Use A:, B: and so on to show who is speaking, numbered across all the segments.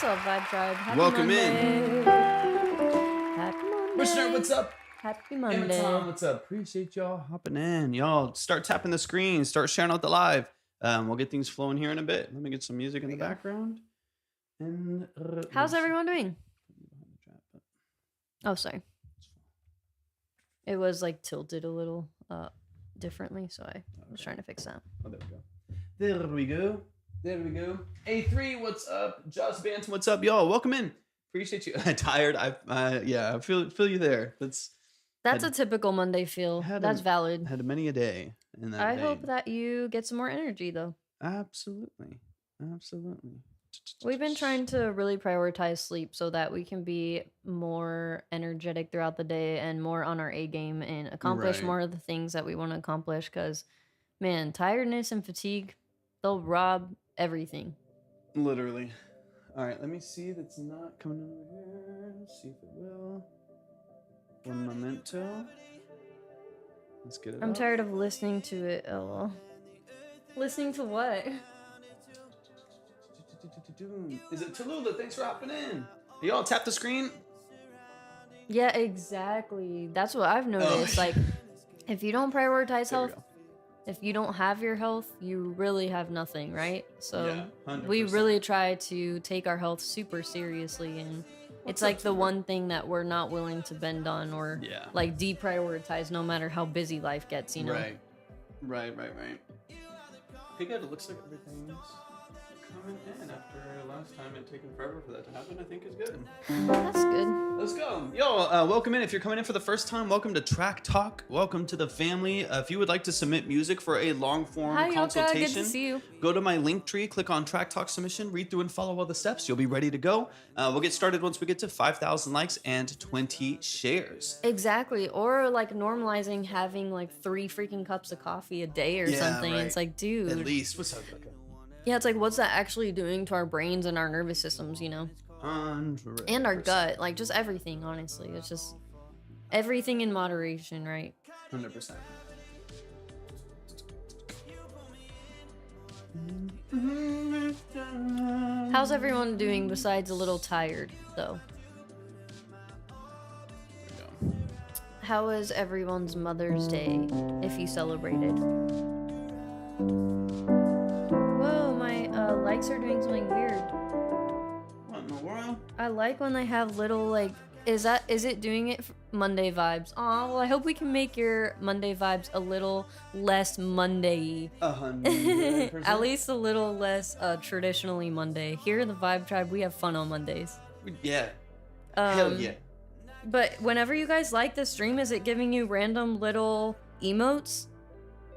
A: What's up, Vibe Tribe? Happy
B: Welcome
A: Monday.
B: in.
A: Happy Monday.
B: Listener, what's up?
A: Happy
B: Emma
A: Monday.
B: Tom, what's up? Appreciate y'all hopping in. Y'all start tapping the screen, start sharing out the live. We'll get things flowing here in a bit. Let me get some music in the background. And
A: How's everyone doing? Oh, sorry. It was like tilted a little differently, so I was trying to fix that.
B: Oh, there we go. There we go. There we go. A3, what's up? Josh Bantam, what's up, y'all? Welcome in. Appreciate you. Tired. I feel you there.
A: That's a typical Monday feel. That's valid.
B: Had many a day in that.
A: I hope that you get some more energy though.
B: Absolutely.
A: We've been trying to really prioritize sleep so that we can be more energetic throughout the day and more on our A game and accomplish more of the things that we want to accomplish. Because, man, tiredness and fatigue, they'll rob everything.
B: Literally. All right, let me see. That's not coming over here. Let's see if it will. One memento. Let's get it.
A: I'm tired of listening to it. Oh, well. Listening to what?
B: Is it Tallulah? Thanks for hopping in. Y'all tap the screen?
A: Yeah, exactly. That's what I've noticed. Like, if you don't prioritize health, if you don't have your health, you really have nothing, right? So we really try to take our health super seriously, and it's like the one thing that we're not willing to bend on or like deprioritize no matter how busy life gets, you know?
B: Right. Okay, good. It looks like everything's coming in after last time and taking forever for that to happen. I think is good.
A: That's good.
B: Let's go. Yo, welcome in. If you're coming in for the first time, welcome to Track Talk. Welcome to the family. If you would like to submit music for a long form consultation,
A: good to see you.
B: Go to my link tree, click on Track Talk submission, read through and follow all the steps. You'll be ready to go. We'll get started once we get to 5,000 likes and 20 shares.
A: Exactly. Or like normalizing having like 3 freaking cups of coffee a day or something. Right. It's like, dude.
B: At least. What's up, Becca?
A: Yeah, it's like, what's that actually doing to our brains and our nervous systems, you know?
B: 100%.
A: And our gut. Like, just everything, honestly. It's just everything in moderation, right?
B: 100%.
A: How's everyone doing besides a little tired, though? How was everyone's Mother's Day, if you celebrated? Likes are doing something weird.
B: What in the world?
A: I like when they have little like, is it doing it for Monday vibes? Aw, well I hope we can make your Monday vibes a little less Monday-y.
B: 100%.
A: At least a little less traditionally Monday. Here in the Vibe Tribe, we have fun on Mondays.
B: Yeah. Hell yeah.
A: But whenever you guys like the stream, is it giving you random little emotes?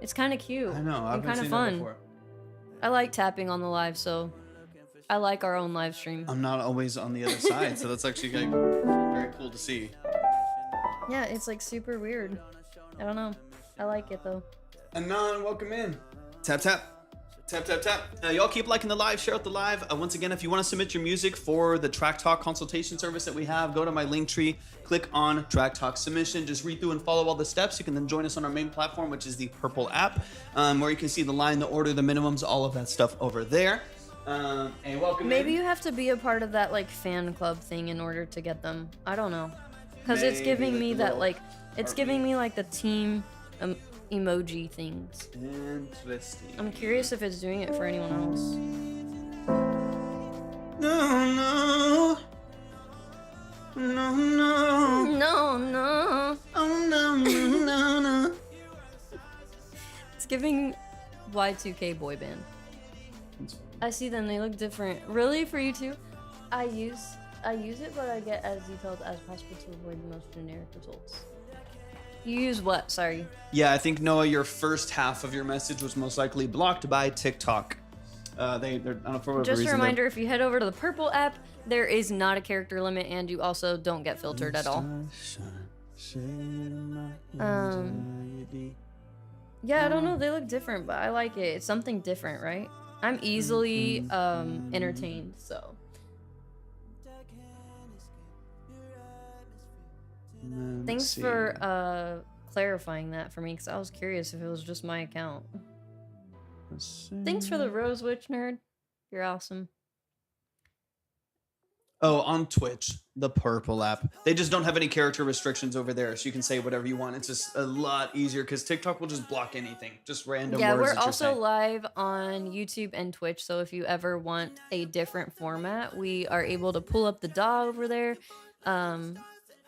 A: It's kind of cute.
B: I know. I've been seeing that before.
A: I like tapping on the live, so I like our own live stream.
B: I'm not always on the other side, so that's actually like very cool to see.
A: Yeah, it's like super weird. I don't know. I like it though.
B: Anon, welcome in. Tap. Y'all keep liking the live, share out the live. Once again, if you want to submit your music for the Track Talk consultation service that we have, go to my link tree, click on Track Talk submission, just read through and follow all the steps. You can then join us on our main platform, which is the purple app, where you can see the line, the order, the minimums, all of that stuff over there. And welcome
A: Maybe you have to be a part of that like fan club thing in order to get them. I don't know. Because it's giving me that like, it's giving me like the team emoji things.
B: Interesting.
A: I'm curious if it's doing it for anyone else.
B: No. Oh no.
A: It's giving Y2K boy band. I see them, they look different. Really, for you too? I use it, but I get as detailed as possible to avoid the most generic results. You use what? Sorry.
B: Yeah, I think, Noah, your first half of your message was most likely blocked by TikTok. They're, I don't know, for whatever
A: Just
B: reason.
A: a reminder, if you head over to the purple app, there is not a character limit, and you also don't get filtered at all. Yeah, I don't know. They look different, but I like it. It's something different, right? I'm easily entertained, so. Thanks for clarifying that for me, because I was curious if it was just my account. Thanks for the Rose Witch Nerd. You're awesome.
B: Oh, on Twitch, the Purple app. They just don't have any character restrictions over there, so you can say whatever you want. It's just a lot easier because TikTok will just block anything, just random
A: Yeah,
B: words
A: we're
B: that you're
A: also
B: saying.
A: live on YouTube and Twitch, so if you ever want a different format, we are able to pull up the DAW over there.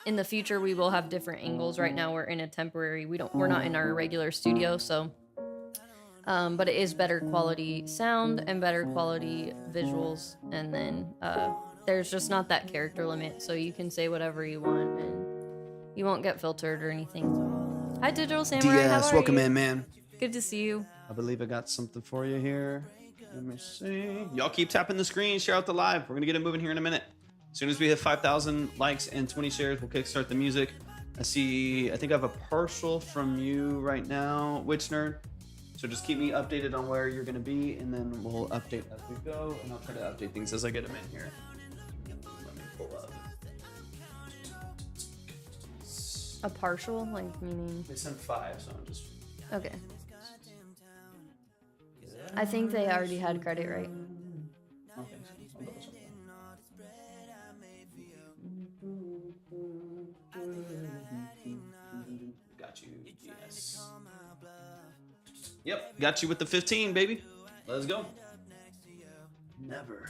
A: In the future, we will have different angles. Right now, we're in a temporary. We're not in our regular studio, so. But it is better quality sound and better quality visuals, and then there's just not that character limit, so you can say whatever you want and you won't get filtered or anything. Hi, Digital Samurai. How are
B: welcome
A: you?
B: in, man.
A: Good to see you.
B: I believe I got something for you here. Let me see. Y'all keep tapping the screen, share out the live. We're gonna get it moving here in a minute. As soon as we hit 5,000 likes and 20 shares, we'll kickstart the music. I think I have a partial from you right now, Witch Nerd. So just keep me updated on where you're going to be, and then we'll update as we go, and I'll try to update things as I get them in here. Let me pull up.
A: A partial? Like, meaning?
B: They sent 5, so I'm just...
A: Okay. I think they already had credit, right?
B: I don't think so. I'll double check that. Got you, yes. Yep, got you with the 15, baby. Let's go. Never.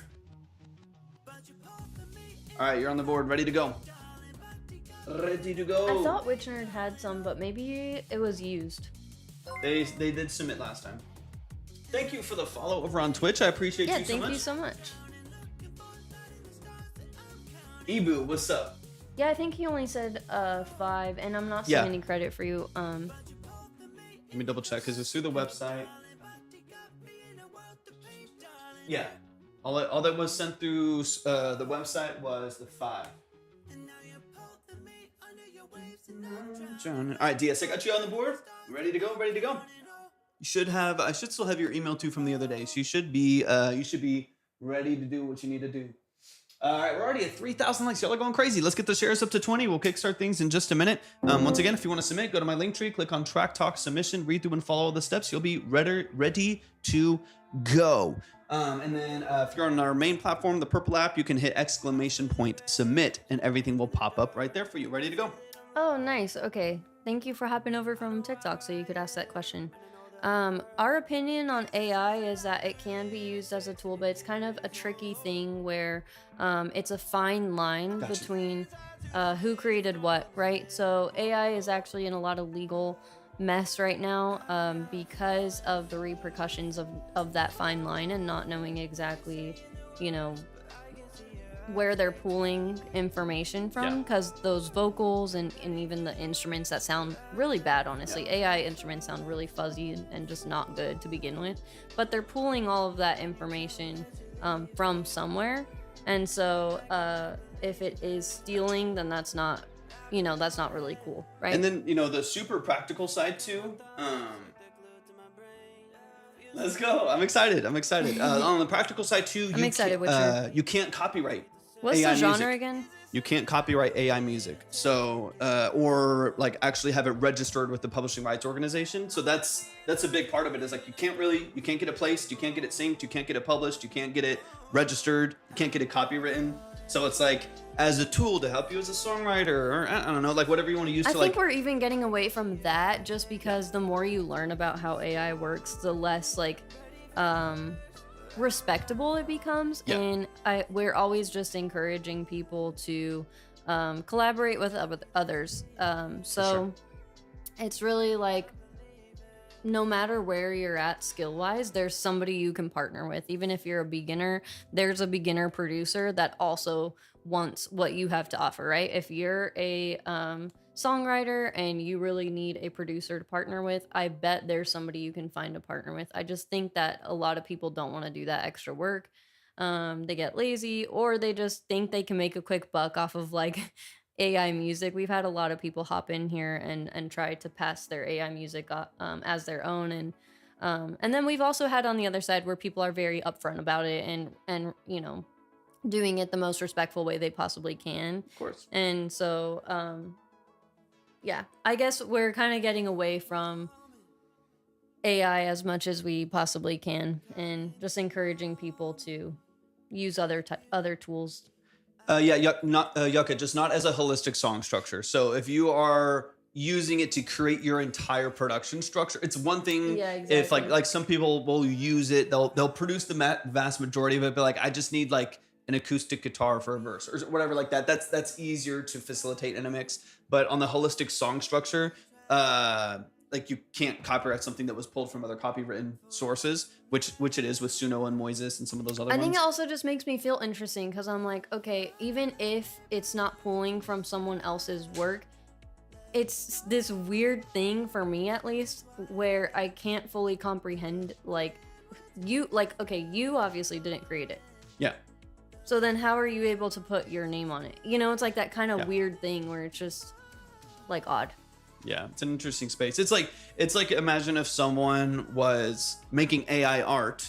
B: All right, you're on the board, ready to go. Ready to go.
A: I thought Witch Nerd had some, but maybe it was used.
B: They did submit last time. Thank you for the follow over on Twitch. I appreciate you so much.
A: Yeah, thank you so much.
B: Ibu, what's up?
A: Yeah, I think he only said 5, and I'm not seeing any credit for you.
B: Let me double check because it's through the website. Yeah, all that was sent through the website was the 5. John. All right, DS, I got you on the board. Ready to go. Ready to go. You should have. I should still have your email too from the other day. So you should be. You should be ready to do what you need to do. All right, we're already at 3,000 likes. Y'all are going crazy. Let's get the shares up to 20. We'll kickstart things in just a minute. Once again, if you want to submit, go to my link tree, click on Track Talk Submission, read through and follow all the steps. You'll be ready to go. And then if you're on our main platform, the Purple app, you can hit !submit and everything will pop up right there for you. Ready to go?
A: Oh, nice. Okay. Thank you for hopping over from TikTok so you could ask that question. Our opinion on AI is that it can be used as a tool, but it's kind of a tricky thing where it's a fine line between who created what, right? So AI is actually in a lot of legal mess right now because of the repercussions of that fine line and not knowing exactly, where they're pulling information from, because those vocals and even the instruments that sound really bad, honestly. AI instruments sound really fuzzy and just not good to begin with, but they're pulling all of that information from somewhere, and so if it is stealing, then that's not really cool, right?
B: And then the super practical side too. Let's go. I'm excited. On the practical side too, you can't copyright.
A: What's
B: AI
A: the genre
B: music.
A: again?
B: You can't copyright AI music. So, or like actually have it registered with the publishing rights organization. So that's a big part of it. Is like you can't get it placed, you can't get it synced, you can't get it published, you can't get it registered, you can't get it copywritten. So it's like as a tool to help you as a songwriter, or I don't know, like whatever you want to use.
A: I think we're even getting away from that just because the more you learn about how AI works, the less respectable it becomes. And we're always just encouraging people to collaborate with others. It's really like no matter where you're at skill wise, there's somebody you can partner with. Even if you're a beginner, there's a beginner producer that also wants what you have to offer, right? If you're a songwriter and you really need a producer to partner with, I bet there's somebody you can find to partner with. I just think that a lot of people don't want to do that extra work. They get lazy, or they just think they can make a quick buck off of AI music. We've had a lot of people hop in here and try to pass their AI music as their own, and then we've also had on the other side where people are very upfront about it and doing it the most respectful way they possibly can.
B: Of course.
A: And so I guess we're kind of getting away from AI as much as we possibly can, and just encouraging people to use other tools.
B: Not Yucca, just not as a holistic song structure. So if you are using it to create your entire production structure, it's one thing.
A: Yeah, exactly.
B: If like some people will use it, they'll produce the vast majority of it, but like I just need like an acoustic guitar for a verse or whatever like that. That's easier to facilitate in a mix. But on the holistic song structure, like you can't copyright something that was pulled from other copywritten sources, which it is with Suno and Moises and some of those other ones.
A: I think it also just makes me feel interesting because I'm like, okay, even if it's not pulling from someone else's work, it's this weird thing for me at least where I can't fully comprehend like you obviously didn't create it.
B: Yeah.
A: So then how are you able to put your name on it? You know, it's like that kind of weird thing where it's just like odd.
B: Yeah, it's an interesting space. It's like imagine if someone was making AI art,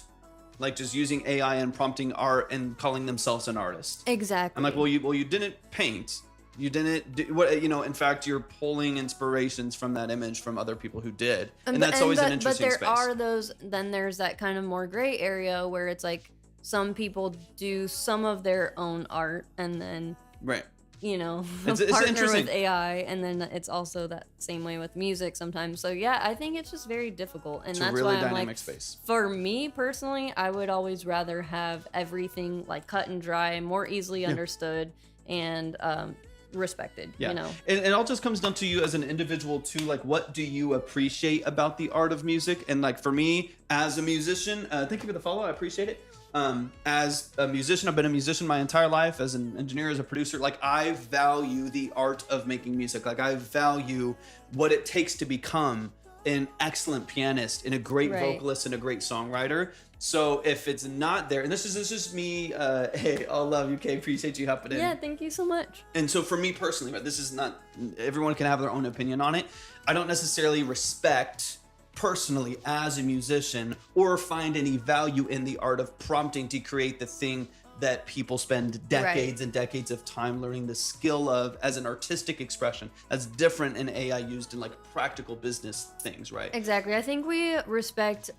B: like just using AI and prompting art and calling themselves an artist.
A: Exactly.
B: I'm like, well, you didn't paint. You didn't do what, you know, in fact, you're pulling inspirations from that image from other people who did. And that's always an interesting space.
A: But there's that kind of more gray area where it's like some people do some of their own art and then
B: right.
A: You know,
B: it's
A: partner with AI, and then it's also that same way with music sometimes. So yeah, I think it's just very difficult, and that's
B: really
A: why I'm like,
B: space.
A: For me personally, I would always rather have everything like cut and dry, more easily understood, and respected.
B: Yeah.
A: You know,
B: and it all just comes down to you as an individual too. Like, what do you appreciate about the art of music? And like for me as a musician, thank you for the follow. I appreciate it. As a musician, I've been a musician my entire life. As an engineer, as a producer, like I value the art of making music. Like I value what it takes to become an excellent pianist and a great vocalist and a great songwriter. So if it's not there, and this is just me, hey, all love you, Kay, appreciate you hopping in.
A: Yeah, thank you so much.
B: And so for me personally, but this is not, everyone can have their own opinion on it. I don't necessarily respect personally as a musician or find any value in the art of prompting to create the thing that people spend decades and decades of time learning the skill of as an artistic expression. That's different in AI used in like practical business things, right?
A: Exactly. I think we respect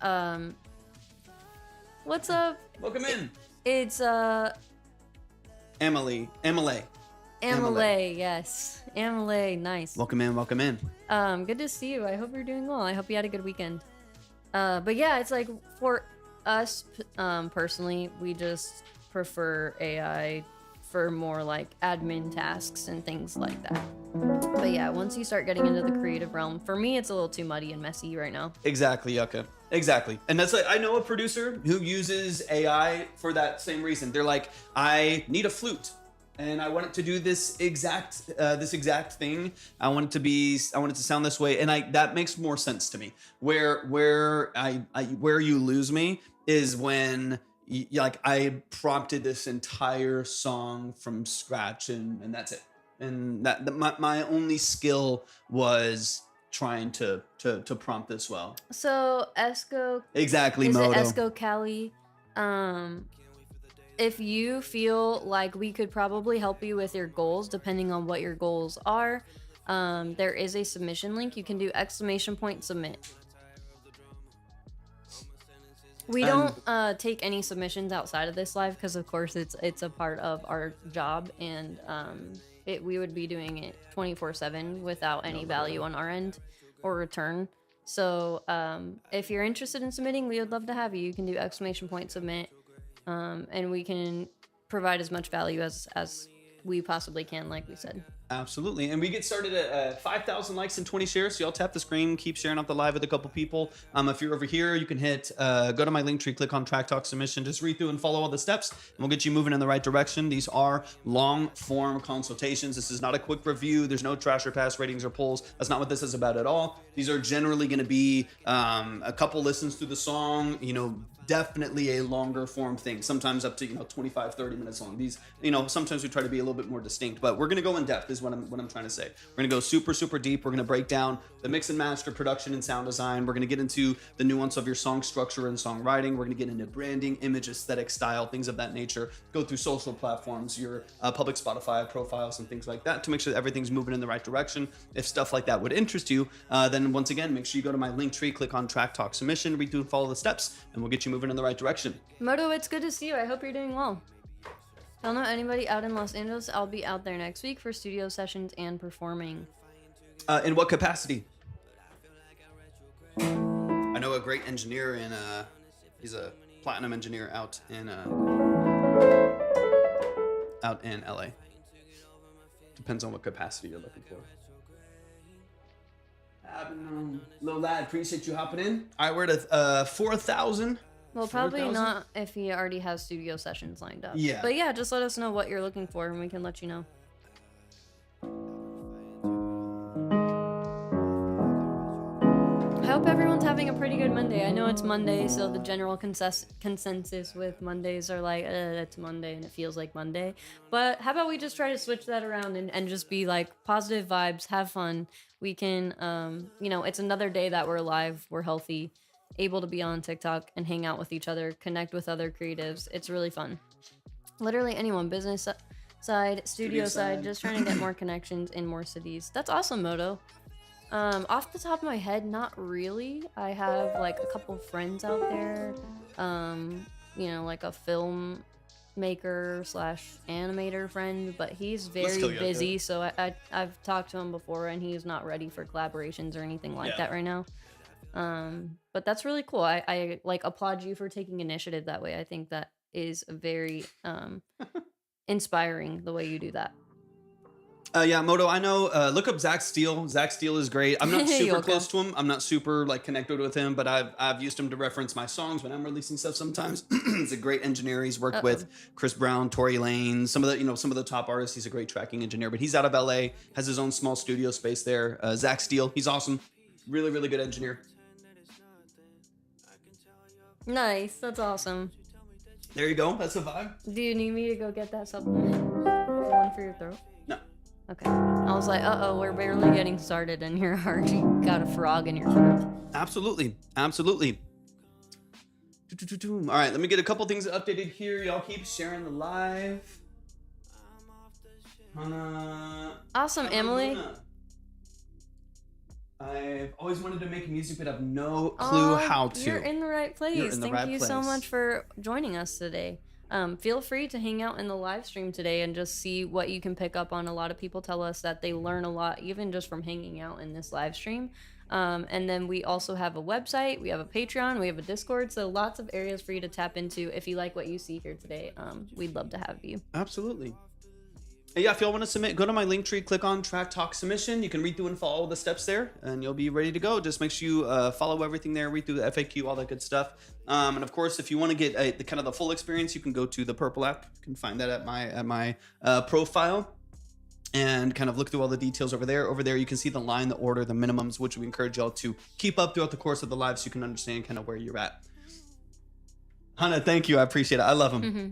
A: what's up?
B: Welcome in.
A: It's
B: Emily,
A: yes. Emily, nice.
B: Welcome in.
A: Good to see you. I hope you're doing well. I hope you had a good weekend. But yeah, it's like for us personally, we just prefer AI for more like admin tasks and things like that. But yeah, once you start getting into the creative realm, for me, it's a little too muddy and messy right now.
B: Exactly, Yucca. Exactly. And that's like, I know a producer who uses AI for that same reason. They're like, I need a flute. And I want it to do this exact thing. I want it to sound this way, and that makes more sense to me. Where you lose me is when like I prompted this entire song from scratch, and that's it. And that my only skill was trying to prompt this well.
A: So Esco,
B: exactly,
A: is
B: Moto.
A: It Esco Cali? If you feel like we could probably help you with your goals, depending on what your goals are, there is a submission link. You can do !submit. We don't take any submissions outside of this live because, of course, it's a part of our job, and we would be doing it 24/7 without any value on our end or return. So if you're interested in submitting, we would love to have you. You can do !submit. And we can provide as much value as we possibly can, like we said.
B: Absolutely. And we get started at 5,000 likes and 20 shares. So y'all tap the screen, keep sharing out the live with a couple people. If you're over here, you can hit, go to my link tree, click on Track Talk Submission, just read through and follow all the steps, and we'll get you moving in the right direction. These are long form consultations. This is not a quick review. There's no trash or pass ratings or polls. That's not what this is about at all. These are generally going to be a couple listens through the song, definitely a longer form thing, sometimes up to 25 30 minutes long. These sometimes we try to be a little bit more distinct, but we're going to go in depth is what I'm trying to say. We're going to go super deep. We're going to break down the mix and master, production and sound design. We're going to get into the nuance of your song structure and songwriting. We're going to get into branding, image, aesthetic, style, things of that nature. Go through social platforms, your public Spotify profiles and things like that to make sure that everything's moving in the right direction. If stuff like that would interest you, then once again, make sure you go to my link tree, click on Track Talk Submission, read through and follow the steps, and we'll get you moving in the right direction.
A: Moto, it's good to see you. I hope you're doing well. Don't know anybody out in Los Angeles. I'll be out there next week for studio sessions and performing.
B: In what capacity? I know a great engineer in he's a platinum engineer out in LA. Depends on what capacity you're looking for. Little lad, appreciate you hopping in. All right, we're at 4,000.
A: Well, probably 4, not if he already has studio sessions lined up.
B: Yeah.
A: But yeah, just let us know what you're looking for and we can let you know. I hope everyone's having a pretty good Monday. I know it's Monday, so the general consensus with Mondays are like, it's Monday and it feels like Monday. But how about we just try to switch that around and just be like positive vibes, have fun. We can, it's another day that we're alive, we're healthy, able to be on TikTok and hang out with each other, connect with other creatives. It's really fun. Literally anyone, business side, studio side, just trying to get more connections in more cities. That's awesome, Moto. Off the top of my head, not really. I have like a couple friends out there, like a filmmaker / animator friend, but he's very busy. So I've talked to him before and he's not ready for collaborations or anything like that right now. But that's really cool. I like applaud you for taking initiative that way. I think that is very, inspiring the way you do that.
B: Yeah, Moto, I know. Look up Zach Steele. Zach Steele is great. I'm not super close to him. I'm not super like connected with him, but I've used him to reference my songs when I'm releasing stuff sometimes. He's a great engineer. He's worked with Chris Brown, Tory Lanez, some of the top artists. He's a great tracking engineer, but he's out of LA, has his own small studio space there. Zach Steele, he's awesome. Really, really good engineer.
A: Nice. That's awesome.
B: There you go. That's a vibe.
A: Do you need me to go get that supplement? One for your throat?
B: No.
A: Okay. I was like, we're barely getting started and you're already got a frog in your throat.
B: Absolutely. Absolutely. All right, let me get a couple things updated here. Y'all keep sharing the live.
A: Awesome, Emily.
B: I've always wanted to make music, but I have no clue how to.
A: You're in the right place. Thank you so much for joining us today. Feel free to hang out in the live stream today and just see what you can pick up on. A lot of people tell us that they learn a lot even just from hanging out in this live stream. And then we also have a website, we have a Patreon, we have a Discord, so lots of areas for you to tap into if you like what you see here today. We'd love to have you.
B: Absolutely. Yeah, if y'all want to submit, go to my link tree, click on Track Talk Submission. You can read through and follow the steps there, and you'll be ready to go. Just make sure you follow everything there, read through the FAQ, all that good stuff. And of course, if you want to get the full experience, you can go to the Purple app. You can find that at my profile and kind of look through all the details over there. Over there, you can see the line, the order, the minimums, which we encourage y'all to keep up throughout the course of the live so you can understand kind of where you're at. Hannah, thank you. I appreciate it. I love them.
A: Mm-hmm.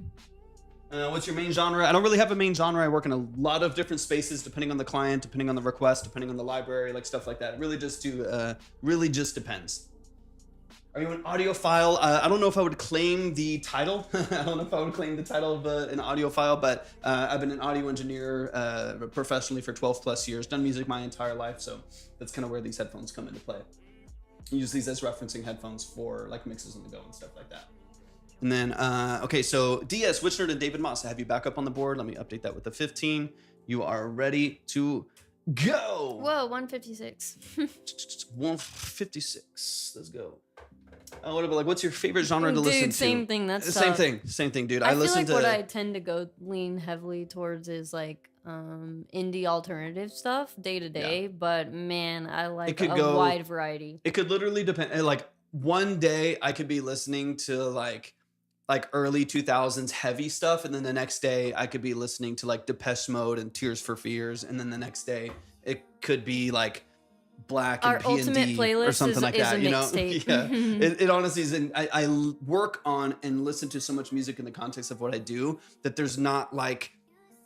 B: What's your main genre? I don't really have a main genre. I work in a lot of different spaces, depending on the client, depending on the request, depending on the library, like stuff like that. It really just depends. Are you an audiophile? I don't know if I would claim the title. I don't know if I would claim the title of an audiophile, but I've been an audio engineer professionally for 12 plus years, done music my entire life. So that's kind of where these headphones come into play. I use these as referencing headphones for like mixes on the go and stuff like that. And then, okay, so DS, Witchnerd, and David Moss, I have you back up on the board. Let me update that with the 15. You are ready to go.
A: Whoa, 156.
B: 156. Let's go. What about, like, what's your favorite genre to listen to?
A: Same thing. That's
B: same thing, dude.
A: I feel like what I tend to lean heavily towards is like indie alternative stuff day to day. But man, I like a wide variety.
B: It could literally depend. Like one day I could be listening to like early 2000s heavy stuff, and then the next day I could be listening to like Depeche Mode and Tears for Fears, and then the next day it could be like Black and P&D or something like that, you know? Yeah. It honestly is. I work on and listen to so much music in the context of what I do that there's not like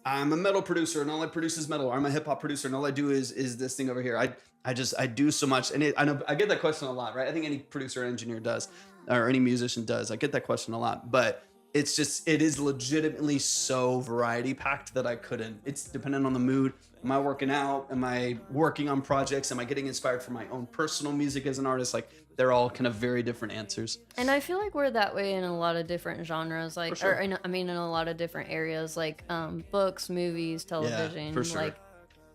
B: I'm a metal producer and all I produce is metal, or I'm a hip hop producer and all I do is this thing over here. I do so much, and I know I get that question a lot, right? I think any producer or engineer does, or any musician does. I get that question a lot, but it is legitimately so variety packed that it's dependent on the mood, Am I working out? Am I working on projects? Am I getting inspired for my own personal music as an artist? Like, they're all kind of very different answers.
A: And I feel like we're that way in a lot of different genres, like,
B: sure.
A: or in a lot of different areas, like books, movies, television.
B: for sure.
A: Like,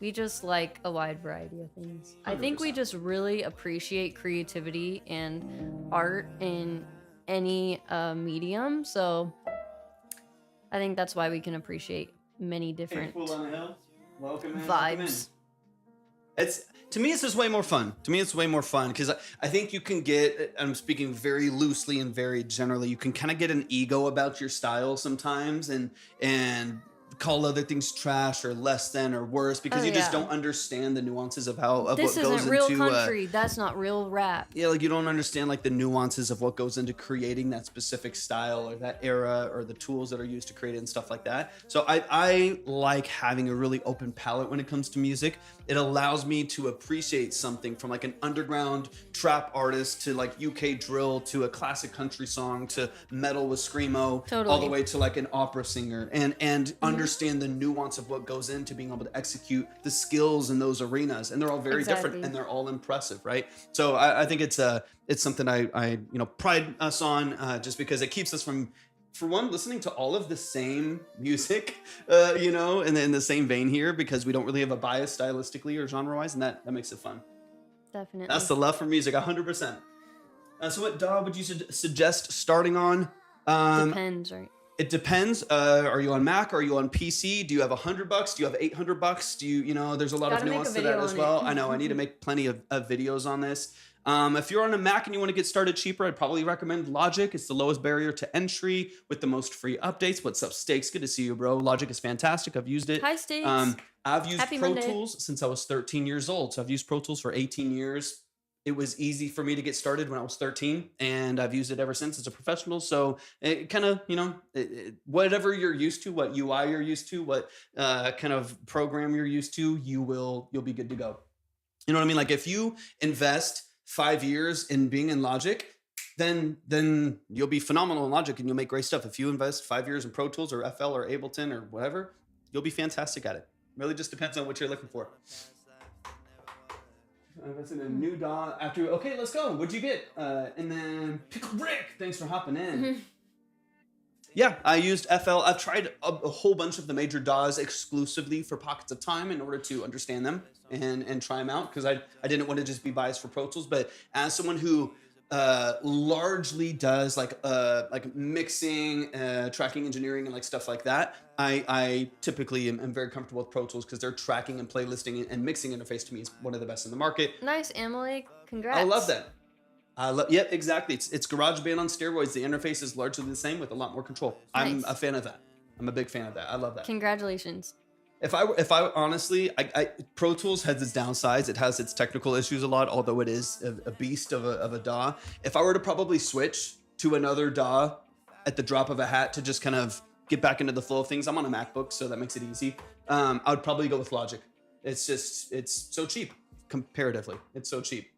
A: we just like a wide variety of things. 100%. I think we just really appreciate creativity and art in any medium. So I think that's why we can appreciate many different
B: Welcome in.
A: vibes.
B: It's, to me, it's just way more fun. To me, it's way more fun because I think you can get, I'm speaking very loosely and very generally, you can kind of get an ego about your style sometimes and call other things trash or less than or worse because you just don't understand the nuances of how of
A: this
B: what goes
A: isn't real
B: into
A: country. That's not real rap.
B: Yeah, like you don't understand like the nuances of what goes into creating that specific style or that era or the tools that are used to create it and stuff like that. So I like having a really open palette when it comes to music. It allows me to appreciate something from like an underground trap artist to like UK drill to a classic country song to metal with screamo, all the way to like an opera singer and understand the nuance of what goes into being able to execute the skills in those arenas. And they're all very different and they're all impressive, right? So I think it's something I pride us on just because it keeps us from, for one, listening to all of the same music, and in the same vein here, because we don't really have a bias stylistically or genre-wise, and that makes it fun.
A: Definitely.
B: That's the love for music, 100%. So what DAW would you suggest starting on?
A: Depends, right?
B: It depends. Are you on Mac? Are you on PC? Do you have $100? Do you have $800? Do you there's a lot of nuance to that as well. I know I need to make plenty of videos on this. If you're on a Mac and you want to get started cheaper, I'd probably recommend Logic. It's the lowest barrier to entry with the most free updates. What's up, Stakes? Good to see you, bro. Logic is fantastic. I've used it.
A: Hi, Stakes.
B: I've used
A: Happy
B: Pro
A: Monday.
B: Tools since I was 13 years old. So I've used Pro Tools for 18 years. It was easy for me to get started when I was 13, and I've used it ever since as a professional. So it kind of, whatever you're used to, what UI you're used to, what kind of program you're used to, you'll be good to go. You know what I mean? Like if you invest 5 years in being in Logic, then you'll be phenomenal in Logic and you'll make great stuff. If you invest 5 years in Pro Tools or FL or Ableton or whatever, you'll be fantastic at it. Really just depends on what you're looking for. That's in a new DAW after. Okay, let's go. What'd you get? And then Pickle Brick. Thanks for hopping in. Yeah, I used FL. I've tried a whole bunch of the major DAWs exclusively for pockets of time in order to understand them and try them out because I didn't want to just be biased for Pro Tools. But as someone who largely does like mixing, tracking engineering and like stuff like that, I typically am very comfortable with Pro Tools because their tracking and playlisting and mixing interface to me is one of the best in the market.
A: Nice, Emily. Congrats.
B: I love that. Yep, exactly. It's GarageBand on steroids. The interface is largely the same with a lot more control. Nice. I'm a fan of that. I'm a big fan of that. I love that.
A: Congratulations.
B: If I honestly, Pro Tools has its downsides. It has its technical issues a lot, although it is a beast of a DAW. If I were to probably switch to another DAW at the drop of a hat to just kind of get back into the flow of things, I'm on a MacBook, so that makes it easy. I would probably go with Logic. It's so cheap comparatively. It's so cheap.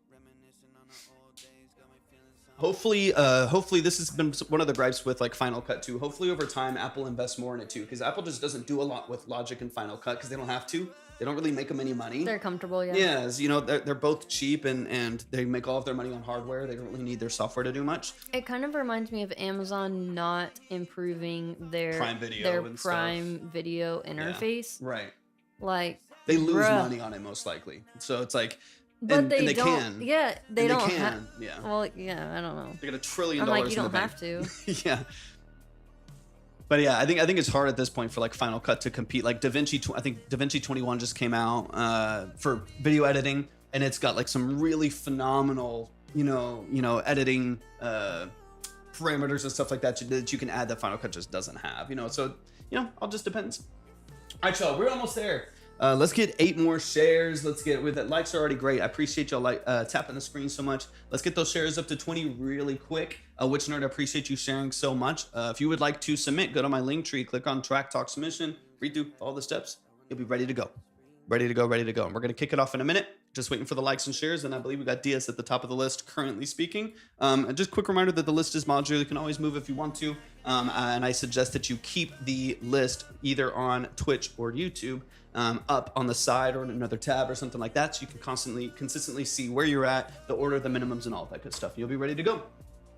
B: Hopefully this has been one of the gripes with like Final Cut too. Hopefully over time Apple invests more in it too, because Apple just doesn't do a lot with Logic and Final Cut because they don't have to. They don't really make them any money.
A: They're comfortable, yeah.
B: Yeah, they're both cheap and they make all of their money on hardware. They don't really need their software to do much.
A: It kind of reminds me of Amazon not improving their Prime Video interface.
B: Yeah, right.
A: Like
B: they lose money on it most likely. So it's like.
A: But
B: they
A: don't.
B: Can.
A: Yeah, they don't.
B: Yeah.
A: Well, yeah, I don't know.
B: They got $1 trillion.
A: I'm like, you
B: don't
A: have to.
B: Yeah. But yeah, I think it's hard at this point for like Final Cut to compete. Like DaVinci, I think DaVinci 21 just came out for video editing, and it's got like some really phenomenal, editing parameters and stuff like that that you can add that Final Cut just doesn't have. So all just depends. All right, y'all, we're almost there. Let's get 8 more shares. Let's get with it. Likes are already great. I appreciate y'all tapping the screen so much. Let's get those shares up to 20 really quick. Witch Nerd, I appreciate you sharing so much. If you would like to submit, go to my link tree, click on Track Talk Submission, read through all the steps. You'll be ready to go. Ready to go, ready to go. And we're going to kick it off in a minute. Just waiting for the likes and shares. And I believe we got DS at the top of the list currently speaking. And just quick reminder that the list is modular. You can always move if you want to. And I suggest that you keep the list either on Twitch or YouTube up on the side or in another tab or something like that. So you can consistently see where you're at, the order, the minimums, and all that good stuff. You'll be ready to go.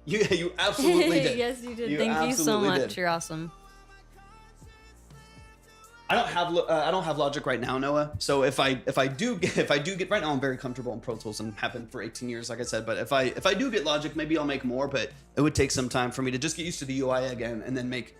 B: You absolutely did.
A: Yes, you did. Thank you so much. Did. You're awesome.
B: I don't have Logic right now, Noah. So if I do get right now, I'm very comfortable in Pro Tools and have been for 18 years, like I said. But if I do get Logic, maybe I'll make more. But it would take some time for me to just get used to the UI again, and then make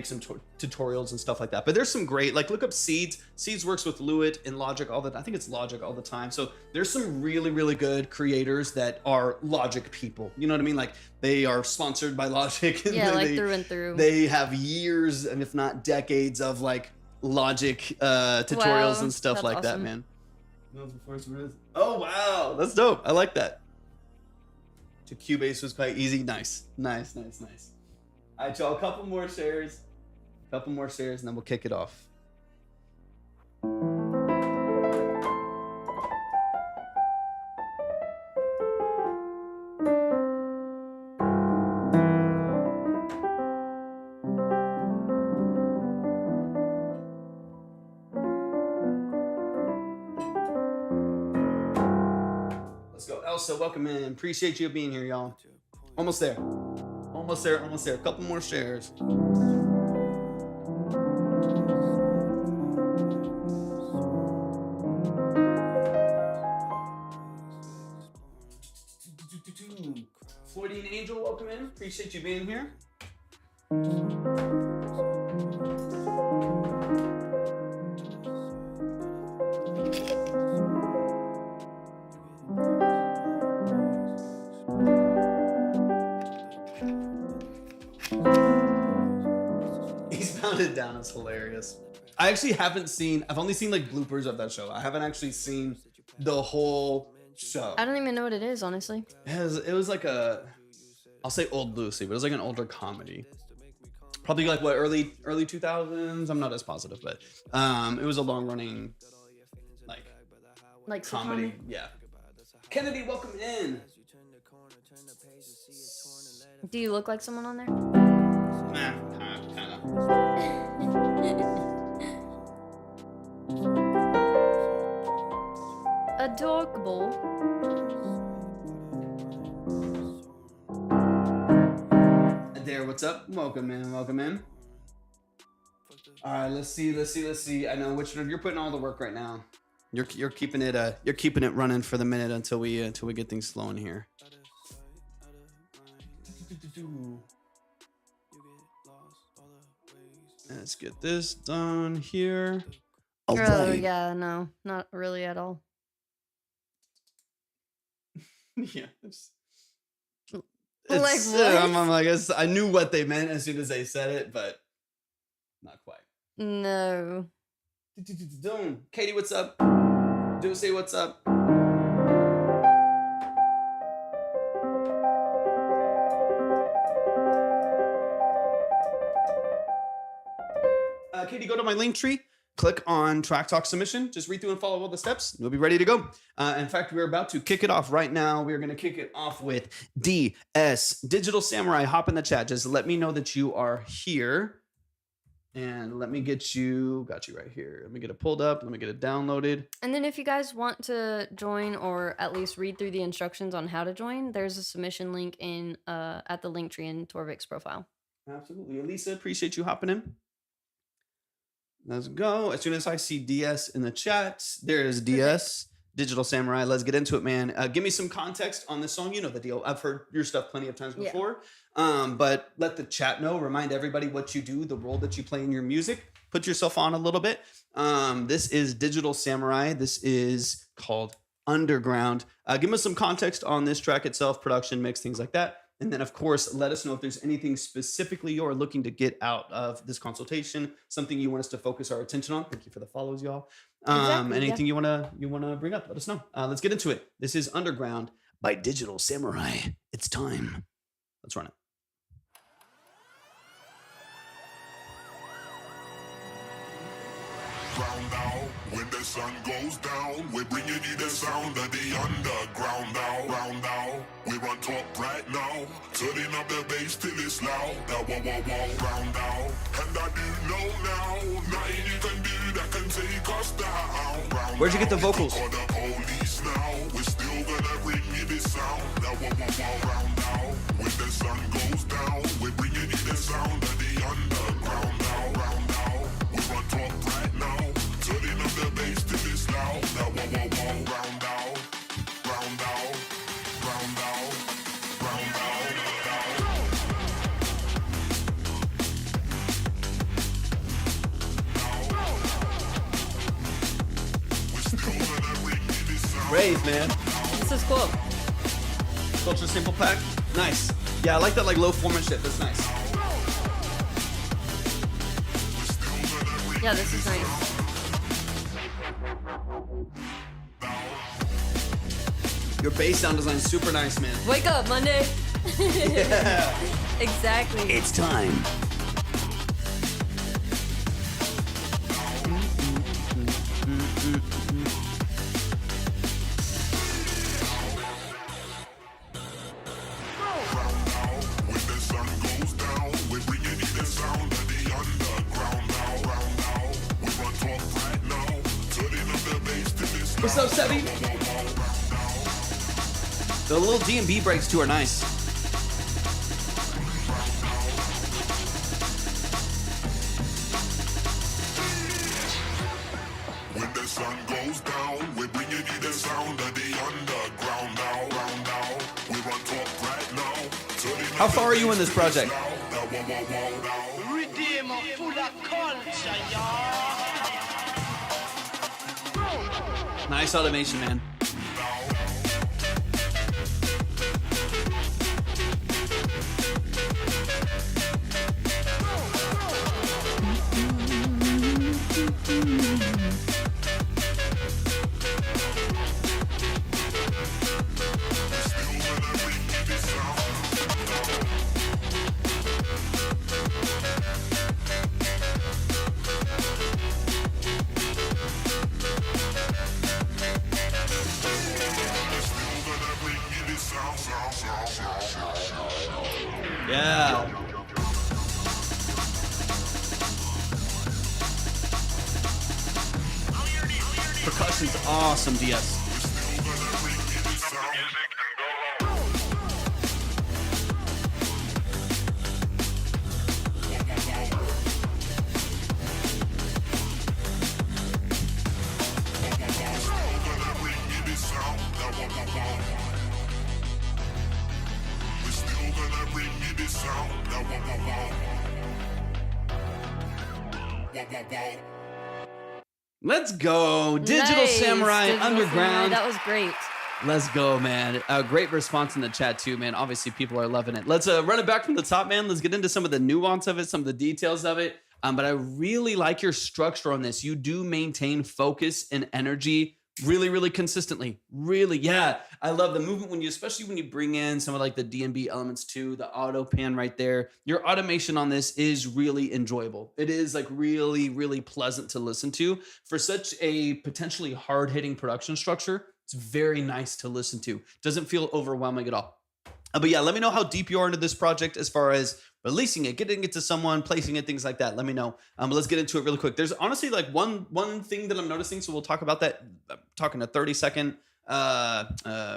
B: some tutorials and stuff like that. But there's some great, like, look up Seeds. Seeds works with Lewitt and Logic I think it's Logic all the time. So there's some really, really good creators that are Logic people. You know what I mean? Like, they are sponsored by Logic.
A: Yeah, like through and through.
B: They have years, and if not decades, of like Logic tutorials and stuff like awesome. That, man. Oh, wow. That's dope. I like that. To Cubase was quite easy. Nice. All right, y'all, a couple more shares, and then we'll kick it off. Let's go. Elsa, welcome in. Appreciate you being here, y'all. Almost there. A couple more shares. Floridian Angel, welcome in. Appreciate you being here. Down is hilarious. I actually haven't seen, I've only seen like bloopers of that show. I haven't actually seen the whole show.
A: I don't even know what it is, honestly.
B: It was like I'll say old Lucy, but it was like an older comedy. Probably like what, early 2000s? I'm not as positive, but it was a long running like comedy. Yeah. Kennedy, welcome in.
A: Do you look like someone on there?
B: Nah, kind of.
A: Adorable.
B: There, what's up? Welcome in. All right, let's see. I know which one you're putting all the work right now. You're keeping it running for the minute until we get things flowing here. Let's get this done here.
A: Oh, right. Yeah, no, not really at all.
B: Yeah.
A: Like what?
B: I knew what they meant as soon as they said it, but not quite.
A: No.
B: Katie, what's up? Do say what's up. Katie, go to my link tree. Click on Track Talk Submission. Just read through and follow all the steps. We'll be ready to go. In fact, we're about to kick it off right now. We're going to kick it off with DS Digital Samurai. Hop in the chat. Just let me know that you are here. And let me got you right here. Let me get it pulled up. Let me get it downloaded.
A: And then if you guys want to join or at least read through the instructions on how to join, there's a submission link in at the link tree in Torvik's profile.
B: Absolutely. Elisa, appreciate you hopping in. Let's go. As soon as I see DS in the chat, there is DS, Digital Samurai. Let's get into it, man. Give me some context on this song. You know the deal. I've heard your stuff plenty of times before. Yeah. But let the chat know. Remind everybody what you do, the role that you play in your music. Put yourself on a little bit. This is Digital Samurai. This is called Underground. Give us some context on this track itself, production, mix, things like that. And then, of course, let us know if there's anything specifically you're looking to get out of this consultation, something you want us to focus our attention on. Thank you for the follows, y'all. Anything you wanna bring up, let us know. Let's get into it. This is Underground by Digital Samurai. It's time. Let's run it.
C: Ground out. When the sun goes down, we're bringing you the sound of the underground now, round now. We're on top right now, turning up the bass till it's loud. Now, wow, wow, wow, round now. And I do know now, nothing you can do that can take us down. Round
B: Where'd you get the vocals?
C: Or the police now, we're still gonna bring you the sound. Now, wow, wow, wow, round now. When the sun goes down, we're bringing you the sound of the underground now, round now. We're on top right now. Turning up the bass till it's loud. Now, wow, wow, wow, round out, round out, round out, round out, we're still gonna bring you this sound.
B: Brave, man.
A: This is cool.
B: Ultra simple pack. Nice. Yeah, I like that like low format shit. That's nice.
A: Yeah, this is nice.
B: Your bass sound design is super nice, man.
A: Wake up, Monday.
B: Yeah.
A: Exactly.
B: It's time. What's up, Sebi? The little D&B breaks too are nice.
C: When the sun goes down, we're bringing you the sound of the underground now, round now. We're on top right now.
B: How far are you in this project?
D: Redeemer full of culture, y'all.
B: Nice automation, man. Yeah. Percussion's awesome, DS. Let's go. Digital
A: Nice.
B: Samurai
A: Digital
B: Underground.
A: Samurai, that was great.
B: Let's go, man. Great response in the chat too, man. Obviously, people are loving it. Let's run it back from the top, man. Let's get into some of the nuance of it, some of the details of it. But I really like your structure on this. You do maintain focus and energy really, really consistently. Really, yeah. I love the movement when you, especially when you bring in some of like the D&B elements too, the auto pan right there. Your automation on this is really enjoyable. It is like really, really pleasant to listen to. For such a potentially hard-hitting production structure, it's very nice to listen to. Doesn't feel overwhelming at all. But yeah, let me know how deep you are into this project as far as releasing it, getting it to someone, placing it, things like that. Let me know. But let's get into it really quick. There's honestly like one thing that I'm noticing, so we'll talk about that. I'm talking a 30-second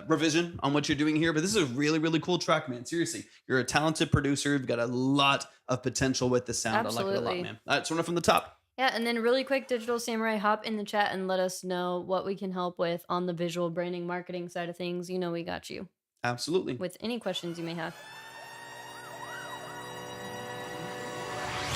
B: revision on what you're doing here. But this is a really, really cool track, man. Seriously, you're a talented producer. You've got a lot of potential with the sound.
A: Absolutely.
B: I like it a lot, man. All right, so from the top.
A: Yeah, and then really quick, Digital Samurai, hop in the chat and let us know what we can help with on the visual branding marketing side of things. You know we got you.
B: Absolutely.
A: With any questions you may have.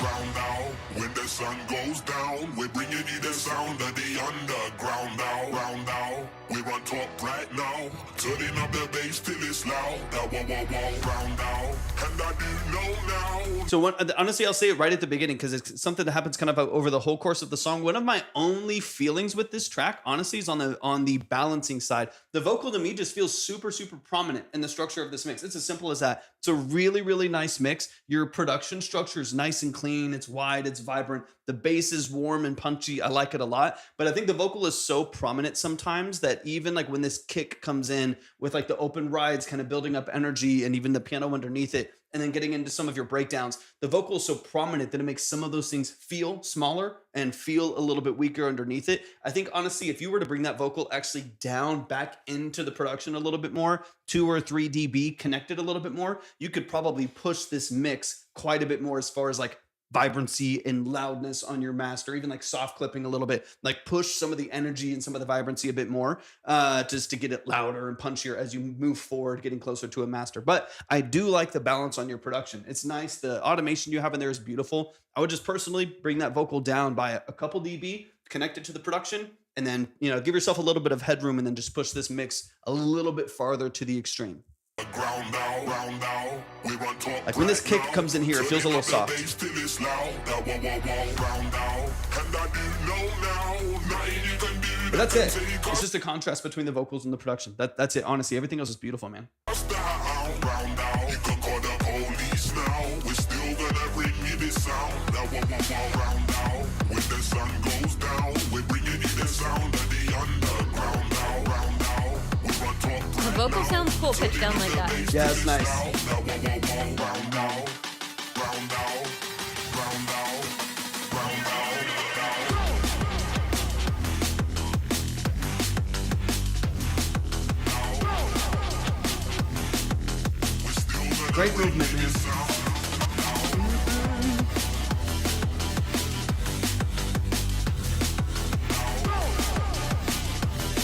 C: Round now, when the sun goes down, we're bringing you the sound of the underground now, round now. We're on top right now, turning up the bass till it's loud. Now, wow, wow, wow, round now, and I do know now.
B: So honestly, I'll say it right at the beginning because it's something that happens kind of over the whole course of the song. One of my only feelings with this track, honestly, is on the balancing side. The vocal to me just feels super, super prominent in the structure of this mix. It's as simple as that. It's a really, really nice mix. Your production structure is nice and clean. clean, it's wide, it's vibrant. The bass is warm and punchy. I like it a lot. But I think the vocal is so prominent sometimes that even like when this kick comes in with like the open rides kind of building up energy and even the piano underneath it, and then getting into some of your breakdowns, the vocal is so prominent that it makes some of those things feel smaller and feel a little bit weaker underneath it. I think honestly, if you were to bring that vocal actually down back into the production a little bit more, 2 or 3 dB connected a little bit more, you could probably push this mix quite a bit more as far as like vibrancy and loudness on your master, even like soft clipping a little bit, like push some of the energy and some of the vibrancy a bit more, just to get it louder and punchier as you move forward, getting closer to a master. But I do like the balance on your production. It's nice. The automation you have in there is beautiful. I would just personally bring that vocal down by a couple dB, connect it to the production, and then, you know, give yourself a little bit of headroom and then just push this mix a little bit farther to the extreme. Like when this kick comes in here, it feels a little soft. But that's it. It's just a contrast between the vocals and the production. That's it. Honestly, everything else is beautiful, man.
A: The vocal sounds cool pitched down like that.
B: Yeah, it's nice. Great movement, man.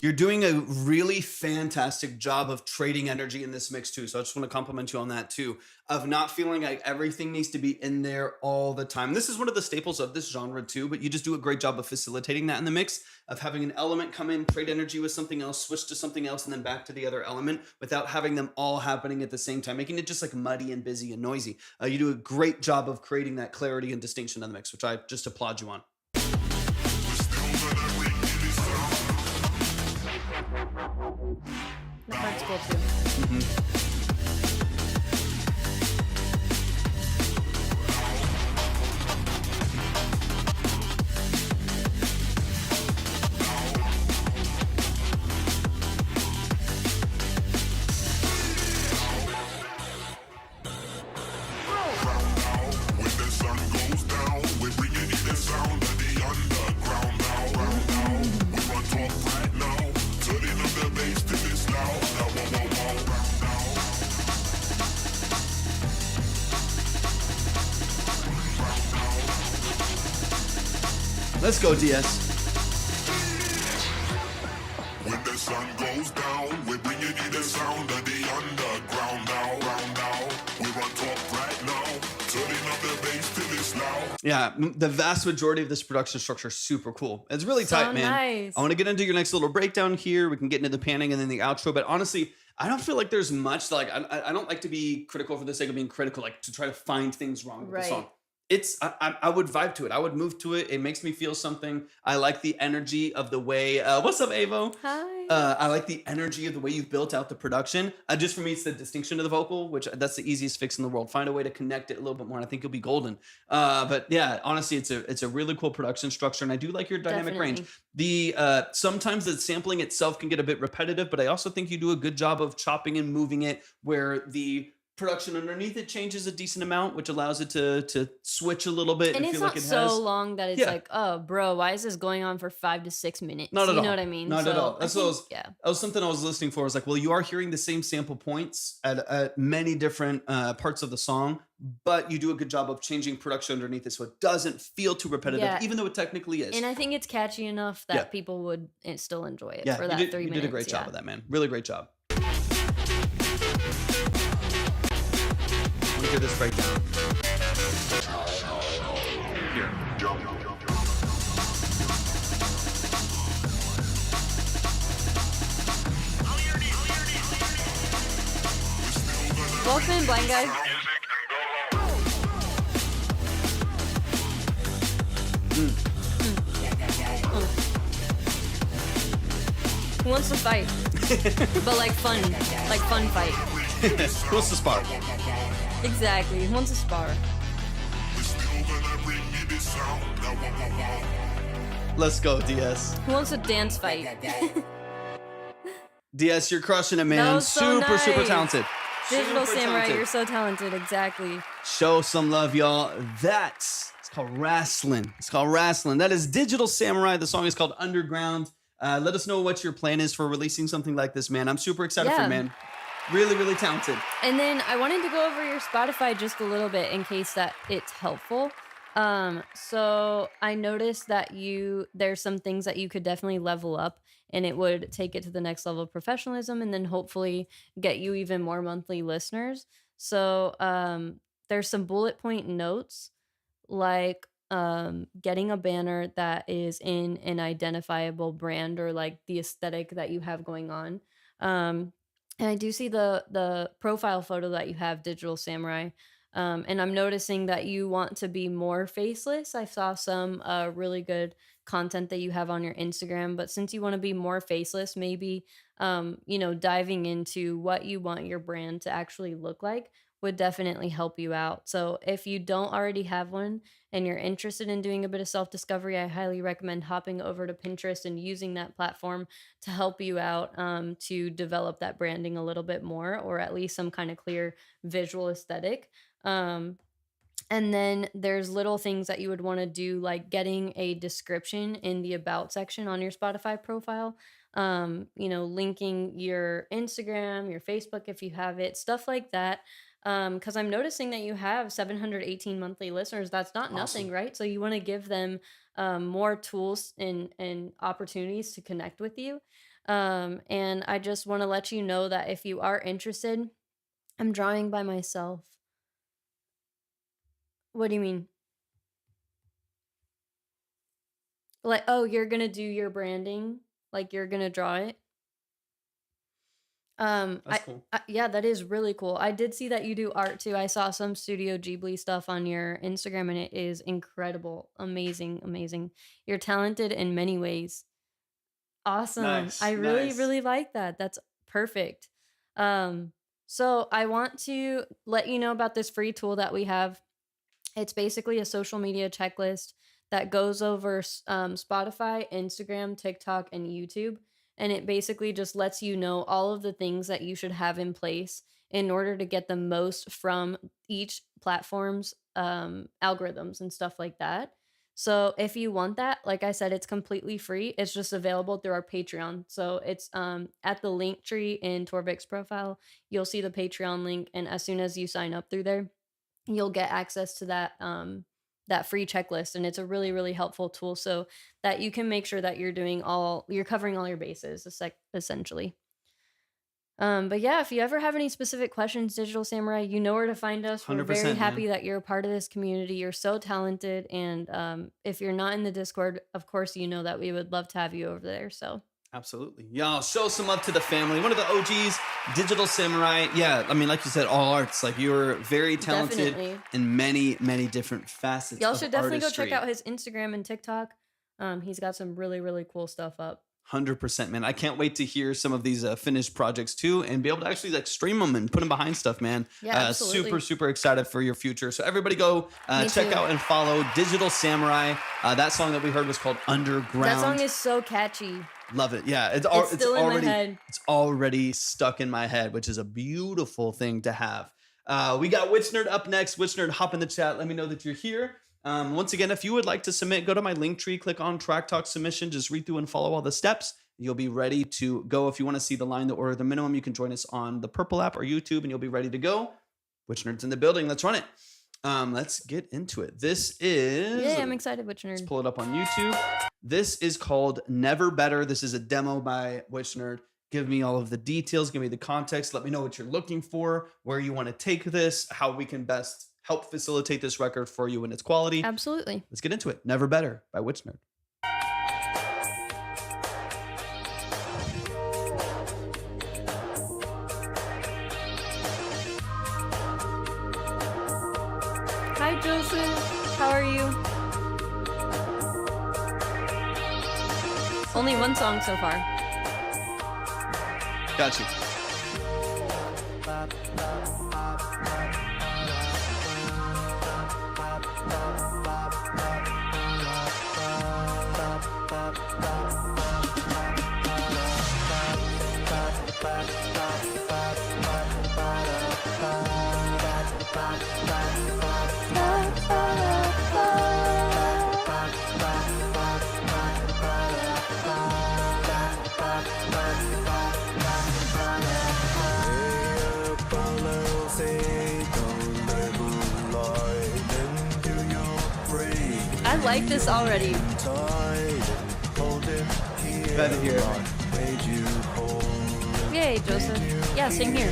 B: You're doing a really fantastic job of trading energy in this mix too. So I just want to compliment you on that too, of not feeling like everything needs to be in there all the time. This is one of the staples of this genre too, but you just do a great job of facilitating that in the mix, of having an element come in, trade energy with something else, switch to something else, and then back to the other element without having them all happening at the same time, making it just like muddy and busy and noisy. You do a great job of creating that clarity and distinction in the mix, which I just applaud you on.
A: That part's cool too.
B: Let's go, DS.
C: When the sun goes down, we're bringing you the sound of the underground now. We're on top right now, turning up the bass till it's loud.
B: Yeah, the vast majority of this production structure is super cool. It's really
A: So
B: tight, man.
A: nice.
B: I want to get into your next little breakdown here. We can get into the panning and then the outro. But honestly, I don't feel like there's much. Like I don't like to be critical for the sake of being critical, like to try to find things wrong with the song. I would vibe to it. I would move to it. It makes me feel something. I like the energy of the way. What's up, Avo?
A: Hi.
B: I like the energy of the way you've built out the production. Just for me, it's the distinction of the vocal, which that's the easiest fix in the world. Find a way to connect it a little bit more, and I think you'll be golden. But yeah, honestly, it's a really cool production structure, and I do like your dynamic range. The sometimes the sampling itself can get a bit repetitive, but I also think you do a good job of chopping and moving it where the production underneath it changes a decent amount, which allows it to switch a little bit
A: And
B: and
A: it's
B: feel
A: not
B: like it
A: so
B: has.
A: long that it's like, oh, bro, why is this going on for 5 to 6 minutes?
B: Not at all.
A: You know what I mean?
B: Not at all. That's what I was,
A: yeah.
B: that was something I was listening for. I was like, well, you are hearing the same sample points at many different parts of the song, but you do a good job of changing production underneath it so it doesn't feel too repetitive, even though it technically is.
A: And I think it's catchy enough that people would still enjoy it for that 3 minutes.
B: You did a great job of that, man. Really great job. Let me hear this breakdown. Here.
A: Welcome in, blind guy. Who wants to fight? But like fun fight.
B: Who wants to spar?
A: Exactly. Who wants to spar?
C: this sound. Now,
B: Let's go, DS.
A: Who wants a dance fight?
B: DS, you're crushing it, man.
A: That was so
B: Super
A: nice.
B: talented.
A: Digital
B: Super
A: Samurai,
B: talented.
A: you're so talented. Exactly.
B: Show some love, y'all. It's called Wrestling. It's called Wrestling. That is Digital Samurai. The song is called Underground. Let us know what your plan is for releasing something like this, man. I'm super excited for you, man. Really talented.
A: And then I wanted to go over your Spotify just a little bit in case that it's helpful. So I noticed that there's some things that you could definitely level up, and it would take it to the next level of professionalism, and then hopefully get you even more monthly listeners. So there's some bullet point notes, like getting a banner that is in an identifiable brand or like the aesthetic that you have going on. And I do see the profile photo that you have, Digital Samurai. And I'm noticing that you want to be more faceless. I saw some really good content that you have on your Instagram, but since you want to be more faceless, maybe diving into what you want your brand to actually look like would definitely help you out. So if you don't already have one and you're interested in doing a bit of self-discovery, I highly recommend hopping over to Pinterest and using that platform to help you out, to develop that branding a little bit more, or at least some kind of clear visual aesthetic. And then there's little things that you would want to do, like getting a description in the about section on your Spotify profile, linking your Instagram, your Facebook if you have it, stuff like that. Because I'm noticing that you have 718 monthly listeners. That's not nothing, right? So you want to give them more tools and opportunities to connect with you. And I just want to let you know that if you are interested, I'm drawing by myself. What do you mean? Like, oh, you're gonna do your branding? Like you're gonna draw it?
B: That's cool.
A: Yeah, that is really cool. I did see that you do art too. I saw some Studio Ghibli stuff on your Instagram, and it is incredible. Amazing. You're talented in many ways. Awesome.
B: Nice,
A: I really,
B: nice.
A: really like that. That's perfect. So I want to let you know about this free tool that we have. It's basically a social media checklist that goes over Spotify, Instagram, TikTok, and YouTube. And it basically just lets you know all of the things that you should have in place in order to get the most from each platform's algorithms and stuff like that. So if you want that, like I said, it's completely free. It's just available through our Patreon. So it's at the link tree in Torvik's profile. You'll see the Patreon link. And as soon as you sign up through there, you'll get access to that free checklist, and it's a really, really helpful tool so that you can make sure that you're covering all your bases, essentially. But yeah, if you ever have any specific questions, Digital Samurai, you know where to find us. We're very happy that you're a part of this community. You're so talented, and if you're not in the Discord, of course, you know that we would love to have you over there. So.
B: Absolutely. Y'all show some love to the family. One of the OGs, Digital Samurai. Yeah, I mean, like you said, all arts. Like, you're very talented
A: Definitely.
B: in many different facets.
A: Y'all should definitely
B: artistry.
A: go check out his Instagram and TikTok. He's got some really, really cool stuff up.
B: 100%, man. I can't wait to hear some of these finished projects too, and be able to actually like stream them and put them behind stuff, man.
A: Yeah, absolutely.
B: Super excited for your future. So everybody go check out and follow Digital Samurai. That song that we heard was called Underground.
A: That song is so catchy.
B: Love it. Yeah, it's
A: still in my
B: already
A: head.
B: It's already stuck in my head, which is a beautiful thing to have. We got Witch Nerd up next. Witch Nerd, hop in the chat. Let me know that you're here. Once again, if you would like to submit, go to my link tree, click on Track Talk Submission, just read through and follow all the steps. You'll be ready to go. If you want to see the line, the order, the minimum, you can join us on the Purple app or YouTube, and you'll be ready to go. Witch Nerd's in the building. Let's run it. Let's get into it. This is...
A: Yeah, I'm excited, Witch Nerd.
B: Let's pull it up on YouTube. This is called Never Better. This is a demo by Witch Nerd. Give me all of the details. Give me the context. Let me know what you're looking for, where you want to take this, how we can best help facilitate this record for you and its quality.
A: Absolutely.
B: Let's get into it. Never Better by Witch Nerd.
A: Hi, Joseph. How are you? Only one song so far.
B: Got you.
A: I like this already.
B: Glad to hear it.
A: Yay, Joseph. Yeah, sing here.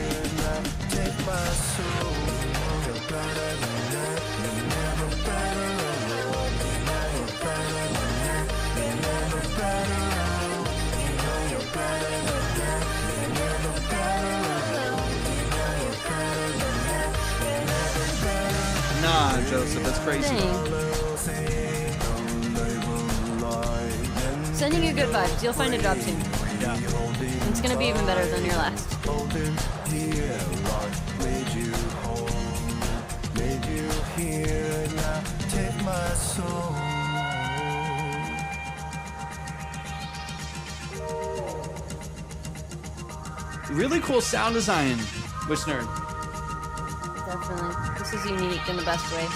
B: Nah, Joseph, that's crazy.
A: Dang. Sending you good vibes. You'll find a job soon.
B: Yeah.
A: It's gonna be even better than your last.
B: Really cool sound design, Witch Nerd.
A: Definitely. This is unique in the best way.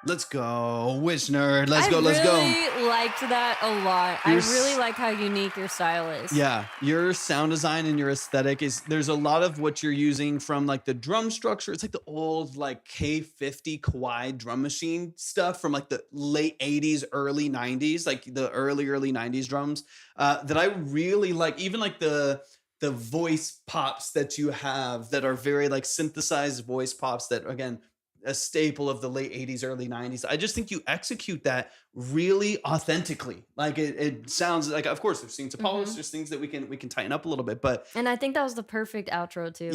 B: Let's go, Witch Nerd. Let's
A: I
B: go.
A: really liked that a lot. I really like how unique your style is.
B: Yeah, your sound design and your aesthetic is, there's a lot of what you're using from like the drum structure. It's like the old like K50 Kawhi drum machine stuff from like the late 80s, early 90s, like the early 90s drums that I really like. Even like the voice pops that you have that are very like synthesized voice pops that, again, a staple of the late 80s, early 90s. I just think you execute that really authentically. Like it sounds like, of course, there's things to polish, there's things that we can tighten up a little bit, but
A: and I think that was the perfect outro too.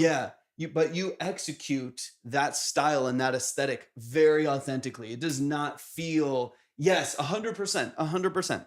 B: yeah, but you execute that style and that aesthetic very authentically. It does not feel, yes, 100%.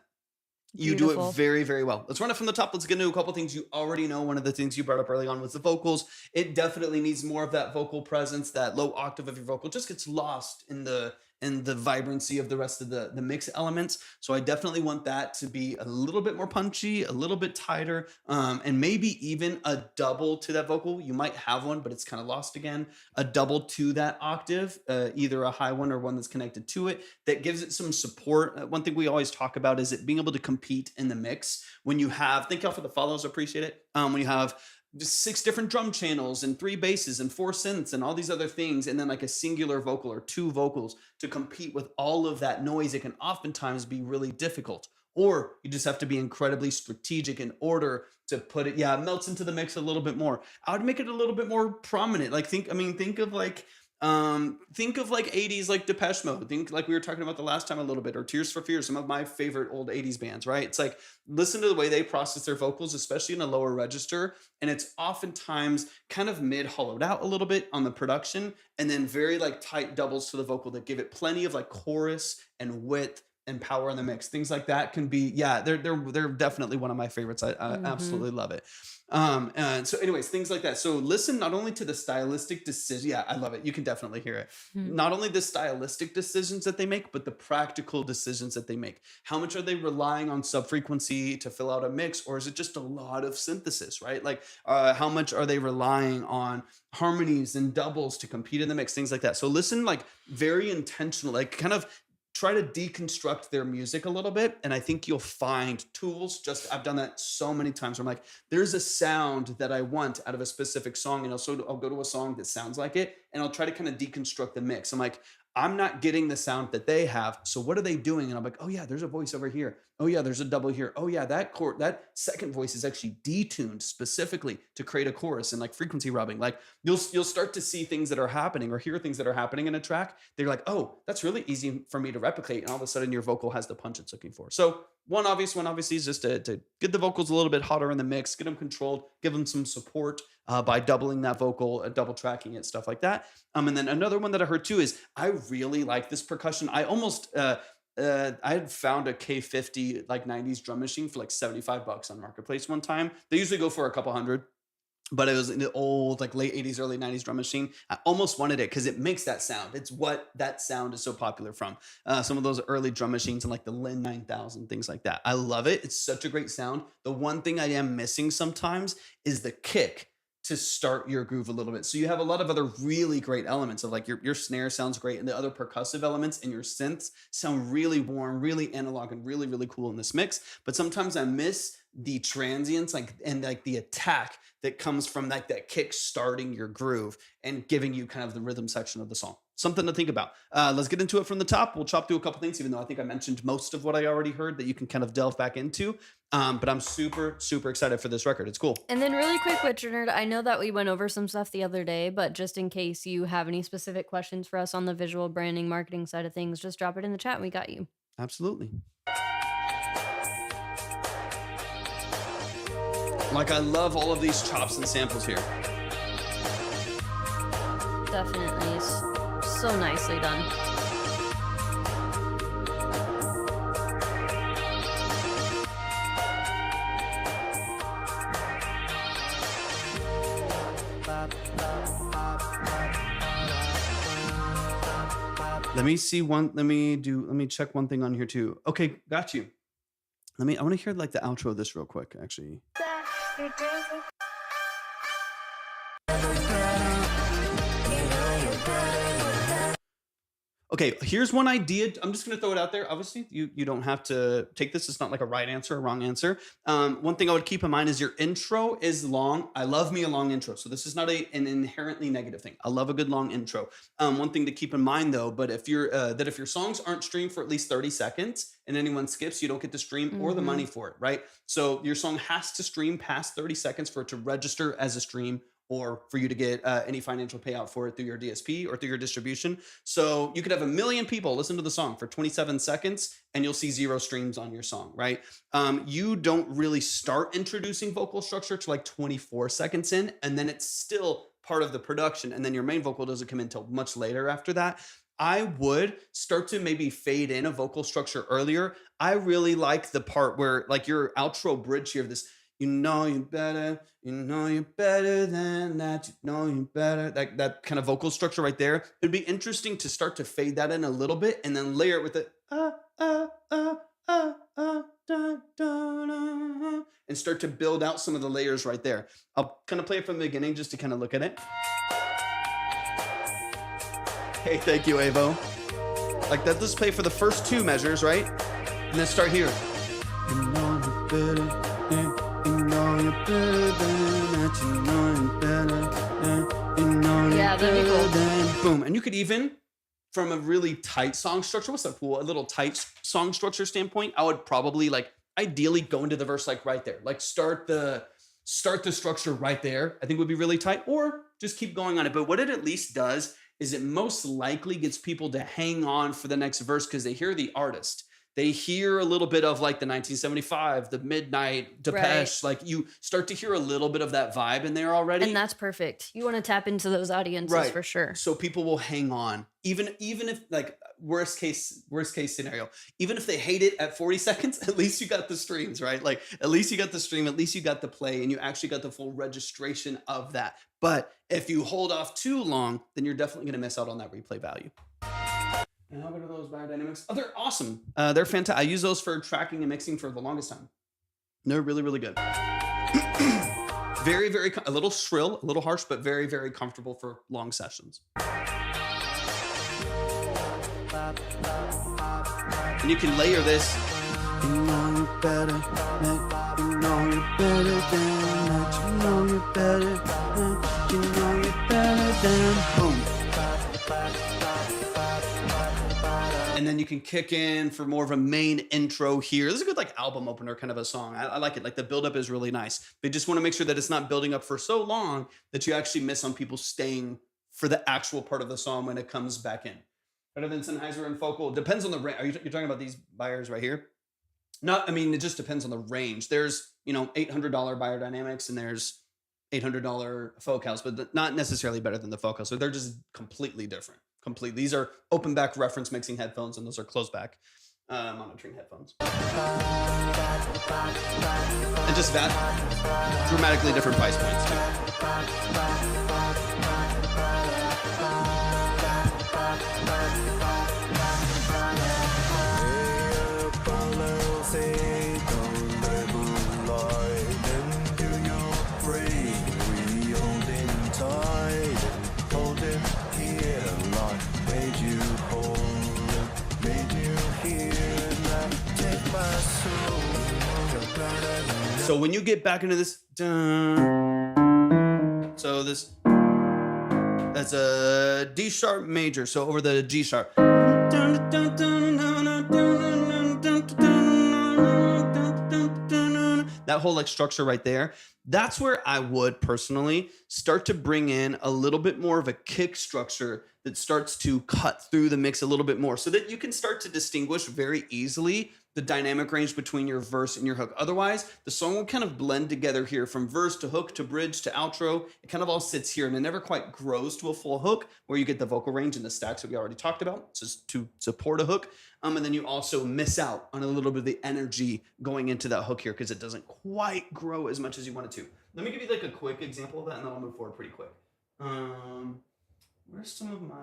B: You do it very, very well. Let's run it from the top. Let's get into a couple things you already know. One of the things you brought up early on was the vocals. It definitely needs more of that vocal presence. That low octave of your vocal just gets lost in the vibrancy of the rest of the mix elements. So I definitely want that to be a little bit more punchy, a little bit tighter, and maybe even a double to that vocal. You might have one, but it's kind of lost again. A double to that octave, either a high one or one that's connected to it, that gives it some support. One thing we always talk about is it being able to compete in the mix. When you have, thank y'all for the follows, appreciate it. When you have just 6 different drum channels and 3 basses and 4 synths and all these other things, and then like a singular vocal or 2 vocals to compete with all of that noise, it can oftentimes be really difficult. Or you just have to be incredibly strategic in order to put it, it melts into the mix a little bit more. I would make it a little bit more prominent. Like think of like 80s like Depeche Mode. Think like we were talking about the last time a little bit, or Tears for Fears, some of my favorite old 80s bands, right? It's like, listen to the way they process their vocals, especially in a lower register, and it's oftentimes kind of mid hollowed out a little bit on the production, and then very like tight doubles to the vocal that give it plenty of like chorus and width and power in the mix. Things like that can be, yeah, they're definitely one of my favorites. I absolutely love it. And so anyways, things like that. So listen not only to the stylistic decision. Yeah, I love it. You can definitely hear it. Not only the stylistic decisions that they make, but the practical decisions that they make. How much are they relying on subfrequency to fill out a mix? Or is it just a lot of synthesis, right? Like how much are they relying on harmonies and doubles to compete in the mix? Things like that. So listen, like very intentional, like kind of try to deconstruct their music a little bit. And I think you'll find tools. I've done that so many times where I'm like, there's a sound that I want out of a specific song. And I'll go to a song that sounds like it. And I'll try to kind of deconstruct the mix. I'm like, I'm not getting the sound that they have. So what are they doing? And I'm like, oh yeah, there's a voice over here. Oh yeah, there's a double here. Oh yeah, that second voice is actually detuned specifically to create a chorus and like frequency rubbing. Like you'll start to see things that are happening or hear things that are happening in a track. They're like, oh, that's really easy for me to replicate. And all of a sudden your vocal has the punch it's looking for. So one obvious one obviously is just to get the vocals a little bit hotter in the mix, get them controlled, give them some support by doubling that vocal, double tracking it, stuff like that. And then another one that I heard too is I really like this percussion. I almost I had found a K50 like 90s drum machine for like $75 on Marketplace one time. They usually go for a couple hundred, but it was an old like late 80s, early 90s drum machine. I almost wanted it because it makes that sound. It's what that sound is so popular from. Some of those early drum machines and like the Lin 9000, things like that. I love it. It's such a great sound. The one thing I am missing sometimes is the kick to start your groove a little bit. So you have a lot of other really great elements of like your snare sounds great and the other percussive elements and your synths sound really warm, really analog and really, really cool in this mix. But sometimes I miss the transients and the attack that comes from like that kick starting your groove and giving you kind of the rhythm section of the song. Something to think about. Let's get into it from the top. We'll chop through a couple things, even though I think I mentioned most of what I already heard that you can kind of delve back into. But I'm super, super excited for this record. It's cool.
A: And then really quick, Witcher Nerd, I know that we went over some stuff the other day, but just in case you have any specific questions for us on the visual branding, marketing side of things, just drop it in the chat and we got you.
B: Absolutely. Like, I love all of these chops and samples here.
A: Definitely. So nicely done.
B: Let me check one thing on here too. Okay, got you. I want to hear like the outro of this real quick, actually. Okay, here's one idea. I'm just gonna throw it out there. Obviously, you don't have to take this. It's not like a right answer or wrong answer. One thing I would keep in mind is your intro is long. I love me a long intro. So this is not an inherently negative thing. I love a good long intro. One thing to keep in mind though, but if your songs aren't streamed for at least 30 seconds and anyone skips, you don't get the stream or the money for it, right? So your song has to stream past 30 seconds for it to register as a stream or for you to get any financial payout for it through your DSP or through your distribution. So you could have 1 million people listen to the song for 27 seconds and you'll see 0 streams on your song, right? You don't really start introducing vocal structure to like 24 seconds in, and then it's still part of the production, and then your main vocal doesn't come in until much later after that. I would start to maybe fade in a vocal structure earlier. I really like the part where like your outro bridge here, this you know you're better than that, you know you're better, that kind of vocal structure right there. It'd be interesting to start to fade that in a little bit and then layer it with the and start to build out some of the layers right there. I'll kind of play it from the beginning just to kind of look at it. Hey, thank you, Avo. Like that, let's play for the first 2 measures, right? And then start here. You know you're better.
A: Yeah, that'd be cool.
B: Boom. And you could even, from a really tight song structure, what's that cool? A little tight song structure standpoint, I would probably like ideally go into the verse like right there. Like start the structure right there. I think would be really tight, or just keep going on it. But what it at least does is it most likely gets people to hang on for the next verse because they hear the artist. They hear a little bit of like the 1975, the Midnight, Depeche. Right. Like you start to hear a little bit of that vibe in there already.
A: And that's perfect. You want to tap into those audiences for sure.
B: So people will hang on. Even if like worst case scenario. Even if they hate it at 40 seconds, at least you got the streams, right? Like at least you got the stream, at least you got the play, and you actually got the full registration of that. But if you hold off too long, then you're definitely going to miss out on that replay value. And how good are those biodynamics? Oh, they're awesome. They're fantastic. I use those for tracking and mixing for the longest time. They're really, really good. Very, very, a little shrill, a little harsh, but very, very comfortable for long sessions. And you can layer this. You know you're better, you know you're better than, you know you're better, you know you're better than, boom. And then you can kick in for more of a main intro here. This is a good like album opener kind of a song. I like it. Like the buildup is really nice. But you just want to make sure that it's not building up for so long that you actually miss on people staying for the actual part of the song when it comes back in. Better than Sennheiser and Focal. Depends on the range. You're talking about these buyers right here? Not, I mean, it just depends on the range. There's, you know, $800 biodynamics and there's $800 Focals, but not necessarily better than the Focal. So they're just completely different. Completely. These are open back reference mixing headphones, and those are closed back monitoring headphones. And just that, dramatically different price points too. So when you get back into this, so this, that's a D sharp major. So over the G sharp. That whole like structure right there. That's where I would personally start to bring in a little bit more of a kick structure that starts to cut through the mix a little bit more so that you can start to distinguish very easily the dynamic range between your verse and your hook. Otherwise, the song will kind of blend together here from verse to hook to bridge to outro. It kind of all sits here and it never quite grows to a full hook where you get the vocal range and the stacks that we already talked about just to support a hook. And then you also miss out on a little bit of the energy going into that hook here because it doesn't quite grow as much as you want it to. Let me give you like a quick example of that and then I'll move forward pretty quick. Where's some of my...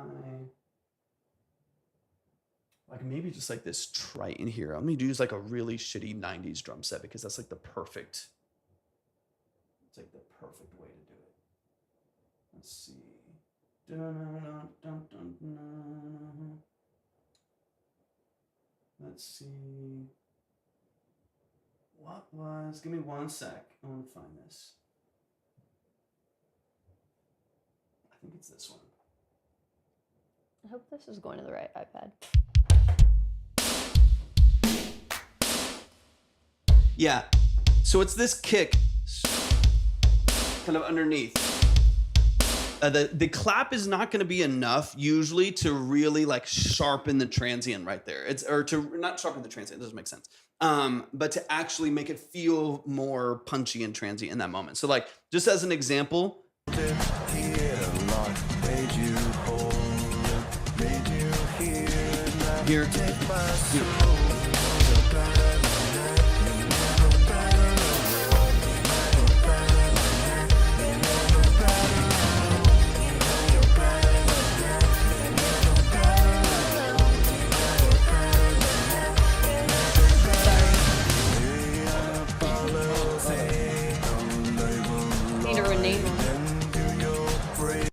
B: like maybe just like this Triton here. I'm gonna use like a really shitty 90s drum set because that's like the perfect, it's like the perfect way to do it. Let's see. Let's see. What was, give me one sec. I want to find this. I think it's this one.
A: I hope this is going to the right iPad.
B: Yeah, so it's this kick kind of underneath. The clap is not going to be enough usually to really like sharpen the transient right there. To not sharpen the transient, it doesn't make sense. But to actually make it feel more punchy and transient in that moment. So like, just as an example. Here.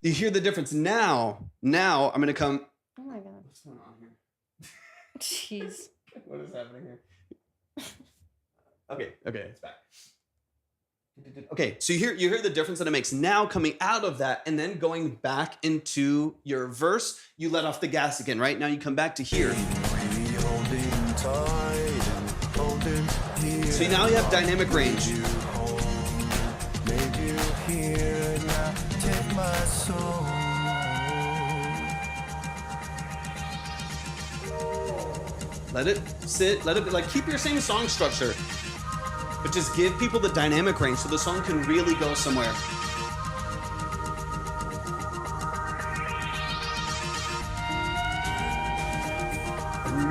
B: You hear the difference now. Now I'm gonna come.
A: Oh my god.
B: What's going on here?
A: Jeez.
B: What is happening here? Okay, it's back. Okay, so you hear the difference that it makes now coming out of that and then going back into your verse. You let off the gas again, right? Now you come back to here. So now you have dynamic range. Let it sit, let it be, like keep your same song structure, but just give people the dynamic range so the song can really go somewhere.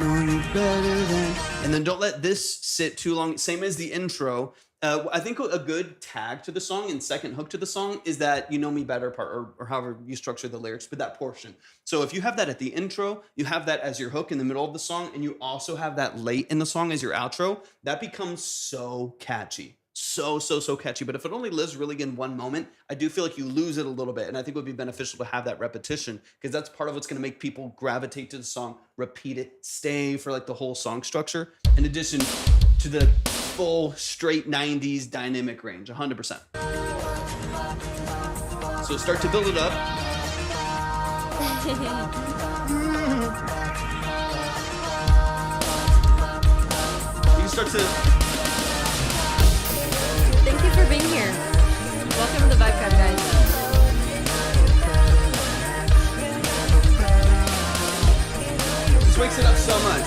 B: know you better than. And then don't let this sit too long. Same as the intro. I think a good tag to the song and second hook to the song is that you know me better part, or however you structure the lyrics, but that portion. So if you have that at the intro, you have that as your hook in the middle of the song, and you also have that late in the song as your outro, that becomes so catchy. So catchy. But if it only lives really in one moment, I do feel like you lose it a little bit. And I think it would be beneficial to have that repetition, because that's part of what's going to make people gravitate to the song, repeat it, stay for like the whole song structure, in addition to the full straight 90s dynamic range, 100%. So start to build it up. You can start to...
A: Thank you for being here. Welcome to the Vibe Tribe, guys.
B: This wakes it up so much.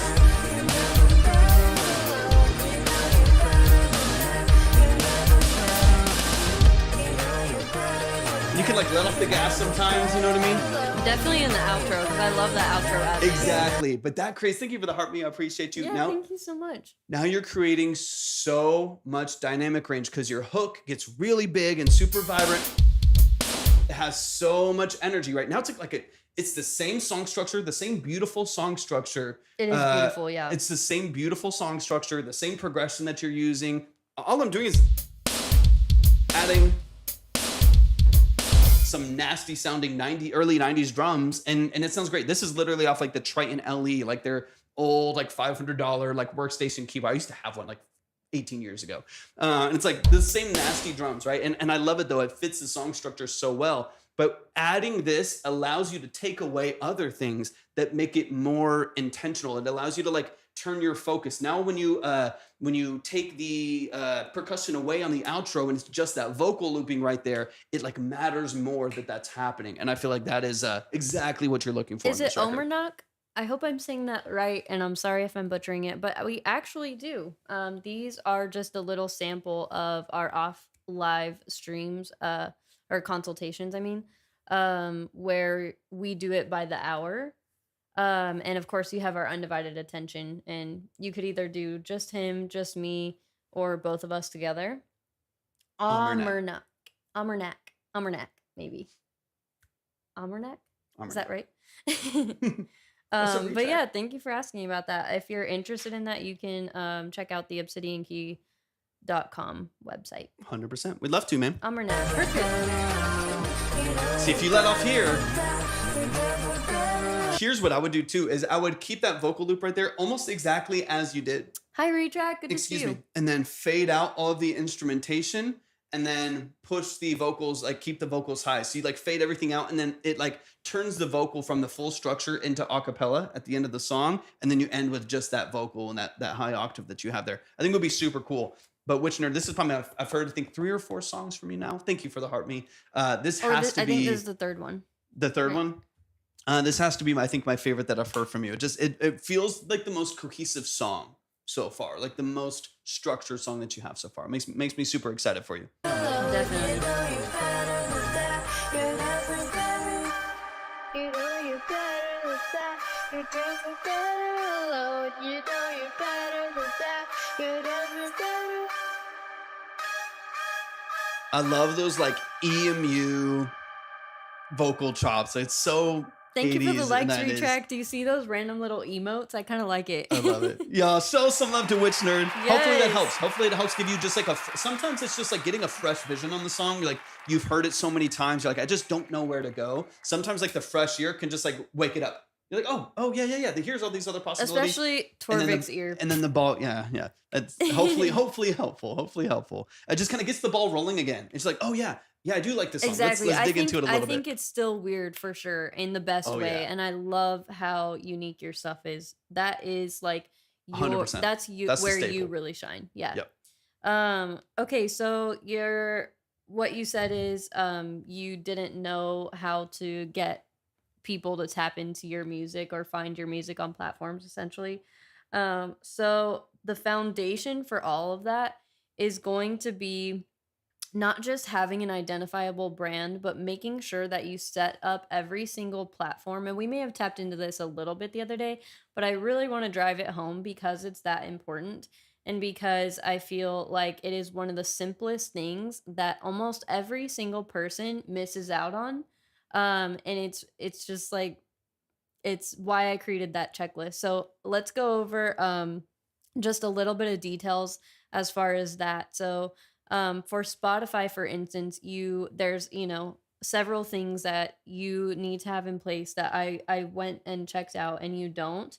B: You can like let off the gas sometimes, you know what I mean?
A: Definitely in the outro, because I love that outro ad.
B: Exactly. But that creates, thank you for the heart me, I appreciate you.
A: Yeah,
B: Now,
A: thank you so much.
B: now you're creating so much dynamic range, because your hook gets really big and super vibrant. It has so much energy right now. It's the same song structure, the same beautiful song structure.
A: It is beautiful, yeah.
B: It's the same beautiful song structure, the same progression that you're using. All I'm doing is adding some nasty sounding early 90s drums, and it sounds great. This is literally off like the Triton LE, like their old like $500 like workstation keyboard. I used to have one like 18 years ago. And it's like the same nasty drums, right? And I love it though. It fits the song structure so well. But adding this allows you to take away other things that make it more intentional. It allows you to like turn your focus. Now when you take the percussion away on the outro and it's just that vocal looping right there, it like matters more that that's happening. And I feel like that is exactly what you're looking for.
A: Is it Omernak? I hope I'm saying that right, and I'm sorry if I'm butchering it, but we actually do. These are just a little sample of our off live streams, or consultations, I mean, where we do it by the hour. And of course you have our undivided attention, and you could either do just him, just me, or both of us together. Amernak, maybe. Amernak? Is that right? But yeah, thank you for asking about that. If you're interested in that, you can check out the obsidiankey.com website.
B: 100%. We'd love to, man.
A: Amernak. Perfect.
B: See, if you let off here, here's what I would do too, is I would keep that vocal loop right there almost exactly as you did.
A: Hi, Retrack. Good to see you.
B: Excuse me. And then fade out all of the instrumentation, and then push the vocals, like keep the vocals high. So you like fade everything out, and then it like turns the vocal from the full structure into a cappella at the end of the song. And then you end with just that vocal and that high octave that you have there. I think it would be super cool. But Witch Nerd, this is probably, I've heard, I think 3 or 4 songs from you now. Thank you for the heart me. This has to be.
A: I think this is the third one.
B: The third one? This has to be, I think, my favorite that I've heard from you. It feels like the most cohesive song so far, like the most structured song that you have so far. It makes me super excited for you.
A: Definitely.
B: I love those like EMU vocal chops. It's so
A: Thank you for the
B: 80s
A: likes,
B: and 90s.
A: Retrack. Do you see those random little emotes? I kind of like it.
B: I love it. Y'all show some love to Witch Nerd. Hopefully that
A: Yes.
B: helps. Hopefully it helps give you just like sometimes it's just like getting a fresh vision on the song. You're like, you've heard it so many times. You're like, I just don't know where to go. Sometimes like the fresh ear can just like wake it up. You're like, oh, yeah. Here's all these other possibilities.
A: Especially
B: And then
A: Torvik's ear.
B: And then the ball, yeah. It's hopefully helpful. It just kind of gets the ball rolling again. It's like, oh yeah, I do like this song.
A: Exactly.
B: Let's dig into it a little
A: I
B: bit.
A: think it's still weird for sure in the best way.
B: Yeah.
A: And I love how unique your stuff is. That is like
B: 100%.
A: That's you
B: That's the
A: where you
B: staple.
A: really shine. Yeah.
B: Yep.
A: Okay, so what you said is you didn't know how to get people to tap into your music or find your music on platforms, essentially. So the foundation for all of that is going to be not just having an identifiable brand, but making sure that you set up every single platform. And we may have tapped into this a little bit the other day, but I really want to drive it home because it's that important. And because I feel like it is one of the simplest things that almost every single person misses out on. And it's just like it's why I created that checklist. So let's go over just a little bit of details as far as that. So for Spotify, for instance, there's several things that you need to have in place that I went and checked out and you don't.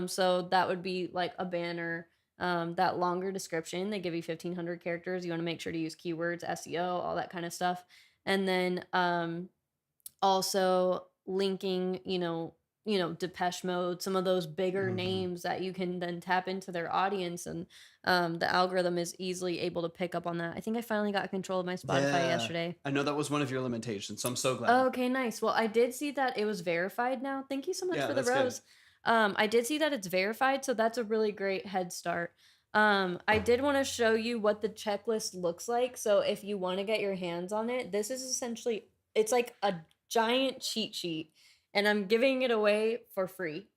A: So that would be like a banner, that longer description. They give you 1,500 characters. You want to make sure to use keywords, SEO, all that kind of stuff, and then also linking, Depeche Mode, some of those bigger names that you can then tap into their audience, and the algorithm is easily able to pick up on that. I think I finally got control of my Spotify yesterday.
B: I know that was one of your limitations, so I'm so glad.
A: Oh, okay, nice. Well, I did see that it was verified now. Thank you so much for the rose. I did see that it's verified, so that's a really great head start. I did want to show you what the checklist looks like. So if you want to get your hands on it, this is essentially, it's like a giant cheat sheet, and I'm giving it away for free.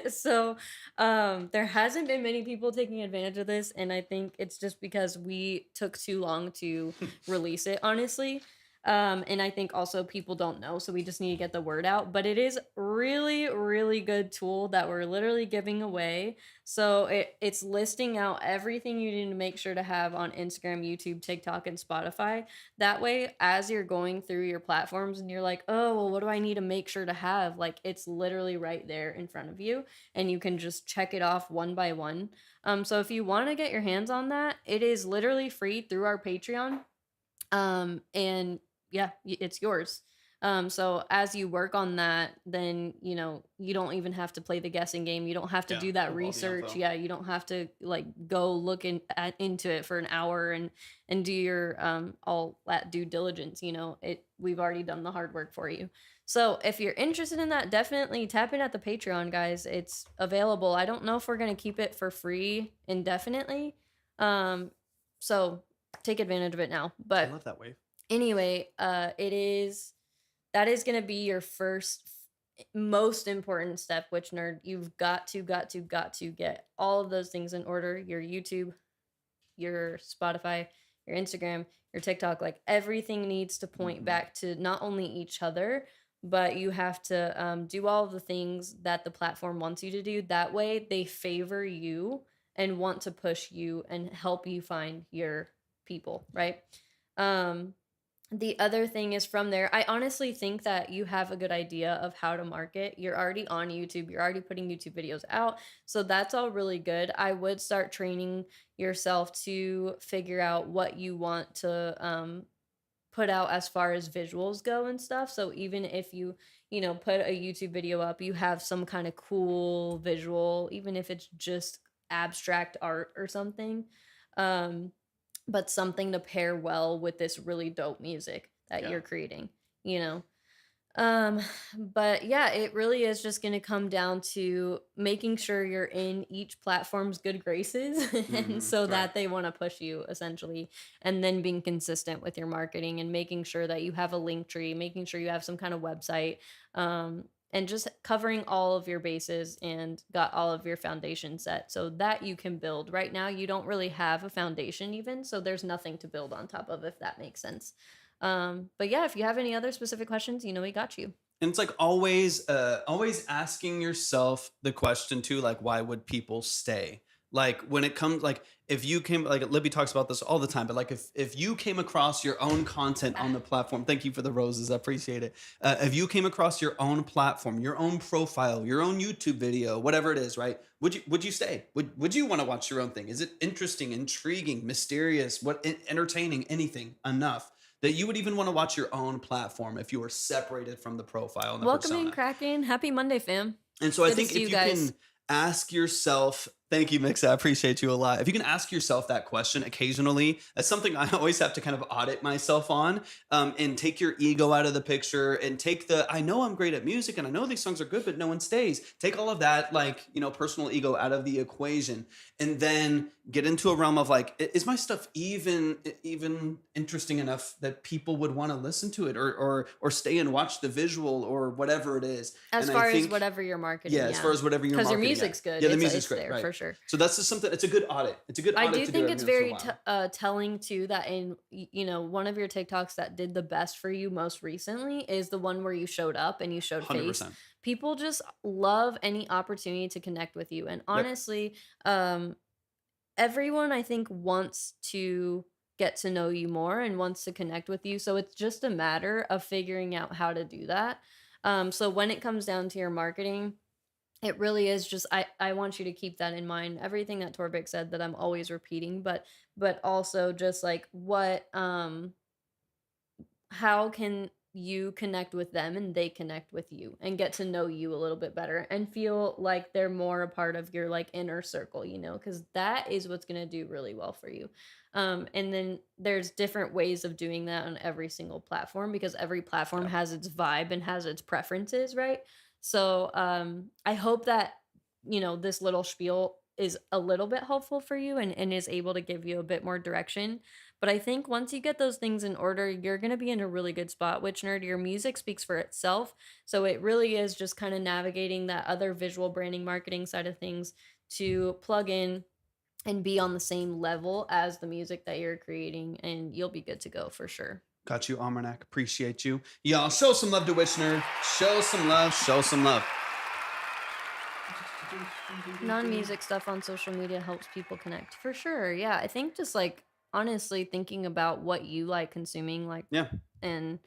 A: So there hasn't been many people taking advantage of this, and I think it's just because we took too long to release it, honestly. And I think also people don't know, so we just need to get the word out. But it is really, really good tool that we're literally giving away. So it's listing out everything you need to make sure to have on Instagram, YouTube, TikTok, and Spotify. That way, as you're going through your platforms and you're like, oh, well, what do I need to make sure to have? Like, it's literally right there in front of you, and you can just check it off one by one. So if you want to get your hands on that, it is literally free through our Patreon. And yeah, it's yours. So as you work on that, then, you don't even have to play the guessing game. You don't have to do that research. Yeah. You don't have to like go look into it for an hour and do your, all that due diligence. We've already done the hard work for you. So if you're interested in that, definitely tap in at the Patreon, guys. It's available. I don't know if we're going to keep it for free indefinitely. So take advantage of it now. But
B: I love that wave.
A: Anyway, that is going to be your first most important step, which nerd, you've got to get all of those things in order. Your YouTube, your Spotify, your Instagram, your TikTok, like everything needs to point back to not only each other, but you have to do all of the things that the platform wants you to do. That way they favor you and want to push you and help you find your people, right? The other thing is from there, I honestly think that you have a good idea of how to market. You're already on YouTube. You're already putting YouTube videos out. So that's all really good. I would start training yourself to figure out what you want to put out as far as visuals go and stuff. So even if you put a YouTube video up, you have some kind of cool visual, even if it's just abstract art or something. But something to pair well with this really dope music that you're creating, But yeah, it really is just going to come down to making sure you're in each platform's good graces and so that they want to push you essentially, and then being consistent with your marketing and making sure that you have a link tree, making sure you have some kind of website, and just covering all of your bases and got all of your foundation set so that you can build. Right now, you don't really have a foundation even, so there's nothing to build on top of, if that makes sense. But yeah, if you have any other specific questions, we got you.
B: And it's like always asking yourself the question too, like, why would people stay? Like when it comes, like if you came, like Libby talks about this all the time, but like if you came across your own content on the platform, thank you for the roses, I appreciate it. If you came across your own platform, your own profile, your own YouTube video, whatever it is, right? Would you stay? Would you want to watch your own thing? Is it interesting, intriguing, mysterious, entertaining, anything enough that you would even want to watch your own platform if you were separated from the profile and the
A: Welcome
B: persona?
A: in, Kraken. Happy Monday, fam.
B: And so
A: Good
B: I think if you can ask yourself Thank you, Mixa. I appreciate you a lot. If you can ask yourself that question occasionally, that's something I always have to kind of audit myself on, and take your ego out of the picture and take I know I'm great at music and I know these songs are good, but no one stays. Take all of that, like, personal ego out of the equation, and then get into a realm of like, is my stuff even interesting enough that people would want to listen to it or stay and watch the visual or whatever it is.
A: As far as whatever you're marketing.
B: Yeah, as far as whatever you're marketing.
A: Because your music's good.
B: Yeah, the music's great,
A: there,
B: right.
A: For sure.
B: So that's just something, it's a good audit. It's a good audit.
A: I do think it's very telling too that in, one of your TikToks that did the best for you most recently is the one where you showed up and you showed
B: 100%.
A: face. People just love any opportunity to connect with you. And honestly, everyone I think wants to get to know you more and wants to connect with you. So it's just a matter of figuring out how to do that. So when it comes down to your marketing, it really is just I want you to keep that in mind. Everything that Torvik said that I'm always repeating, but also just like how can you connect with them and they connect with you and get to know you a little bit better and feel like they're more a part of your like inner circle, because that is what's going to do really well for you. And then there's different ways of doing that on every single platform because every platform has its vibe and has its preferences, right? So I hope that, this little spiel is a little bit helpful for you and is able to give you a bit more direction. But I think once you get those things in order, you're going to be in a really good spot. Witch Nerd, your music speaks for itself. So it really is just kind of navigating that other visual branding marketing side of things to plug in and be on the same level as the music that you're creating. And you'll be good to go for sure.
B: Got you, Almanac. Appreciate you. Y'all, show some love to Witch Nerd. Show some love. Show some love.
A: Non-music stuff on social media helps people connect. For sure. Yeah. I think just like honestly thinking about what you like consuming, like, and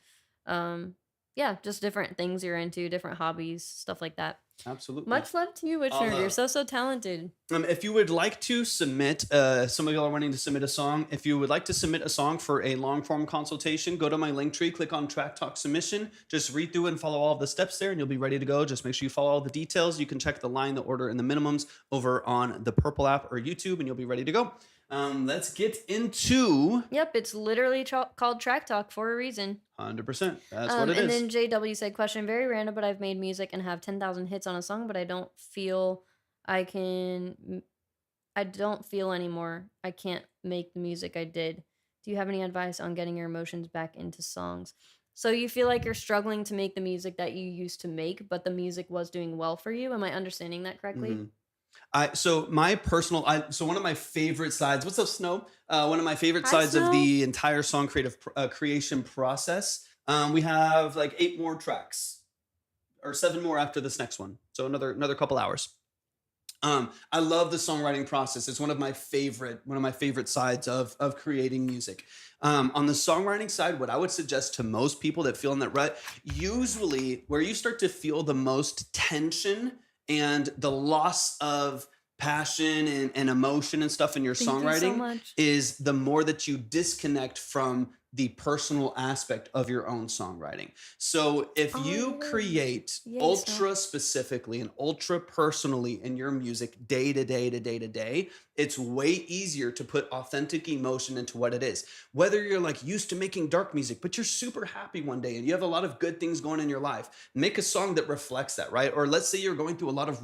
A: just different things you're into, different hobbies, stuff like that.
B: Absolutely.
A: Much love to you, Witch Nerd. You're so talented.
B: If you would like to submit, some of y'all are wanting to submit a song. If you would like to submit a song for a long form consultation, go to my link tree, click on Track Talk Submission. Just read through and follow all of the steps there, and you'll be ready to go. Just make sure you follow all the details. You can check the line, the order, and the minimums over on the Purple app or YouTube, and you'll be ready to go. Let's get into...
A: Yep, it's literally called Track Talk for a reason.
B: 100%. That's what it is.
A: And then JW said, question, very random, but I've made music and have 10,000 hits on a song, but I don't feel anymore. I can't make the music I did. Do you have any advice on getting your emotions back into songs? So you feel like you're struggling to make the music that you used to make, but the music was doing well for you. Am I understanding that correctly?
B: Mm-hmm. So one of my favorite sides, what's up, Snow? One of my favorite sides
A: Snow.
B: of the entire song creation process. We have like 8 more tracks or 7 more after this next one. So another couple hours. I love the songwriting process. It's one of my favorite sides of creating music. On the songwriting side, what I would suggest to most people that feel in that rut, usually where you start to feel the most tension and the loss of passion and emotion and stuff in your songwriting is the more that you disconnect from the personal aspect of your own songwriting. So if you create ultra specifically and ultra personally in your music day to day, it's way easier to put authentic emotion into what it is. Whether you're like used to making dark music, but you're super happy one day and you have a lot of good things going in your life, make a song that reflects that, right? Or let's say you're going through a lot of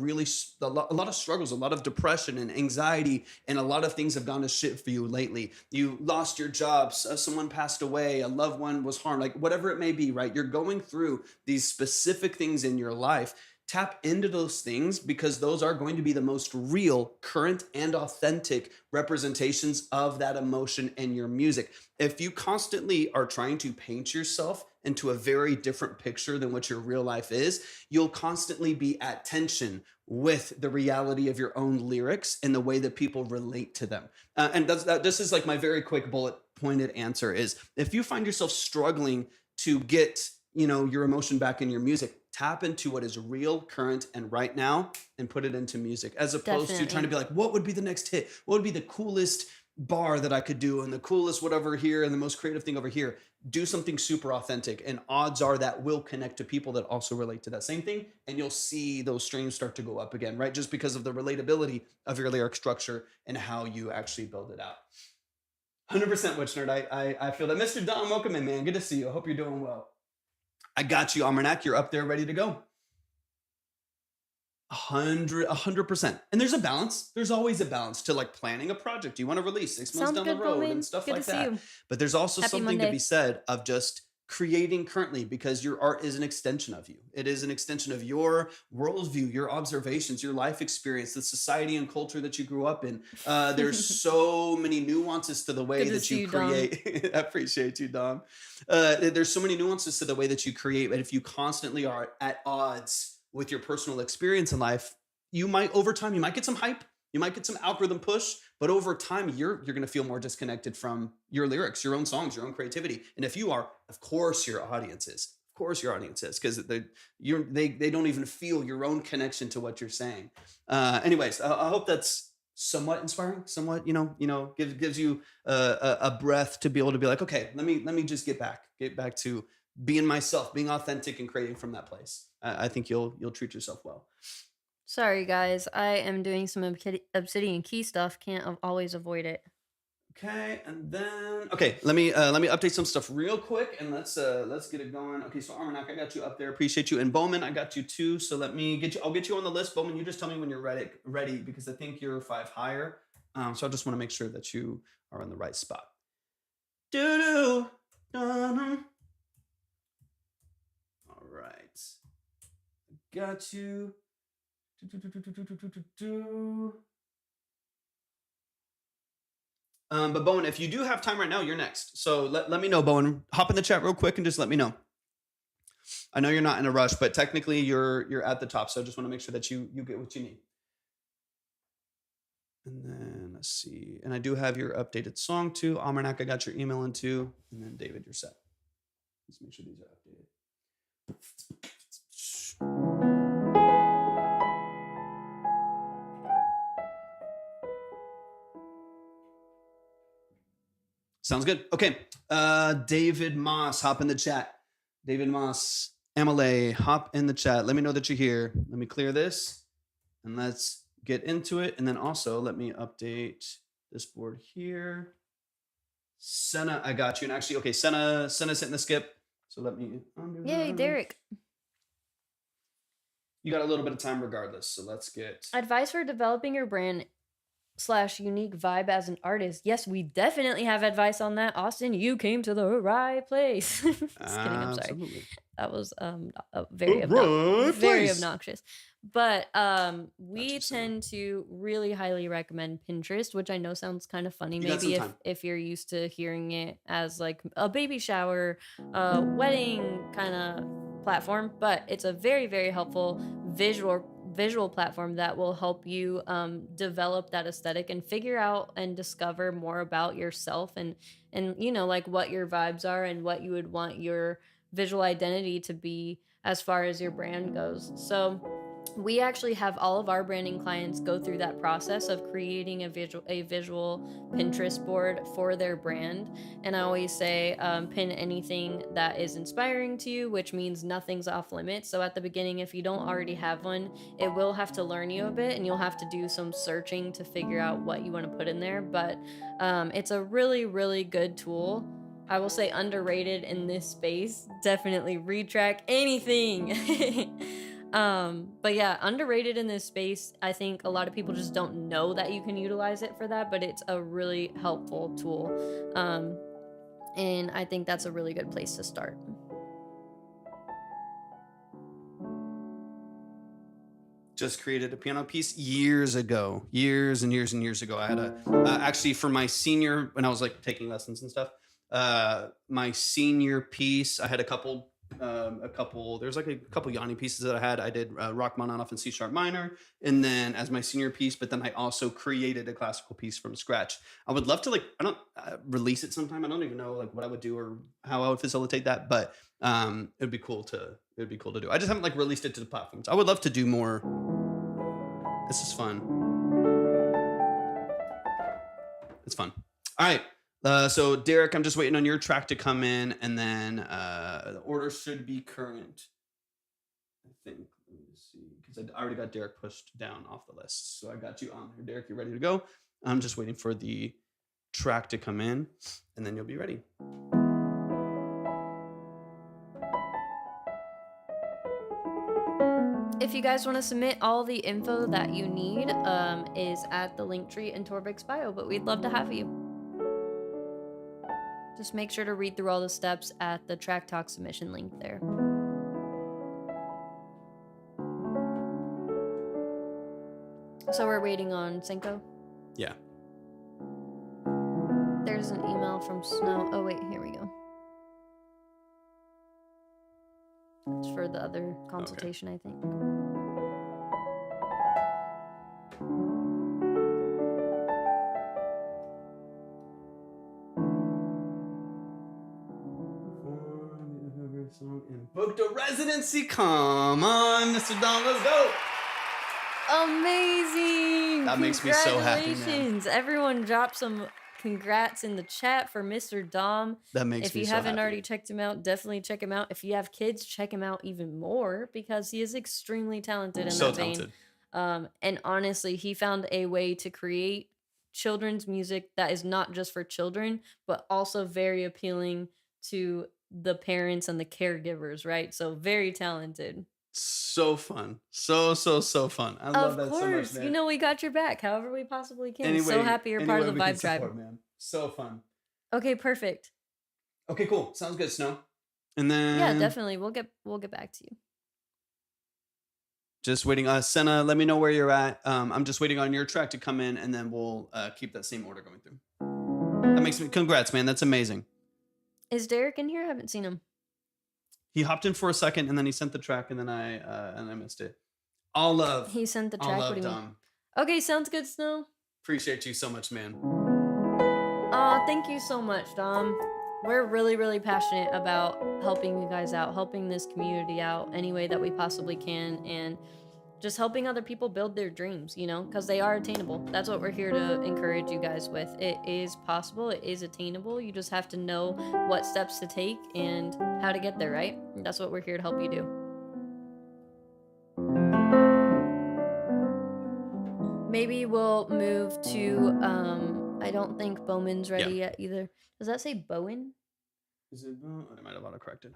B: struggles, a lot of depression and anxiety, and a lot of things have gone to shit for you lately. You lost your job, someone passed away, a loved one was harmed, like whatever it may be, right? You're going through these specific things in your life. Tap into those things because those are going to be the most real, current, and authentic representations of that emotion in your music. If you constantly are trying to paint yourself into a very different picture than what your real life is, you'll constantly be at tension with the reality of your own lyrics and the way that people relate to them. This is like my very quick bullet pointed answer is if you find yourself struggling to get your emotion back in your music, tap into what is real, current, and right now and put it into music as opposed to trying to be like, what would be the next hit? What would be the coolest bar that I could do and the coolest whatever here and the most creative thing over here. Do something super authentic, and odds are that will connect to people that also relate to that same thing, and you'll see those streams start to go up again, right? Just because of the relatability of your lyric structure and how you actually build it out. 100% Witch Nerd. I feel that. Mr. Dom, welcome in, man. Good to see you. I hope you're doing well. I got you, Almanac. You're up there ready to go. 100%. And there's a balance. There's always a balance to like planning a project you want to release 6 months down the road and stuff like that. But there's also something to be said of just creating currently, because your art is an extension of you. It is an extension of your worldview, your observations, your life experience, the society and culture that you grew up in. There's so many nuances to the way that you create. I appreciate you, Dom. There's so many nuances to the way that you create. But if you constantly are at odds with your personal experience in life, you might, over time, you might get some hype, you might get some algorithm push, but over time, you're going to feel more disconnected from your lyrics, your own songs, your own creativity. And if you are, of course, your audience is. Of course, your audience is, because they don't even feel your own connection to what you're saying. Anyways, I hope that's somewhat inspiring, somewhat, gives you a breath to be able to be like, okay, let me just get back to being myself, being authentic, and creating from that place. I think you'll treat yourself well.
A: Sorry, guys. I am doing some Obsidian key stuff. Can't always avoid it.
B: Okay, and then let me update some stuff real quick, and let's get it going. Okay, so Armanac, I got you up there. Appreciate you, and Bowman, I got you too. So let me get you. I'll get you on the list, Bowman. You just tell me when you're ready, because I think you're 5 higher. So I just want to make sure that you are in the right spot. All right, got you. But Bowen, if you do have time right now, you're next. So let me know, Bowen. Hop in the chat real quick and just let me know. I know you're not in a rush, but technically you're at the top. So I just want to make sure that you get what you need. And then let's see. And I do have your updated song too. Almanac, I got your email in too. And then David, you're set. Let's make sure these are updated. Sounds good. Okay. David Moss, hop in the chat. David Moss, Amelie, hop in the chat. Let me know that you're here. Let me clear this and let's get into it. And then also let me update this board here. Senna, I got you. And actually, okay, Senna's hitting the skip. So let me undo
A: Yay,
B: that.
A: Derek.
B: You got a little bit of time regardless. So let's get
A: advice for developing your brand / unique vibe as an artist. Yes, we definitely have advice on that. Austin, you came to the right place. Just kidding, I'm sorry.
B: Absolutely.
A: That was very obnoxious. But we tend to really highly recommend Pinterest, which I know sounds kind of funny, maybe if you're used to hearing it as like a baby shower, wedding kind of platform, but it's a very, very helpful visual platform that will help you develop that aesthetic and figure out and discover more about yourself and like what your vibes are and what you would want your visual identity to be as far as your brand goes. So we actually have all of our branding clients go through that process of creating a visual Pinterest board for their brand. And I always say, pin anything that is inspiring to you, which means nothing's off limits. So at the beginning, if you don't already have one, it will have to learn you a bit and you'll have to do some searching to figure out what you want to put in there. But it's a really, really good tool. I will say underrated in this space. Definitely retrack anything. But yeah, underrated in this space. I think a lot of people just don't know that you can utilize it for that, but it's a really helpful tool. And I think that's a really good place to start.
B: Just created a piano piece years and years ago. I had actually for my senior, when I was like taking lessons and stuff, my senior piece, I had a couple, there's like a couple Yanni pieces that I did Rachmaninoff in C sharp minor. And then as my senior piece, but then I also created a classical piece from scratch. I would love to release it sometime. I don't even know like what I would do or how I would facilitate that, but it'd be cool to do. I just haven't released it to the platforms. I would love to do more. This is fun. It's fun. All right. So Derek, I'm just waiting on your track to come in, and then the order should be current. I think. Let me see, because I already got Derek pushed down off the list. So I got you on here. Derek, you ready to go? I'm just waiting for the track to come in, and then you'll be ready.
A: If you guys want to submit, all the info that you need is at the link tree in Torbek's bio, but we'd love to have you. Just make sure to read through all the steps at the Track Talk submission link there. So we're waiting on Senko?
B: Yeah.
A: There's an email from Snow. Oh, wait, here we go. It's for the other consultation, okay. I think.
B: And booked a residency. Come on, Mr. Don, let's go.
A: Amazing.
B: That makes me so happy, man.
A: Everyone drop some congrats in the chat for Mr. Dom.
B: That makes me so happy.
A: If you haven't already checked him out, definitely check him out. If you have kids, check him out even more because he is extremely talented in that vein. And honestly, he found a way to create children's music that is not just for children, but also very appealing to the parents and the caregivers, right? So very talented.
B: So fun. So fun. I love that so much, man. Of course.
A: You know we got your back however we possibly can. Anyway, so happy you're part of the Vibe Tribe.
B: Support, man. So fun.
A: Okay, perfect.
B: Okay, cool. Sounds good, Snow. And then
A: yeah, definitely. We'll get back to you.
B: Just waiting. Senna, let me know where you're at. I'm just waiting on your track to come in, and then we'll keep that same order going through. That makes me congrats, man. That's amazing.
A: Is Derek in here? I haven't seen him.
B: He hopped in for a second, and then he sent the track, and then I missed it. All love.
A: He sent the track.
B: All love,
A: what do you
B: Dom.
A: mean? Okay, sounds good, Snow.
B: Appreciate you so much, man.
A: Thank you so much, Dom. We're really, really passionate about helping you guys out, helping this community out any way that we possibly can, and just helping other people build their dreams, you know, because they are attainable. That's what we're here to encourage you guys with. It is possible. It is attainable. You just have to know what steps to take and how to get there, right? That's what we're here to help you do. Maybe we'll move to, I don't think Bowman's ready yet either. Does that say Bowen?
B: Is it? I might have autocorrected.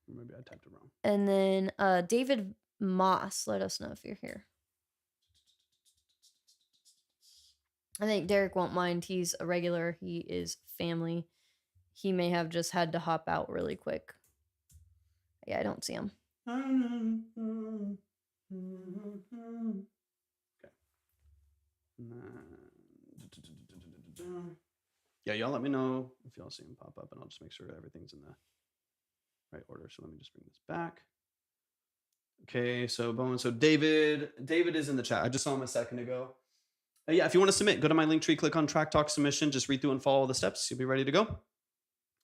B: Maybe I typed it wrong.
A: And then David Moss, let us know if you're here. I think Derek won't mind. He's a regular. He is family. He may have just had to hop out really quick. Yeah, I don't see him.
B: Yeah, y'all let me know if y'all see him pop up, and I'll just make sure everything's in the right order. So let me just bring this back. Okay, so Bowen. So David is in the chat. I just saw him a second ago. Yeah, if you want to submit, go to my link tree, click on Track Talk submission, just read through and follow the steps. You'll be ready to go.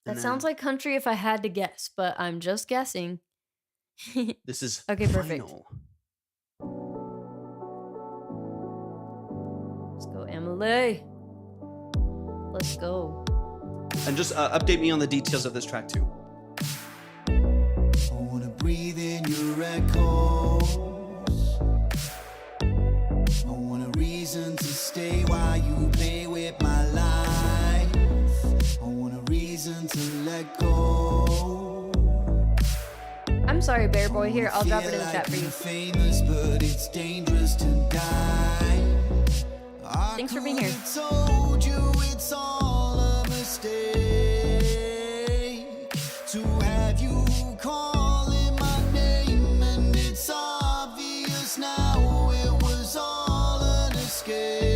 A: That sounds like country if I had to guess, but I'm just guessing.
B: This is
A: okay, perfect.
B: Final.
A: Let's go, Emily. Let's go.
B: And just update me on the details of this track too.
E: I wanna breathe in your echoes. I want a reason to stay while you play with my life. I want a reason to let go.
A: I'm sorry, Bear Boy. Here, I'll drop it in the chat for you.
E: Famous, but it's dangerous to die.
A: Thanks for being here.
E: Told you it's all a mistake to have you calling my name, and it's obvious now it was all an escape.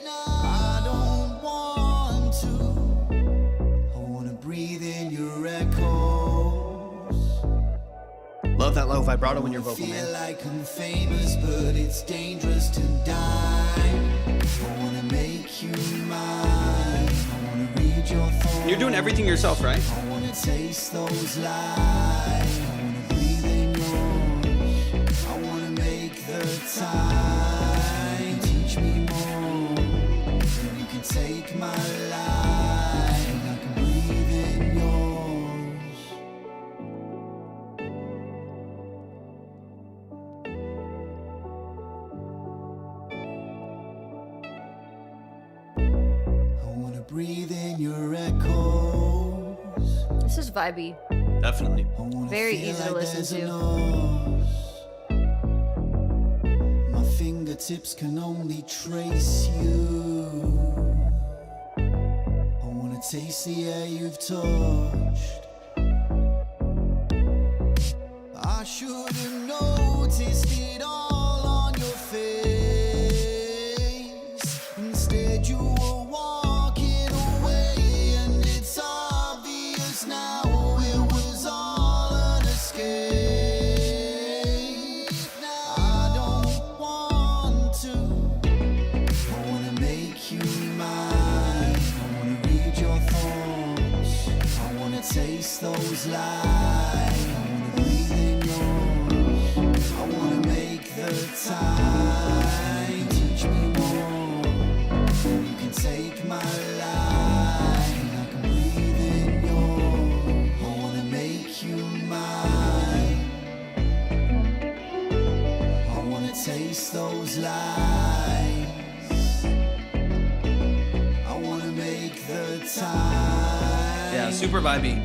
E: I don't want to. I want to breathe in your echoes.
B: Love that low vibrato when you're vocal, man.
E: Feel like I'm famous, but it's dangerous to die. I wanna make you mine. I wanna read your thoughts.
B: You're doing everything yourself, right?
E: I wanna taste those lies. I wanna breathe in yours. I wanna make the time. Teach me more. breathe in your echoes.
A: This is vibey.
B: Definitely.
E: I wanna
A: Very
E: feel
A: easy to
E: like
A: listen
E: there's
A: to.
E: an us. My fingertips can only trace you. I wanna taste the air you've touched. I should have noticed it all on your face. Instead, you were walking away, and it's obvious now it was all an escape. Now I don't want to. I wanna make you mine. I wanna read your thoughts. I wanna taste those lies. Time, teach me more. You can take my life. I can breathe in yours. I wanna make you mine. I wanna taste those lies. I wanna make the time.
B: Yeah, super vibey.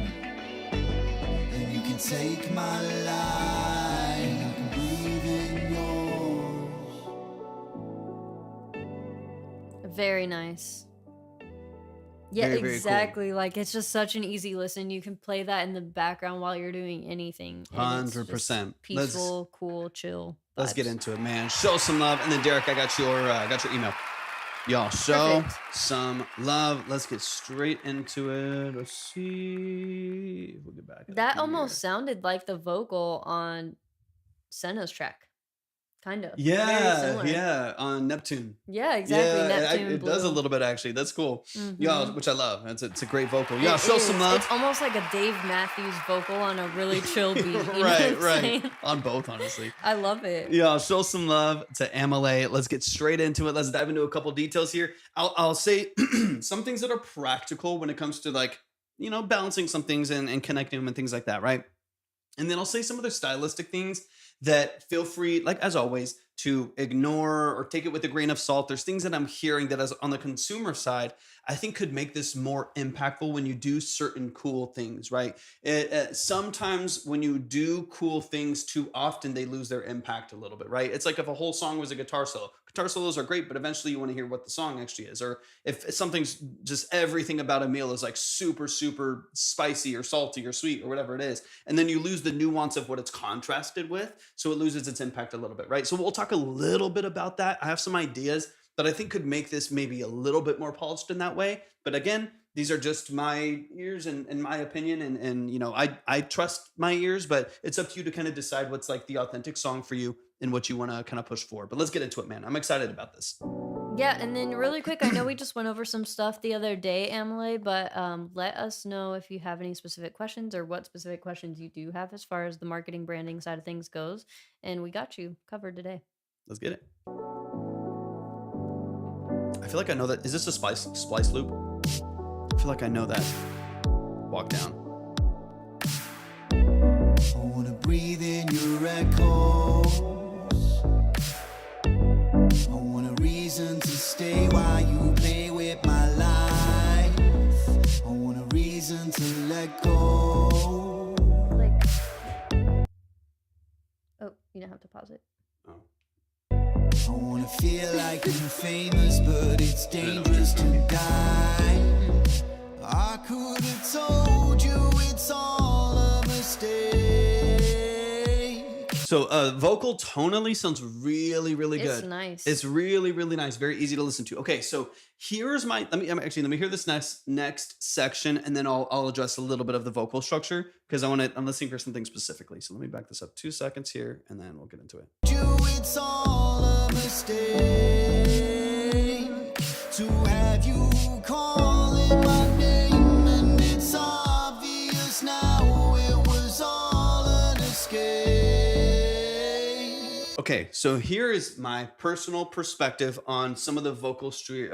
E: And you can take my life.
A: Very nice. Yeah,
B: Very, very
A: exactly. Like, it's just such an easy listen. You can play that in the background while you're doing anything. and it's just
B: 100%.
A: Peaceful, cool, chill.
B: Let's get
A: vibes.
B: into it, man. Show some love, and then Derek, I got your email. Y'all show
A: Perfect.
B: some love. Let's get straight into it. Let's see if we'll get back.
A: That almost sounded like the vocal on Senna's track. Kind of. Very
B: Yeah,
A: similar.
B: yeah, on Neptune.
A: Yeah, exactly.
B: Yeah,
A: Neptune
B: it does a
A: Blue.
B: little bit actually. That's cool.
A: Mhm.
B: Y'all, which I love. It's a great vocal. Y'all
A: It
B: show some
A: is.
B: love.
A: It's almost like a Dave Matthews vocal on a really chill beat. You know what
B: right,
A: I'm
B: right.
A: saying?
B: On both, honestly.
A: I love it.
B: Yeah, show some love to Amelie. Let's get straight into it. Let's dive into a couple details here. I'll say some things that are practical when it comes to, like, you know, balancing some things and connecting them and things like that, right? And then I'll say some other stylistic things that feel free, like as always, to ignore or take it with a grain of salt. There's things that I'm hearing that, as on the consumer side, I think could make this more impactful when you do certain cool things, right? Sometimes when you do cool things too often, they lose their impact a little bit, right? It's like if a whole song was a guitar solo. Guitar solos are great, but eventually you want to hear what the song actually is. Or if something's just everything about a meal is like super, super spicy or salty or sweet or whatever it is, and then you lose the nuance of what it's contrasted with, so it loses its impact a little bit, right? So we'll talk a little bit about that. I have some ideas that I think could make this maybe a little bit more polished in that way. But again, these are just my ears and my opinion. And you know, I trust my ears, but it's up to you to kind of decide what's like the authentic song for you and what you want to kind of push for. But let's get into it, man. I'm excited about this.
A: Yeah, and then really quick, I know we just went over some stuff the other day, Amelie, but let us know if you have any specific questions or what specific questions you do have as far as the marketing branding side of things goes. And we got you covered today.
B: Let's get it. I feel like I know that. Is this a splice loop? I feel like I know that. Walk down.
E: I wanna breathe in your echoes. I want a reason to stay while you play with my life. I want a reason to let go.
A: Like, oh, you don't have to pause it.
E: I wanna feel like I'm famous, but it's dangerous to die. I could have told you it's all a mistake.
B: So vocal tonally sounds really, really good.
A: It's nice.
B: It's really, really nice. Very easy to listen to. Okay, so here's my, let me hear this next section, and then I'll address a little bit of the vocal structure, because I'm listening for something specifically. So let me back this up 2 seconds here, and then we'll get into it.
E: It's all a mistake to have you calling my name, and it's obvious now it was all an escape.
B: Okay, so here is my personal perspective on some of the vocal structure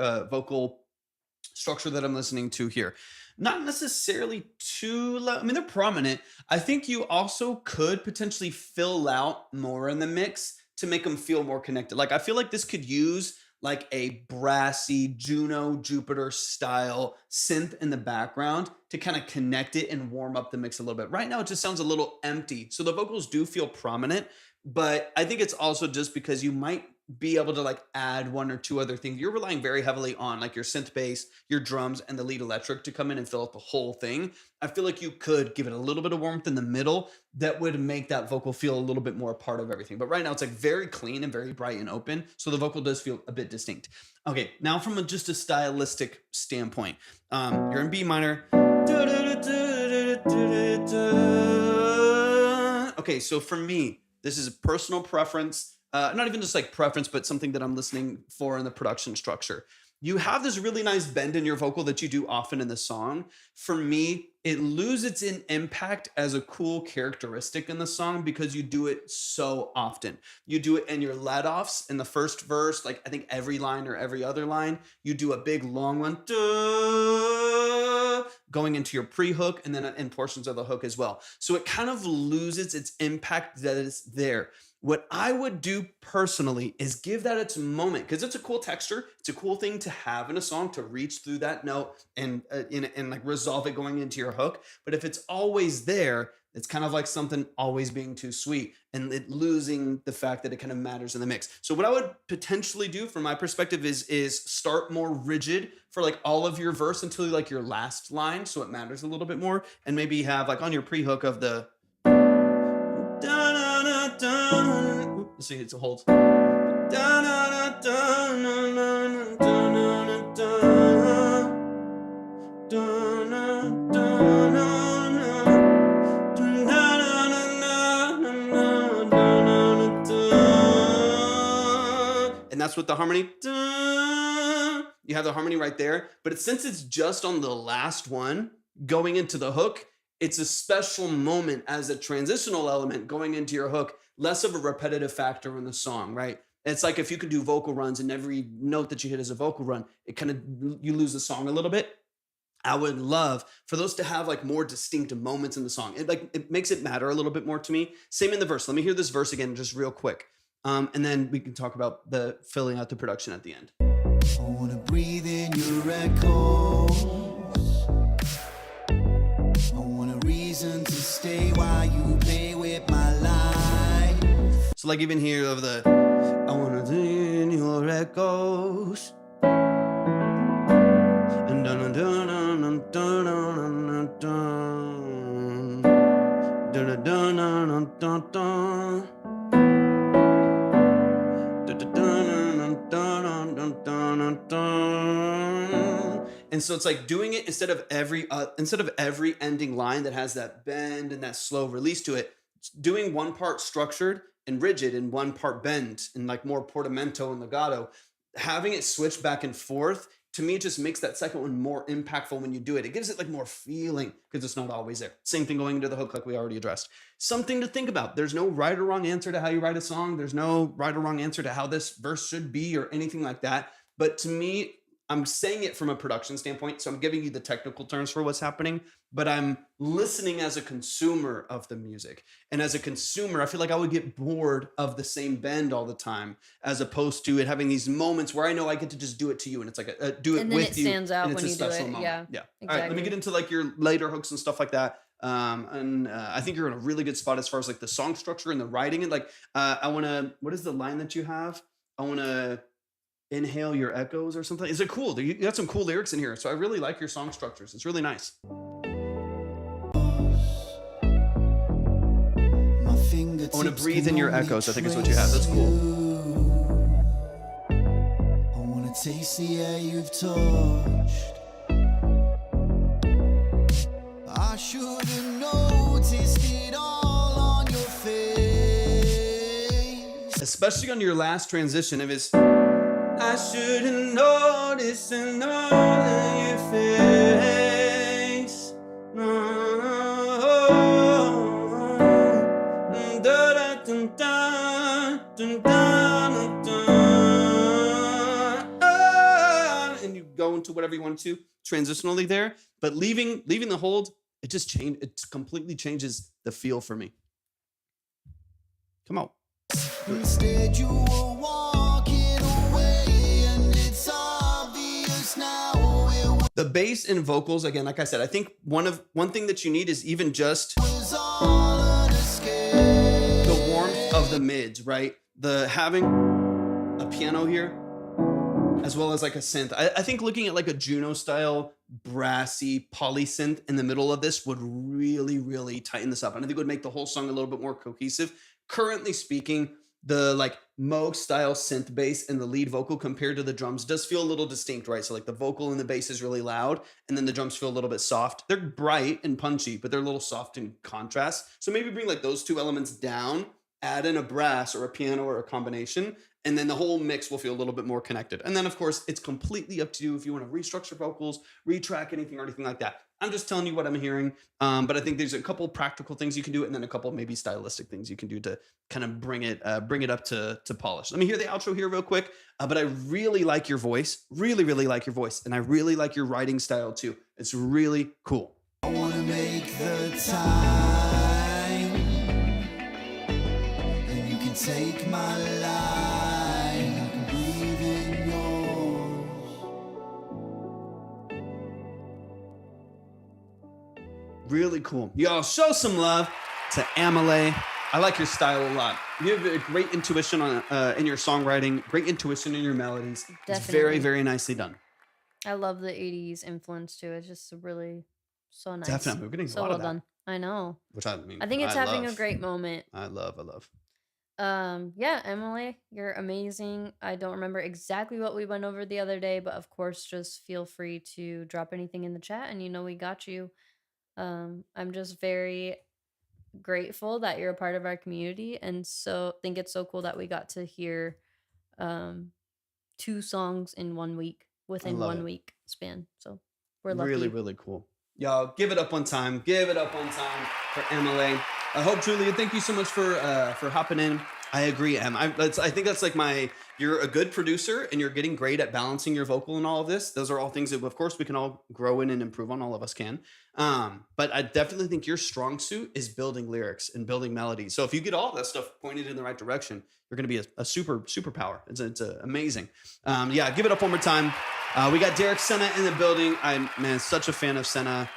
B: that I'm listening to here. Not necessarily too loud. I mean, they're prominent. I think you also could potentially fill out more in the mix to make them feel more connected. Like, I feel like this could use like a brassy Juno Jupiter style synth in the background to kind of connect it and warm up the mix a little bit. Right now, it just sounds a little empty. So the vocals do feel prominent, but I think it's also just because you might be able to like add one or two other things. You're relying very heavily on like your synth bass, your drums, and the lead electric to come in and fill out the whole thing. I feel like you could give it a little bit of warmth in the middle that would make that vocal feel a little bit more a part of everything. But right now it's like very clean and very bright and open. So the vocal does feel a bit distinct. Okay, now from just a stylistic standpoint, you're in B minor. Okay, so for me, this is a personal preference. Not even just like preference, but something that I'm listening for in the production structure. You have this really nice bend in your vocal that you do often in the song. For me, it loses its impact as a cool characteristic in the song because you do it so often. You do it in your let-offs in the first verse, like I think every line or every other line. You do a big long one, going into your pre-hook and then in portions of the hook as well. So it kind of loses its impact that is there. What I would do personally is give that its moment because it's a cool texture. It's a cool thing to have in a song to reach through that note and like resolve it going into your hook. But if it's always there, it's kind of like something always being too sweet and it losing the fact that it kind of matters in the mix. So what I would potentially do from my perspective is start more rigid for like all of your verse until like your last line. So it matters a little bit more and maybe have like on your pre-hook of the let's see, it's a hold. And that's what the harmony. You have the harmony right there, but since it's just on the last one going into the hook, it's a special moment as a transitional element going into your hook, less of a repetitive factor in the song, right? It's like if you could do vocal runs and every note that you hit is a vocal run, it kind of, you lose the song a little bit. I would love for those to have like more distinct moments in the song. It makes it matter a little bit more to me. Same in the verse. Let me hear this verse again, just real quick. And then we can talk about the filling out the production at the end.
E: I wanna breathe in your echoes. I want a reason to stay while you play with my life.
B: So like even here of the, I wanna breathe in your echoes. And dun dun dun dun dun dun dun dun dun dun. And so it's like doing it instead of every ending line that has that bend and that slow release to it, doing one part structured and rigid and one part bend and like more portamento and legato, having it switch back and forth, to me, it just makes that second one more impactful when you do it. It gives it like more feeling because it's not always there. Same thing going into the hook like we already addressed. Something to think about. There's no right or wrong answer to how you write a song. There's no right or wrong answer to how this verse should be or anything like that. But to me, I'm saying it from a production standpoint, so I'm giving you the technical terms for what's happening, but I'm listening as a consumer of the music. And as a consumer, I feel like I would get bored of the same bend all the time, as opposed to it having these moments where I know I get to just do it to you, and it's like do it
A: and then
B: with
A: it
B: you,
A: stands out
B: and it's
A: when
B: a
A: you do
B: special
A: it.
B: moment.
A: Yeah,
B: Exactly.
A: All right,
B: let me get into like your later hooks and stuff like that. I think you're in a really good spot as far as like the song structure and the writing. And like, what is the line that you have? I want to inhale your echoes or something. Is it cool? You got some cool lyrics in here. So I really like your song structures. It's really nice.
E: I want to
B: breathe in your echoes. I think is what you have. That's cool.
E: I want to taste the air you've touched. I should have noticed it all on your face.
B: Especially on your last transition of his, I should have noticed it all on your face. And you go into whatever you want to transitionally there, but leaving the hold, it just changed. It completely changes the feel for me. Come on.
E: Instead you were walking away and
B: The bass and vocals, again, like I said, I think one thing that you need is even just the warmth of the mids, right? The having a piano here, as well as like a synth. I think looking at like a Juno style brassy polysynth in the middle of this would really, really tighten this up. And I think it would make the whole song a little bit more cohesive. Currently speaking, the like Moog style synth bass and the lead vocal compared to the drums does feel a little distinct, right? So like the vocal and the bass is really loud, and then the drums feel a little bit soft. They're bright and punchy, but they're a little soft in contrast. So maybe bring like those two elements down, add in a brass or a piano or a combination, and then the whole mix will feel a little bit more connected. And then of course, it's completely up to you if you want to restructure vocals, retrack anything or anything like that. I'm just telling you what I'm hearing. But I think there's a couple practical things you can do, and then a couple maybe stylistic things you can do to kind of bring it up to polish. Let me hear the outro here real quick. But I really like your voice, really, really like your voice. And I really like your writing style too. It's really cool.
E: I wanna make the time, and you can take my life, I can breathe in yours.
B: Really cool. Y'all show some love to Amelie. I like your style a lot. You have a great intuition in your songwriting, great intuition in your melodies.
A: Definitely.
B: It's very, very nicely done.
A: I love the 80s influence too. It's just really so nice.
B: Definitely. We're getting
A: so
B: a lot
A: well
B: of that.
A: done. I know.
B: Which I mean,
A: I think it's having
B: love.
A: a great moment.
B: I love.
A: Yeah, Emily, you're amazing. I don't remember exactly what we went over the other day, but of course, just feel free to drop anything in the chat, and you know we got you. I'm just very grateful that you're a part of our community, and so think it's so cool that we got to hear 2 songs in 1 week within 1 week span. So we're lucky.
B: Really, really cool. Y'all, give it up one time. Give it up one time for Emily. I hope, Julia, thank you so much for hopping in. I agree, Em. I think that's like you're a good producer, and you're getting great at balancing your vocal and all of this. Those are all things that, of course, we can all grow in and improve on. All of us can. But I definitely think your strong suit is building lyrics and building melodies. So if you get all that stuff pointed in the right direction, you're going to be a superpower. It's amazing. Yeah, give it up one more time. We got Derek Senna in the building. I'm such a fan of Senna.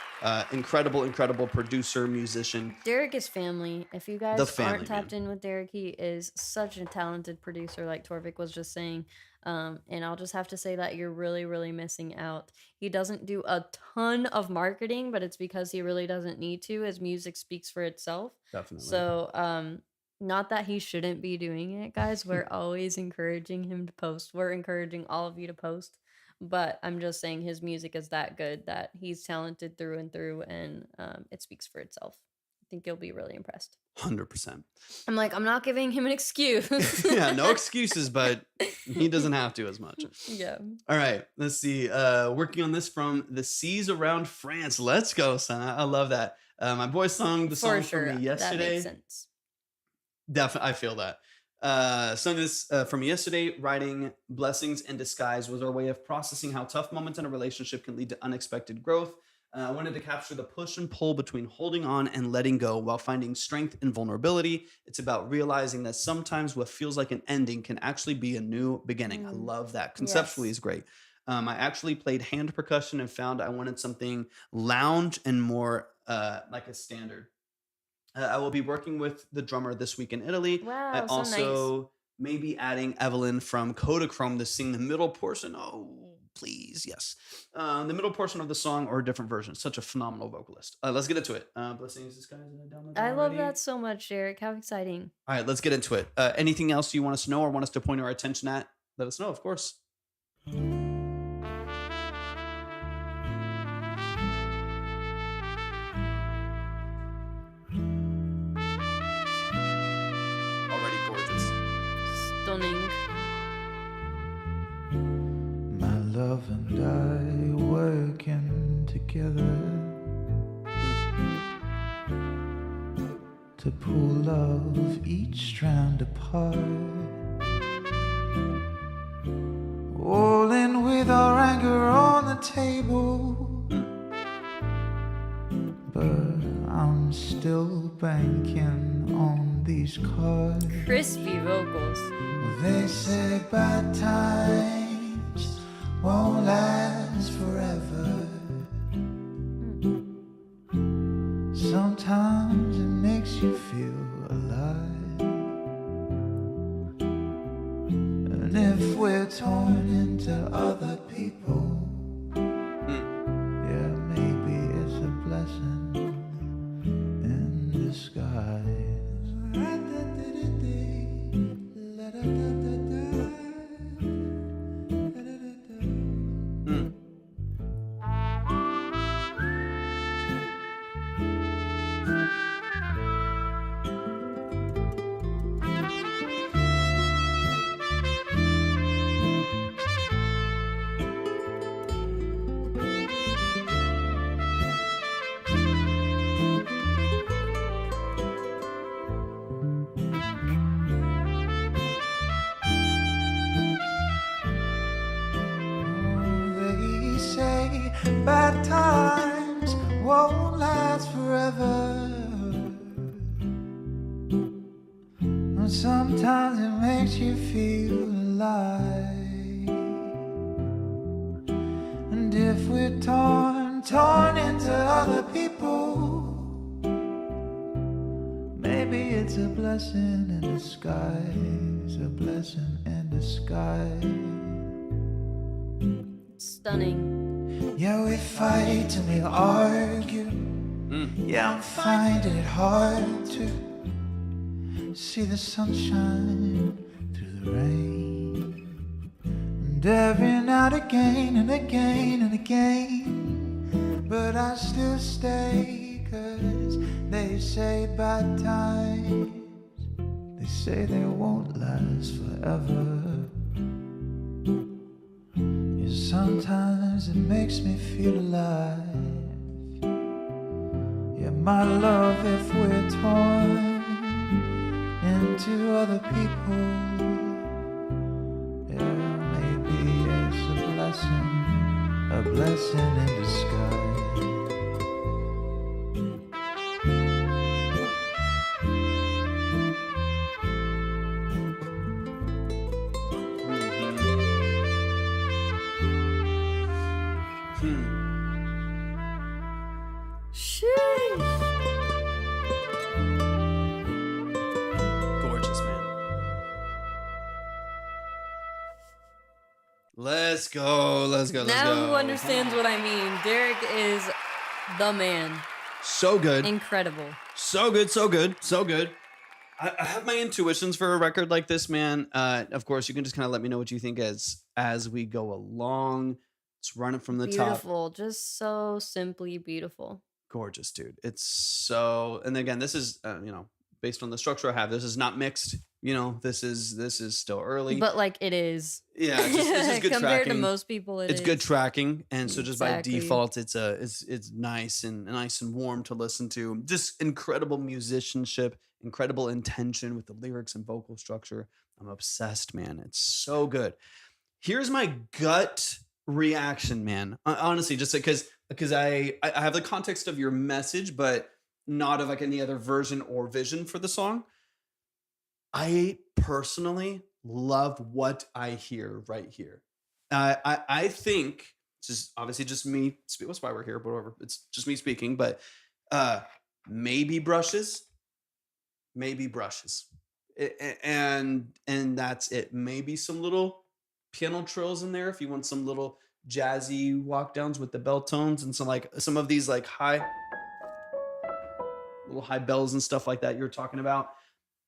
B: Incredible producer, musician.
A: Derek is family. If you guys aren't tapped in with Derek, he is such a talented producer, like Torvik was just saying. And I'll just have to say that you're really, really missing out. He doesn't do a ton of marketing, but it's because he really doesn't need to. His music speaks for itself.
B: Definitely.
A: So, not that he shouldn't be doing it, guys. We're always encouraging him to post. We're encouraging all of you to post. But I'm just saying his music is that good that he's talented through and through, and it speaks for itself. I think you'll be really impressed.
B: 100%.
A: I'm not giving him an excuse.
B: Yeah, no excuses, but he doesn't have to as much.
A: Yeah.
B: All right, let's see. Working on this from the seas around France. Let's go, son. I love that. My boy sung the song for me yesterday.
A: That makes sense.
B: Definitely, I feel that. Sung this from yesterday. Writing blessings in disguise was our way of processing how tough moments in a relationship can lead to unexpected growth. I wanted to capture the push and pull between holding on and letting go while finding strength in vulnerability. It's about realizing that sometimes what feels like an ending can actually be a new beginning. I love that. Conceptually is great. I actually played hand percussion and found I wanted something lounge and more like a standard. I will be working with the drummer this week in Italy.
A: Wow,
B: I
A: so
B: also
A: nice.
B: maybe adding Evelyn from Kodachrome to sing the middle portion. Oh, please, yes. The middle portion of the song or a different version. Such a phenomenal vocalist. Let's get into it. Blessings, this guy's in a download.
A: I love that so much, Derek. How exciting.
B: All right, let's get into it. Anything else you want us to know or want us to point our attention at? Let us know, of course.
A: Stunning.
E: My love and I working together to pull love each strand apart, all in with our anger on the table, but I'm still banking on these cards.
A: Crispy vocals.
E: They say bad times won't last forever. And if we're torn into other people, yeah, maybe it's a blessing in disguise. They say bad times won't last forever, and sometimes it makes you feel alive. And if we're torn into other people, maybe it's a blessing in disguise, a blessing in disguise.
A: Stunning.
E: Yeah, we fight and we argue. Yeah, I find it hard to see the sunshine through the rain. And every night again and again and again, but I still stay, 'cause they say bad times, they say they won't last forever. Sometimes it makes me feel alive. Yeah, my love, if we're torn into other people, yeah, maybe it's a blessing in disguise.
B: Gorgeous, man. Let's go.
A: Now who understands what I mean? Derek is the man.
B: So good.
A: Incredible.
B: So good. I have my intuitions for a record like this, man. Of course, you can just kind of let me know what you think as we go along. Let's run it from the top.
A: Beautiful. Just so simply beautiful.
B: Gorgeous, dude. It's so, and again, this is based on the structure I have, this is not mixed. This is still early,
A: but like it is.
B: Yeah, this is good
A: compared
B: tracking.
A: to most people. It's
B: good tracking, and so just
A: exactly.
B: by default, it's nice and warm to listen to. Just incredible musicianship, incredible intention with the lyrics and vocal structure. I'm obsessed, man. It's so good. Here's my gut reaction, man. Honestly, just because I have the context of your message, but not of like any other version or vision for the song. I personally love what I hear right here. I think this is obviously just me. That's why we're here, but whatever. It's just me speaking, but maybe brushes, and that's it. Maybe some little piano trills in there if you want some little jazzy walk downs with the bell tones and some of these like little high bells and stuff like that you're talking about.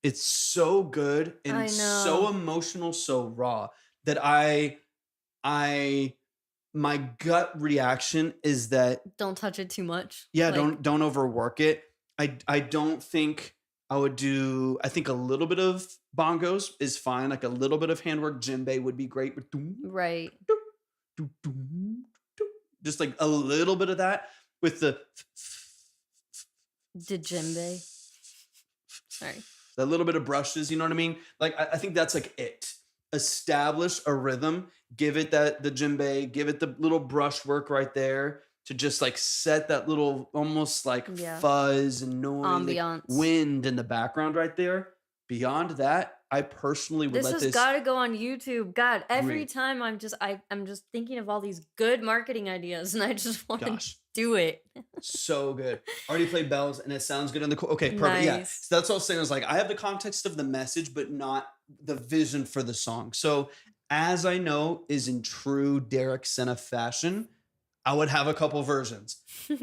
B: It's so good and it's so emotional, so raw that my gut reaction is that
A: don't touch it too much.
B: Yeah, don't overwork it. I don't think I would do. I think a little bit of bongos is fine. Like a little bit of handwork, djembe would be great.
A: Right.
B: Just like a little bit of that with the
A: djembe. Sorry.
B: A little bit of brushes, you know what I mean? Like I think that's like it. Establish a rhythm, give it the djembe, give it the little brush work right there to just like set that little almost like fuzz and noise,
A: ambiance,
B: like wind in the background right there. Beyond that, I personally would
A: this has got to go on YouTube. God, every time I'm just thinking of all these good marketing ideas, and I just want to do it.
B: So good. Already played bells, and it sounds good in the okay, perfect. Nice. Yeah, so that's what I was saying. I was like, I have the context of the message, but not the vision for the song. So as I know is in true Derek Senna fashion, I would have a couple versions.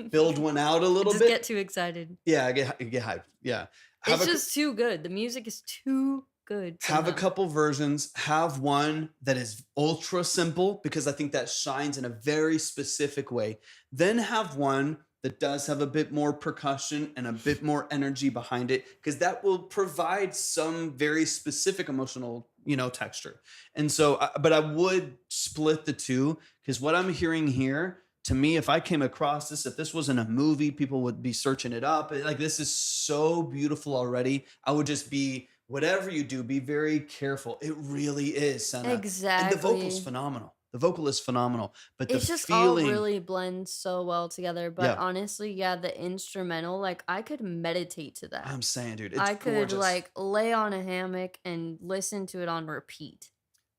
B: Build one out a little
A: Just
B: bit.
A: get too excited.
B: Yeah, get hyped. Yeah.
A: It's just too good. The music is too good.
B: Have a couple versions. Have one that is ultra simple because I think that shines in a very specific way. Then have one that does have a bit more percussion and a bit more energy behind it because that will provide some very specific emotional, texture. And so, but I would split the two because what I'm hearing here, to me, if I came across this, if this wasn't a movie, people would be searching it up. Like, this is so beautiful already. I would just be, whatever you do, be very careful. It really is, Senna.
A: Exactly.
B: And the vocal's phenomenal. The vocal is phenomenal. But
A: it's
B: the
A: just
B: feeling,
A: all really blends so well together. But honestly, the instrumental, like, I could meditate to that.
B: I'm saying, dude, it's
A: I could
B: gorgeous.
A: like lay on a hammock and listen to it on repeat.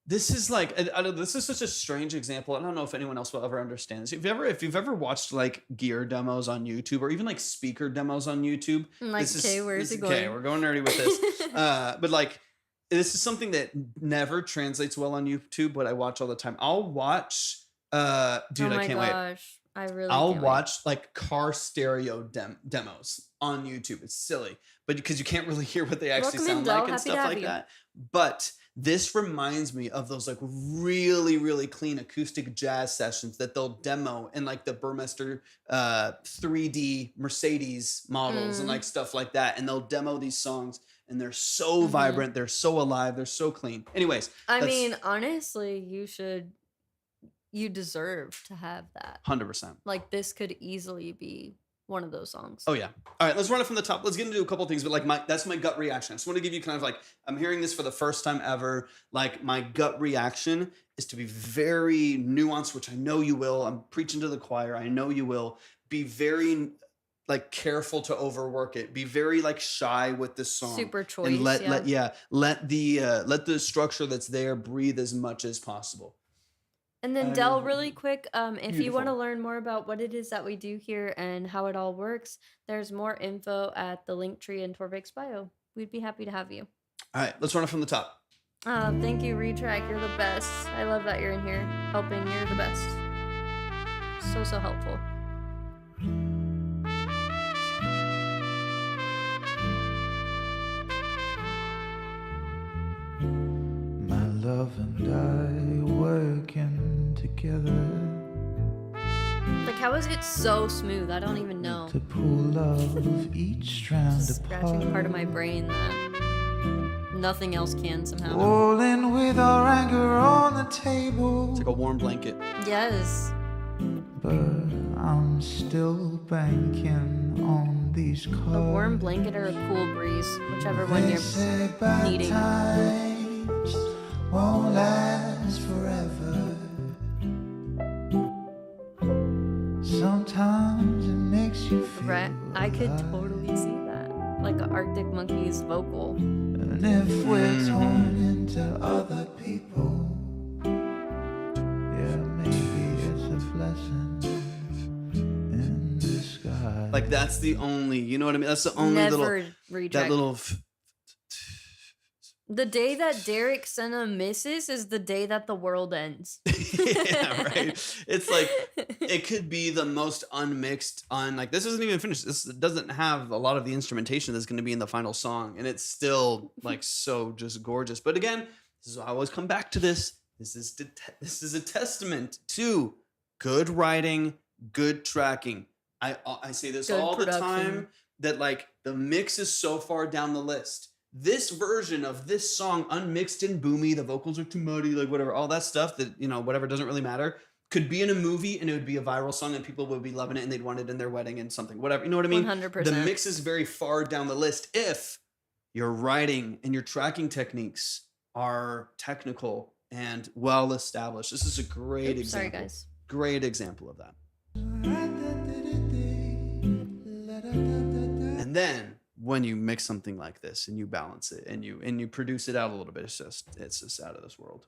B: This is like, this is such a strange example. I don't know if anyone else will ever understand this. If you've ever watched like gear demos on YouTube or even like speaker demos on YouTube,
A: like, okay, where's it going?
B: Okay, we're going nerdy with this. But like, this is something that never translates well on YouTube, but I watch all the time. I'll watch, dude, I can't wait. I'll watch like car stereo demos on YouTube. It's silly, but because you can't really hear what they actually sound like and stuff like that. But this reminds me of those like really, really clean acoustic jazz sessions that they'll demo in like the Burmester 3D Mercedes models and like stuff like that. And they'll demo these songs and they're so vibrant, they're so alive, they're so clean. Anyways.
A: I mean, honestly, you deserve to have that.
B: 100%.
A: Like, this could easily be one of those songs.
B: Oh yeah. All right, let's run it from the top. Let's get into a couple of things, but like that's my gut reaction. I just want to give you kind of like, I'm hearing this for the first time ever. Like, my gut reaction is to be very nuanced, which I know you will. I'm preaching to the choir. I know you will. Be very like careful to overwork it. Be very like shy with this song.
A: Super choice.
B: And let the structure that's there breathe as much as possible.
A: And then Del, really quick, if you want to learn more about what it is that we do here and how it all works, there's more info at the link tree in Torvik's bio. We'd be happy to have you.
B: All right, let's run it from the top.
A: Thank you, Retrack. You're the best. I love that you're in here helping. You're the best. So helpful.
E: My love and I working together.
A: Like, how is it so smooth? I don't even know.
E: To pull off each strand
A: Just scratching
E: apart.
A: part of my brain that nothing else can somehow.
E: Rolling with our anger on the table.
B: It's like a warm blanket.
A: Yes.
E: But I'm still banking on these cards.
A: A warm blanket or a cool breeze, whichever one
E: They
A: you're
E: say bad
A: needing.
E: times won't last forever. Sometimes it makes you feel
A: Right? I could
E: alive.
A: totally see that. Like an Arctic Monkey's vocal.
E: And if we're torn into other people, yeah, maybe it's a blessing in disguise.
B: Like, that's the only, you know what I mean? That's the only
A: Never
B: little,
A: retract.
B: that little,
A: The day that Derek Senna misses is the day that the world ends.
B: yeah, right. It's like, it could be the most unmixed like, this isn't even finished. This doesn't have a lot of the instrumentation that's going to be in the final song. And it's still like so just gorgeous. But again, I always come back to this. This is a testament to good writing, good tracking. I say this
A: Good
B: all
A: production.
B: the time, that like the mix is so far down the list. This version of this song, unmixed and boomy, the vocals are too muddy, like whatever, all that stuff that, whatever, doesn't really matter, could be in a movie and it would be a viral song and people would be loving it and they'd want it in their wedding and something, whatever. You know what I mean?
A: 100%.
B: The mix is very far down the list if your writing and your tracking techniques are technical and well established. This is a great example.
A: Sorry, guys.
B: Great example of that. And then when you mix something like this and you balance it and you produce it out a little bit, it's just out of this world.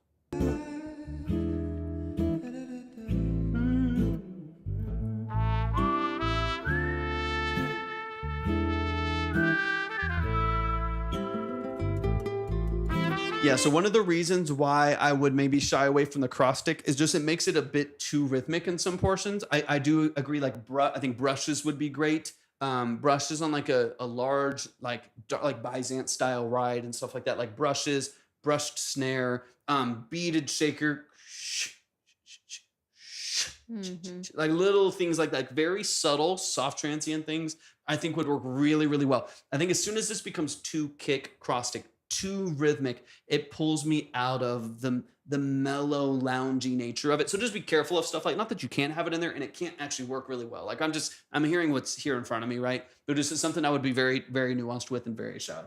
B: Yeah, so one of the reasons why I would maybe shy away from the cross stick is just it makes it a bit too rhythmic in some portions. I do agree, like I think brushes would be great. Brushes on like a large like Byzance style ride and stuff like that, like brushes, brushed snare, beaded shaker, like little things like that, very subtle, soft transient things. I think would work really, really well. I think as soon as this becomes too kick cross stick, too rhythmic, it pulls me out of the mellow, loungy nature of it. So just be careful of stuff like, not that you can't have it in there and it can't actually work really well. Like I'm hearing what's here in front of me, right? But this is something I would be very, very nuanced with and very shy.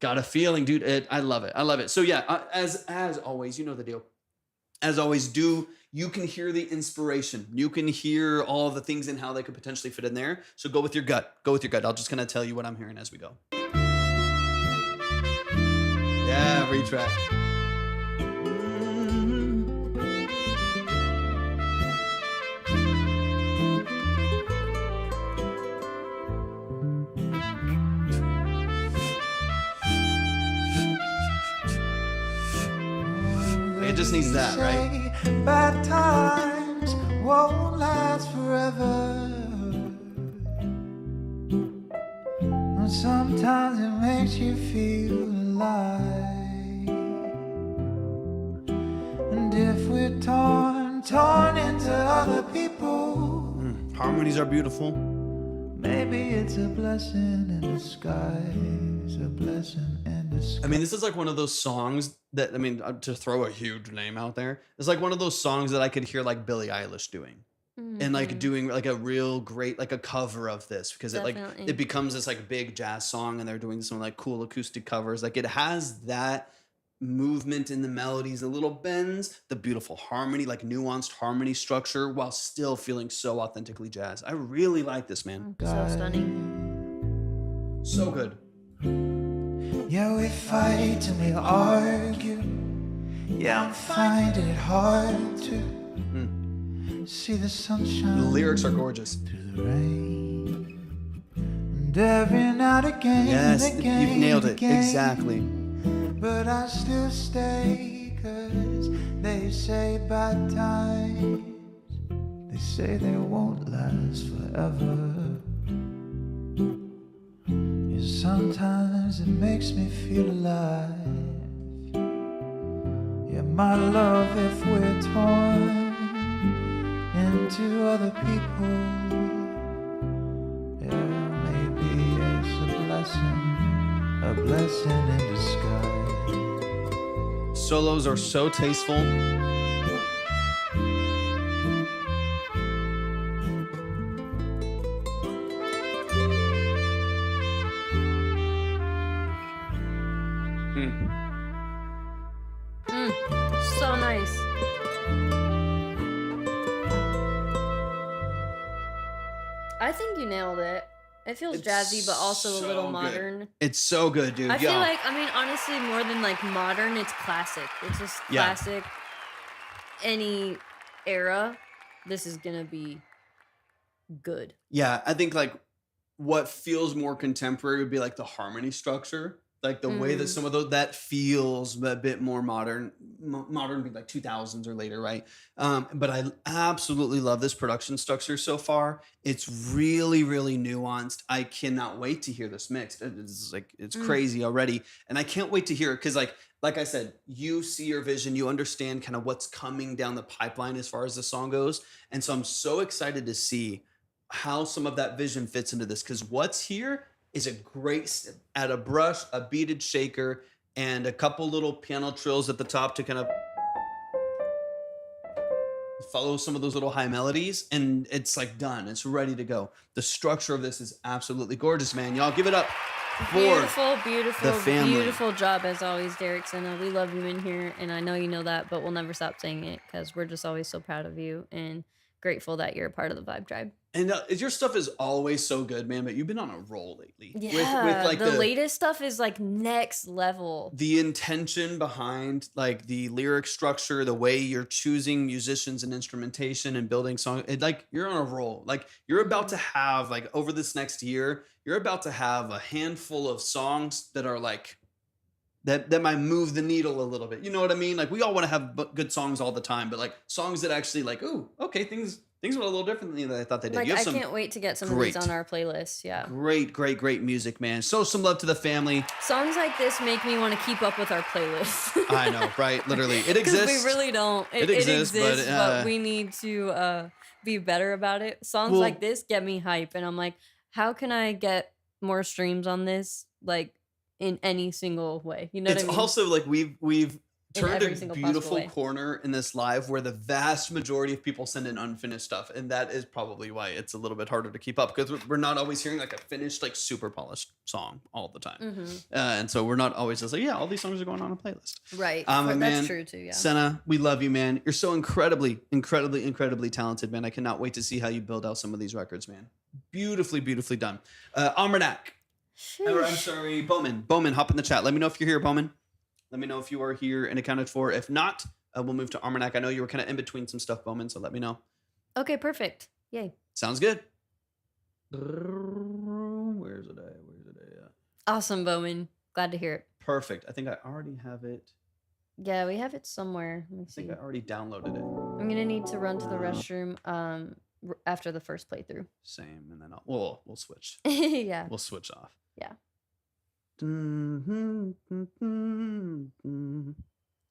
B: Got a feeling, dude. I love it. I love it. So yeah, as always, you know the deal. As always, you can hear the inspiration. You can hear all the things and how they could potentially fit in there. So go with your gut. Go with your gut. I'll just kind of tell you what I'm hearing as we go. Yeah, retrack. It just needs that, right?
E: Bad times won't last forever. And sometimes it makes you feel alive. And if we're torn into other people,
B: harmonies are beautiful.
E: Maybe it's a blessing in disguise, a blessing in disguise.
B: I mean, this is like one of those songs that, I mean, to throw a huge name out there, it's like one of those songs that I could hear like Billie Eilish doing. And like doing like a real great, like a cover of this, because it becomes this like big jazz song and they're doing some like cool acoustic covers. Like it has that movement in the melodies, the little bends, the beautiful harmony, like nuanced harmony structure while still feeling so authentically jazz. I really like this, man.
A: So stunning.
B: So good.
E: Yeah, we fight and we argue. Yeah, I find it hard to see the sunshine.
B: The lyrics are gorgeous.
E: Through the rain. And every now and again.
B: Yes,
E: again,
B: you've nailed it.
E: again.
B: Exactly.
E: But I still stay, 'cause they say bad times, they say they won't last forever. Yeah, sometimes it makes me feel alive. Yeah, my love, if we're torn into other people, yeah, maybe it's a blessing in disguise.
B: Solos are so tasteful.
A: So nice. I think you nailed it. It feels jazzy, but also a little modern.
B: Good. It's so good, dude.
A: I feel like, I mean, honestly, more than like modern, it's classic. It's just classic. Any era, this is gonna be good.
B: Yeah, I think like what feels more contemporary would be like the harmony structure. Like the way that some of those, that feels a bit more modern. Modern would be like 2000s or later, right? But I absolutely love this production structure so far. It's really, really nuanced. I cannot wait to hear this mixed. It's like, it's crazy already. And I can't wait to hear it because like I said, you see your vision, you understand kind of what's coming down the pipeline as far as the song goes. And so I'm so excited to see how some of that vision fits into this, because what's here is a great at a brush, a beaded shaker, and a couple little piano trills at the top to kind of follow some of those little high melodies, and it's like done. It's ready to go. The structure of this is absolutely gorgeous, man. Y'all give it up for
A: beautiful,
B: the family.
A: beautiful job as always, Derek Senna. We love you in here, and I know you know that, but we'll never stop saying it because we're just always so proud of you and grateful that you're a part of the Vibe Tribe.
B: And your stuff is always so good, man. But you've been on a roll lately.
A: Yeah,
B: with like
A: the latest stuff is like next level.
B: The intention behind like the lyric structure, the way you're choosing musicians and instrumentation and building songs, like you're on a roll. Like you're about to have like over this next year, you're about to have a handful of songs that are like that might move the needle a little bit. You know what I mean? Like we all want to have good songs all the time, but like songs that actually like, ooh, okay, things went a little differently than I thought they did.
A: Like I can't wait to get some of these on our playlist. Yeah.
B: Great music, man. Show some love to the family.
A: Songs like this make me want to keep up with our playlist.
B: I know, right? Literally, it exists.
A: We really don't. It exists, but we need to be better about it. Songs like this get me hype, and I'm like, how can I get more streams on this? Like in any single way, you know what I mean?
B: It's also like we've turned a beautiful
A: way.
B: corner in this live where the vast majority of people send in unfinished stuff, and that is probably why it's a little bit harder to keep up, because we're not always hearing like a finished, like super polished song all the time. And so we're not always just like, yeah, all these songs are going on a playlist.
A: Right.
B: Man,
A: that's true too. Yeah.
B: Senna, we love you, man. You're so incredibly talented, man. I cannot wait to see how you build out some of these records, man. Beautifully done. Almanac. Or, I'm sorry, Bowman, hop in the chat. Let me know if you're here, Bowman. Let me know if you are here and accounted for. If not, we'll move to Almanac. I know you were kind of in between some stuff, Bowman, so let me know.
A: Okay, perfect. Yay.
B: Sounds good. Where's it at?
A: Awesome, Bowman. Glad to hear it.
B: Perfect. I think I already have it.
A: Yeah, we have it somewhere. Let me see.
B: I think I already downloaded it.
A: I'm going to need to run to the restroom after the first playthrough.
B: Same, and then we'll switch.
A: Yeah.
B: We'll switch off.
A: Yeah.
B: I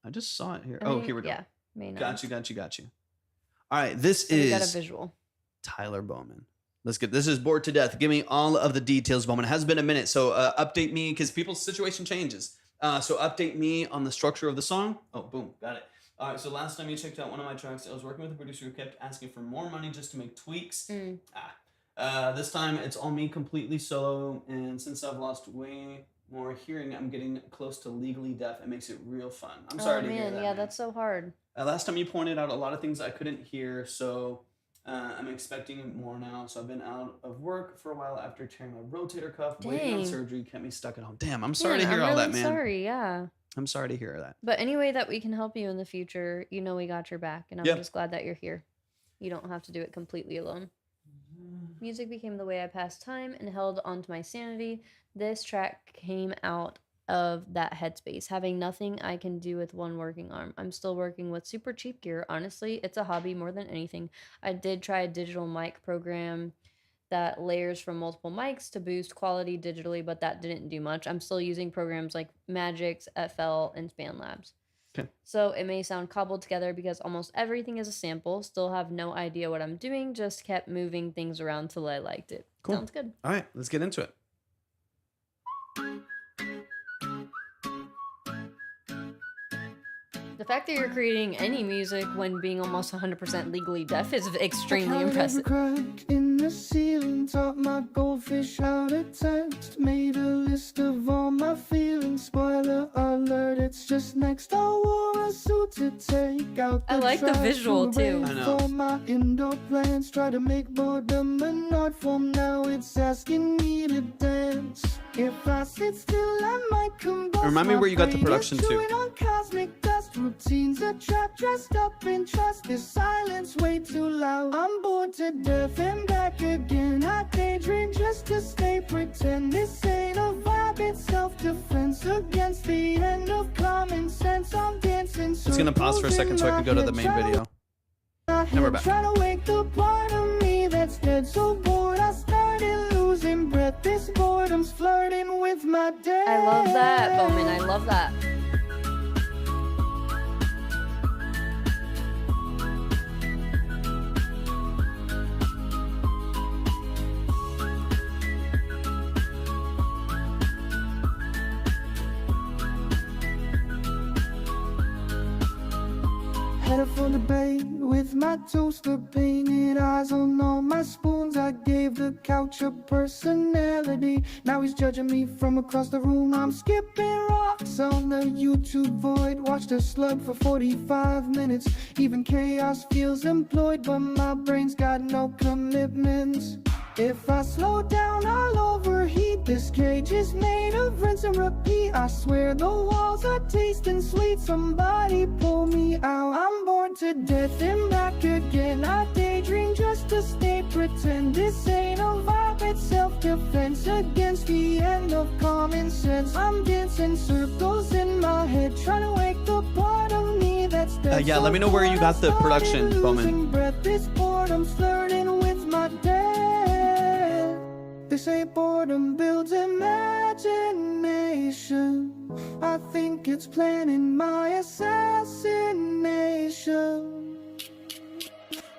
B: just saw it here. Oh, here we go.
A: Yeah.
B: Got you. All right, this is
A: we got a visual.
B: Tyler Bowman. Let's get this is Bored to Death. Give me all of the details, Bowman. It has been a minute, so update me because people's situation changes. So update me on the structure of the song. Oh, boom, got it. All right, so last time you checked out one of my tracks, I was working with a producer who kept asking for more money just to make tweaks. This time it's all me completely solo, and since I've lost way more hearing, I'm getting close to legally deaf. It makes it real fun. I'm sorry to hear that.
A: Yeah, that's so hard.
B: Last time you pointed out a lot of things I couldn't hear, so I'm expecting more now. So I've been out of work for a while after tearing my rotator cuff. Waiting on surgery kept me stuck at home. Damn, I'm sorry to hear all that, man.
A: Sorry, yeah.
B: I'm sorry to hear that.
A: But any way that we can help you in the future, you know we got your back, and I'm just glad that you're here. You don't have to do it completely alone. Music became the way I passed time and held onto my sanity. This track came out of that headspace, having nothing I can do with one working arm. I'm still working with super cheap gear. Honestly, it's a hobby more than anything. I did try a digital mic program that layers from multiple mics to boost quality digitally, but that didn't do much. I'm still using programs like Magix, FL, and Span Labs.
B: Okay.
A: So it may sound cobbled together because almost everything is a sample. Still have no idea what I'm doing. Just kept moving things around till I liked it.
B: Cool.
A: Sounds good.
B: All right, let's get into it.
A: The fact that you're creating any music when being almost 100% legally deaf is extremely impressive.
E: Crack in the ceiling, taught my goldfish how to text. Made a list of all my feelings. Spoiler alert, it's just next. I wore a suit to take out the
A: I like the visual too.
B: I know.
E: For my indoor plans, try to make boredom an art form. Now it's asking me to dance. If I sit still, I might combust.
B: Remind me where you got the production to.
E: On cosmic dust, routines a trap, dressed up in trust. This silence way too loud. I'm bored to death and back again. I daydream just to stay pretend. This ain't a vibe, it's self-defense against the end of common sense. I'm dancing.
B: It's gonna pause for a second so I can go to the main video. And we're back.
E: Trying to wake the part of me that's dead. So bored, I started losing breath. This boredom's flirting with my death.
A: I love that, Bowman. I love that.
E: Headed for the bay with my toaster, painted eyes on all my spoons. I gave the couch a personality. Now he's judging me from across the room. I'm skipping rocks on the YouTube void. Watched a slug for 45 minutes. Even chaos feels employed, but my brain's got no commitments. If I slow down, I'll overheat. This cage is made of rinse and repeat. I swear the walls are tasting sweet. Somebody pull me out. I'm bored to death and back again. I daydream just to stay pretend. This ain't a vibe, it's self-defense against the end of common sense. I'm dancing circles in my head, trying to wake the part of me that's dead.
B: Yeah, let me know where you got the production, Bowman.
E: Breath, this boredom flirting with my death. They say boredom builds imagination. I think it's planning my assassination.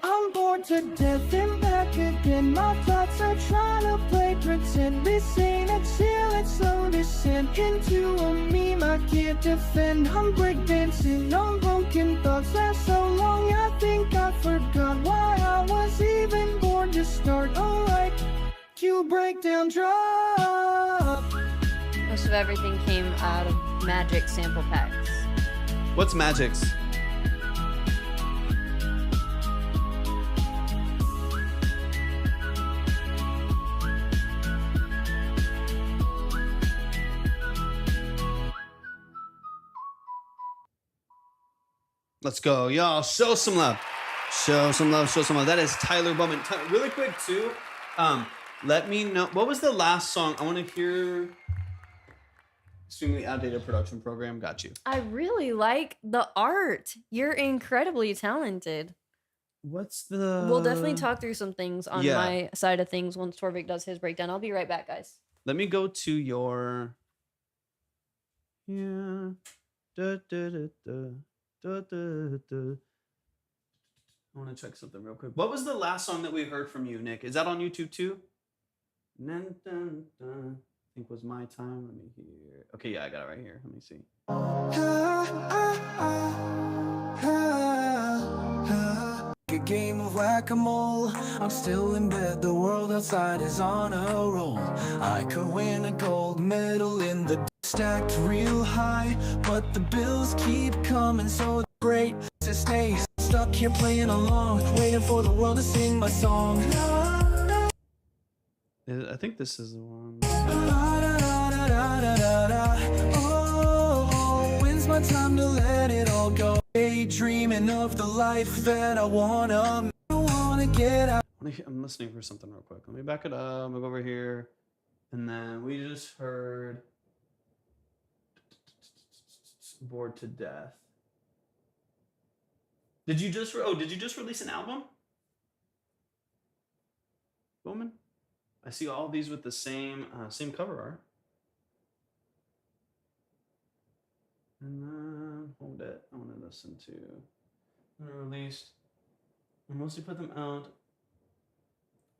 E: I'm bored to death and back again. My thoughts are trying to play pretend. This ain't a chill, it's slow descent into a meme I can't defend. I'm breakdancing on broken thoughts. Last so long I think I forgot why I was even born to start. Alright, cue breakdown drop.
A: Most of everything came out of Magic sample packs.
B: What's Magic's? Let's go, y'all. Show some love. Show some love. Show some love. That is Tyler Bowman. Really quick, too. Let me know. What was the last song? I want to hear. Extremely outdated production program. Got you.
A: I really like the art. You're incredibly talented.
B: What's the...
A: We'll definitely talk through some things on my side of things once Torvik does his breakdown. I'll be right back, guys.
B: Let me go to your... Yeah. Da, da, da, da. Da, da, da. I want to check something real quick. What was the last song that we heard from you, Nick? Is that on YouTube too? Dun, dun, dun. I think was My Time. Let me hear. Okay, yeah, I got it right here. Let me see.
E: A game of whack-a-mole. I'm still in bed, the world outside is on a roll. I could win a gold medal in the stacked real high, but the bills keep coming, so great to stay stuck here playing along, waiting for the world to sing my song.
B: I think this is the one.
E: Oh, when's my time to let it all go? Daydreaming of the life that I wanna get out.
B: I'm listening for something real quick. Let me back it up. I'll go over here. And then we just heard Bored to Death. Did you just release an album? Bowman? I see all these with the same cover art. And then hold it. I want to listen to released. I mostly put them out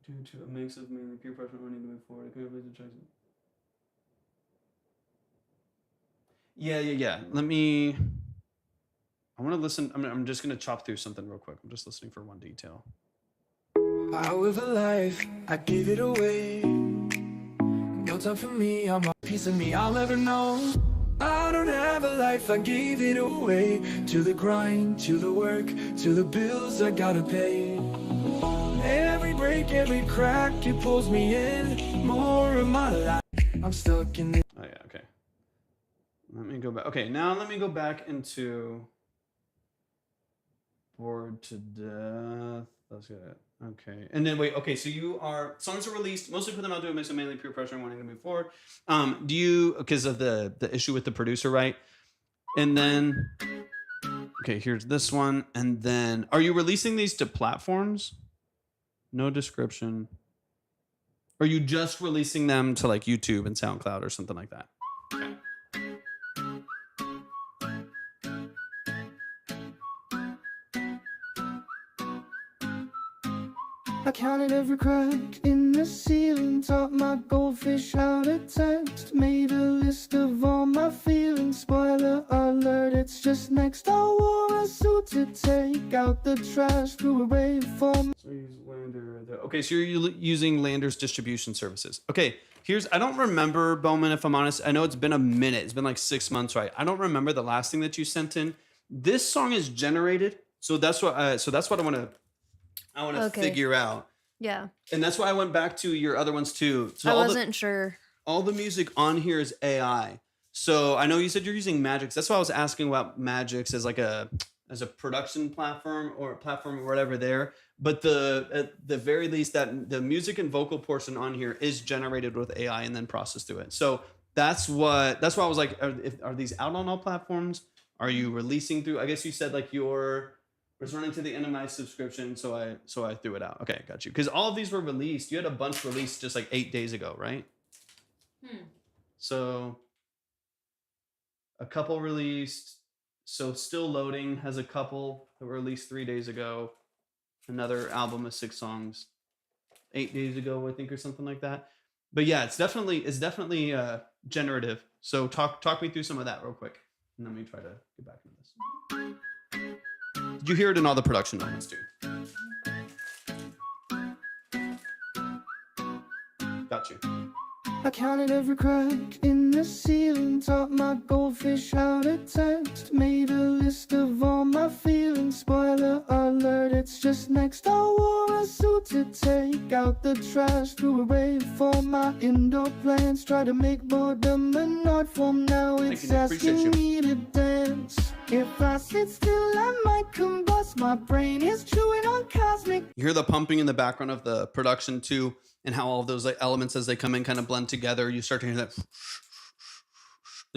B: due to a mix of mainly peer pressure wanting to move forward. I couldn't believe the choice. Yeah. Let me. I want to listen. I'm just gonna chop through something real quick. I'm just listening for one detail.
E: I live a life, I give it away. No time for me, I'm a piece of me I'll never know. I don't have a life, I gave it away. To the grind, to the work, to the bills I gotta pay. Every break, every crack, it pulls me in. More of my life, I'm stuck in it.
B: Oh yeah, okay. Let me go back. Okay, now let me go back into Bored to Death. That's good. Okay. And then wait, okay, so songs are released, mostly put them out to a mix of mainly peer pressure and wanting to move forward. Do you, because of the issue with the producer, right? And then, okay, here's this one. And then, are you releasing these to platforms? No description. Or are you just releasing them to like YouTube and SoundCloud or something like that? Okay.
E: I counted every crack in the ceiling, taught my goldfish how to text, made a list of all my feelings. Spoiler alert, it's just next. I wore a suit to take out the trash, threw away for me.
B: So use Lander. Okay, so you're using Lander's distribution services. Okay, I don't remember, Bowman, if I'm honest. I know it's been a minute. It's been like 6 months, right? I don't remember the last thing that you sent in. This song is generated, so that's what I want to figure out.
A: Yeah.
B: And that's why I went back to your other ones too. So
A: I wasn't sure.
B: All the music on here is AI. So I know you said you're using Magix. That's why I was asking about Magix as like a production platform or whatever there. But at the very least, that the music and vocal portion on here is generated with AI and then processed through it. So that's why I was like, are these out on all platforms? Are you releasing through? I guess you said like was running to the end of my subscription, so I threw it out. Okay, got you. Because all of these were released. You had a bunch released just like 8 days ago, right? So a couple released. So Still Loading has a couple that were released 3 days ago. Another album of 6 songs 8 days ago, I think, or something like that. But yeah, it's definitely generative. So talk me through some of that real quick, and then we try to get back into this. Did you hear it in all the production moments too? Got you.
E: I counted every crack in the ceiling, taught my goldfish how to text, made a list of all my feelings. Spoiler alert, it's just next. I wore a suit to take out the trash, threw away for my indoor plants, try to make boredom an art form. Now it's asking me to dance. If I sit still, I might combust. My brain is chewing on cosmic.
B: You hear the pumping in the background of the production too, and how all of those like elements as they come in kind of blend together. You start to hear that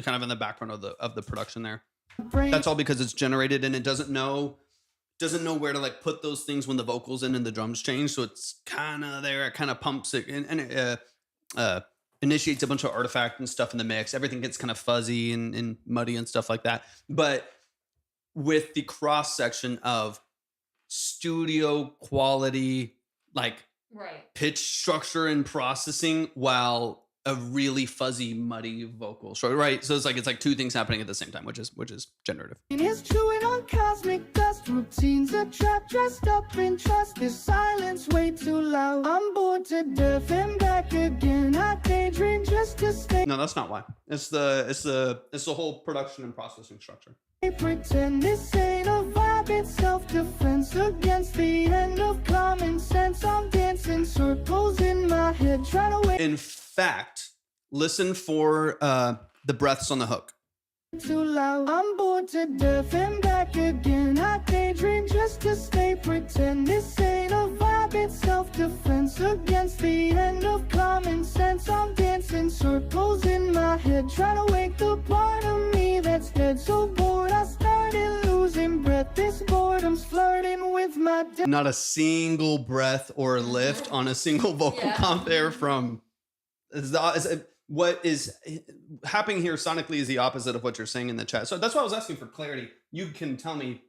B: kind of in the background of the production there. That's all because it's generated and it doesn't know where to like put those things when the vocals in and the drums change. So it's kind of there. It kind of pumps it and it initiates a bunch of artifact and stuff in the mix. Everything gets kind of fuzzy and muddy and stuff like that. But with the cross section of studio quality, like pitch structure and processing, while a really fuzzy, muddy vocal. So it's like two things happening at the same time, which is generative.
E: It is chewing on cosmic dust, routines a trap, dressed up in trust. This silence way too loud. I'm bored to death and back again. I daydream just to stay.
B: No, that's not why. It's the whole production and processing structure.
E: Pretend this ain't a vibe, it's self-defense against the end of common sense. I'm dancing circles in my head, trying to wait.
B: In fact, listen for the breaths on the hook.
E: Too loud. I'm bored to death and back again. I daydream just to stay. Pretend this ain't a vibe, it's self-defense against the end of common sense. I'm dancing circles in my head, trying to wake the part of me that's dead. So bored I started losing breath. This boredom's flirting with my death.
B: Not a single breath or lift on a single vocal comp there from what is happening here sonically is the opposite of what you're saying in the chat. So that's why I was asking for clarity. You can tell me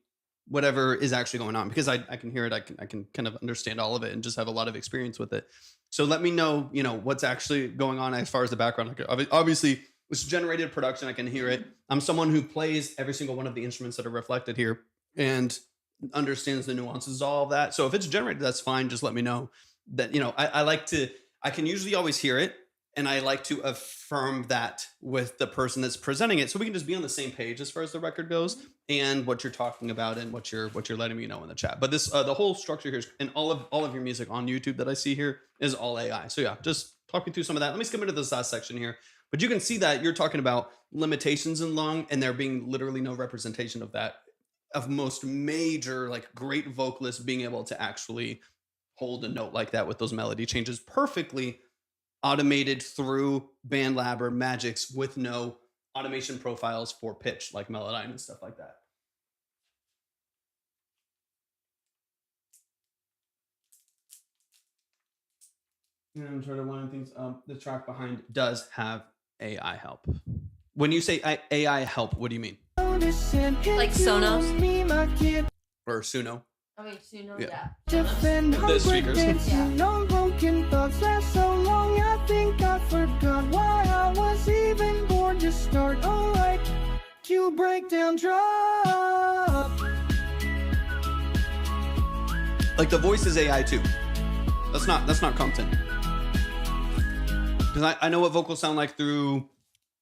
B: whatever is actually going on, because I can hear it. I can kind of understand all of it and just have a lot of experience with it. So let me know, what's actually going on as far as the background. Obviously, it's generated production. I can hear it. I'm someone who plays every single one of the instruments that are reflected here and understands the nuances of all of that. So if it's generated, that's fine. Just let me know that, I can usually always hear it. And I like to affirm that with the person that's presenting it, so we can just be on the same page as far as the record goes and what you're talking about and what you're letting me know in the chat. But this the whole structure here is, and all of your music on YouTube that I see here is all AI. So yeah, just talk me through some of that. Let me skip into this last section here. But you can see that you're talking about limitations in lung, and there being literally no representation of that, of most major like great vocalists being able to actually hold a note like that with those melody changes perfectly, automated through BandLab or Magix with no automation profiles for pitch like Melodyne and stuff like that. And I'm sort of one of the things, the track behind does have AI help. When you say AI help, what do you mean?
A: Like Sonos?
B: Or Suno?
A: I mean, Suno, yeah.
B: The speakers.
E: No broken thoughts last so long. I think I forgot why I was even born to start. Alright, cue breakdown drop.
B: Like the voice is AI too. That's not content. Because I know what vocals sound like through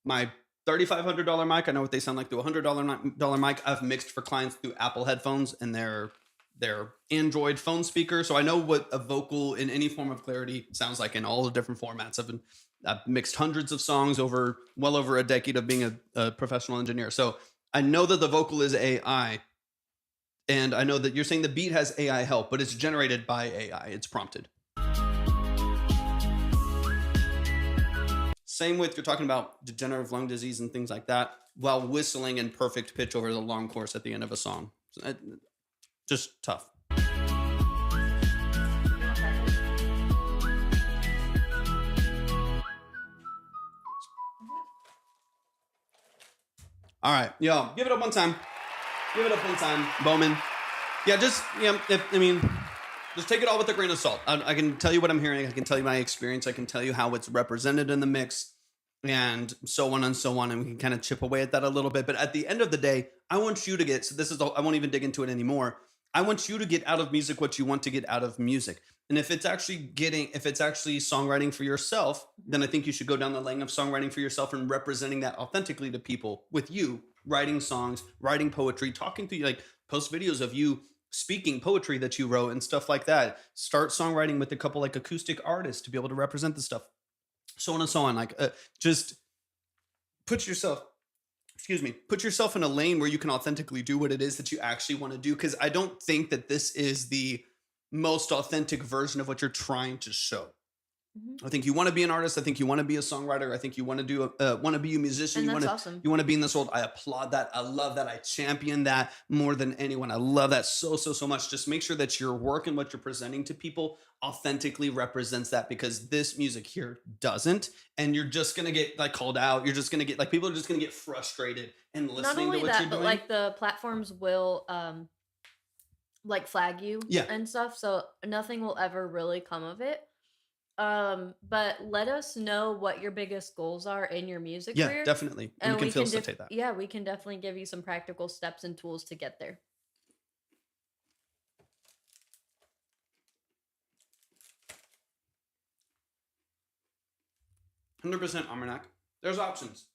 B: my $3,500 mic. I know what they sound like through a $100 mic. I've mixed for clients through Apple headphones, and they're their Android phone speaker. So I know what a vocal in any form of clarity sounds like in all the different formats. I've mixed hundreds of songs well over a decade of being a professional engineer. So I know that the vocal is AI. And I know that you're saying the beat has AI help, but it's generated by AI. It's prompted. Same with, you're talking about degenerative lung disease and things like that while whistling in perfect pitch over the long chorus at the end of a song. Just tough. All right, yo, give it up one time. Give it up one time, Bowman. Yeah, just take it all with a grain of salt. I can tell you what I'm hearing. I can tell you my experience. I can tell you how it's represented in the mix, and so on and so on. And we can kind of chip away at that a little bit. But at the end of the day, I want you to get. So this is. I won't even dig into it anymore. I want you to get out of music what you want to get out of music. And if it's actually songwriting for yourself, then I think you should go down the lane of songwriting for yourself and representing that authentically to people with you, writing songs, writing poetry, talking to you, like post videos of you speaking poetry that you wrote and stuff like that. Start songwriting with a couple like acoustic artists to be able to represent the stuff, so on and so on. Like just put yourself in a lane where you can authentically do what it is that you actually want to do. Because I don't think that this is the most authentic version of what you're trying to show. Mm-hmm. I think you want to be an artist. I think you want to be a songwriter. I think you want to be a musician.
A: And that's awesome.
B: You want to be in this world. I applaud that. I love that. I champion that more than anyone. I love that so much. Just make sure that your work and what you're presenting to people authentically represents that, because this music here doesn't. And you're just going to get like called out. You're just going to get like, people are just going to get frustrated and listening to what you're doing. Not only that, but
A: like the platforms will like flag you and stuff. So nothing will ever really come of it. But let us know what your biggest goals are in your music career.
B: Yeah, definitely. And we can facilitate that.
A: Yeah, we can definitely give you some practical steps and tools to get there.
B: $100% Almanac. There's options.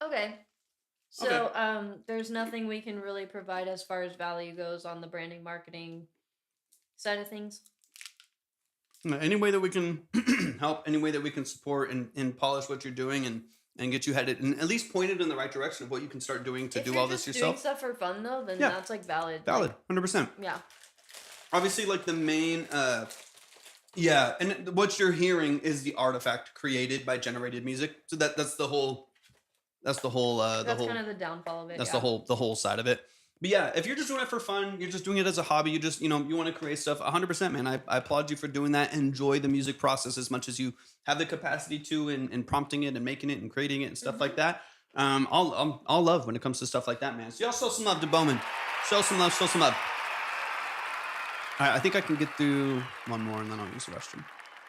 A: Okay. So there's nothing we can really provide as far as value goes on the branding marketing side of things.
B: Any way that we can help, any way that we can support and polish what you're doing and get you headed and at least pointed in the right direction of what you can start doing to do all this yourself.
A: If you're just doing stuff for fun though, then that's like valid.
B: Valid, 100%.
A: Yeah.
B: Obviously, like the main, and what you're hearing is the artifact created by generated music. So that's the whole. That's kind of the downfall of it. That's the whole side of it. But yeah, if you're just doing it for fun, you're just doing it as a hobby, you just, you want to create stuff, 100%, man. I applaud you for doing that. Enjoy the music process as much as you have the capacity to and prompting it and making it and creating it and stuff like that. I'll love when it comes to stuff like that, man. So y'all show some love to Bowman. Show some love. All right, I think I can get through one more and then I'll use the restroom.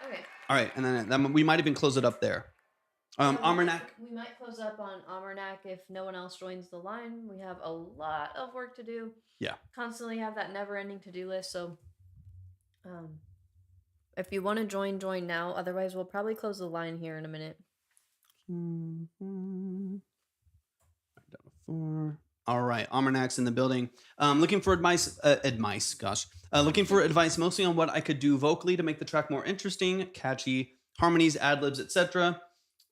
A: Okay.
B: All right, and then we might even close it up there. Almanac.
A: We might close up on Almanac if no one else joins the line. We have a lot of work to do.
B: Yeah.
A: Constantly have that never-ending to-do list. So, if you want to join now. Otherwise, we'll probably close the line here in a minute.
B: All right, Almanac's in the building. Looking for advice. Looking for advice mostly on what I could do vocally to make the track more interesting, catchy, harmonies, ad-libs, etc.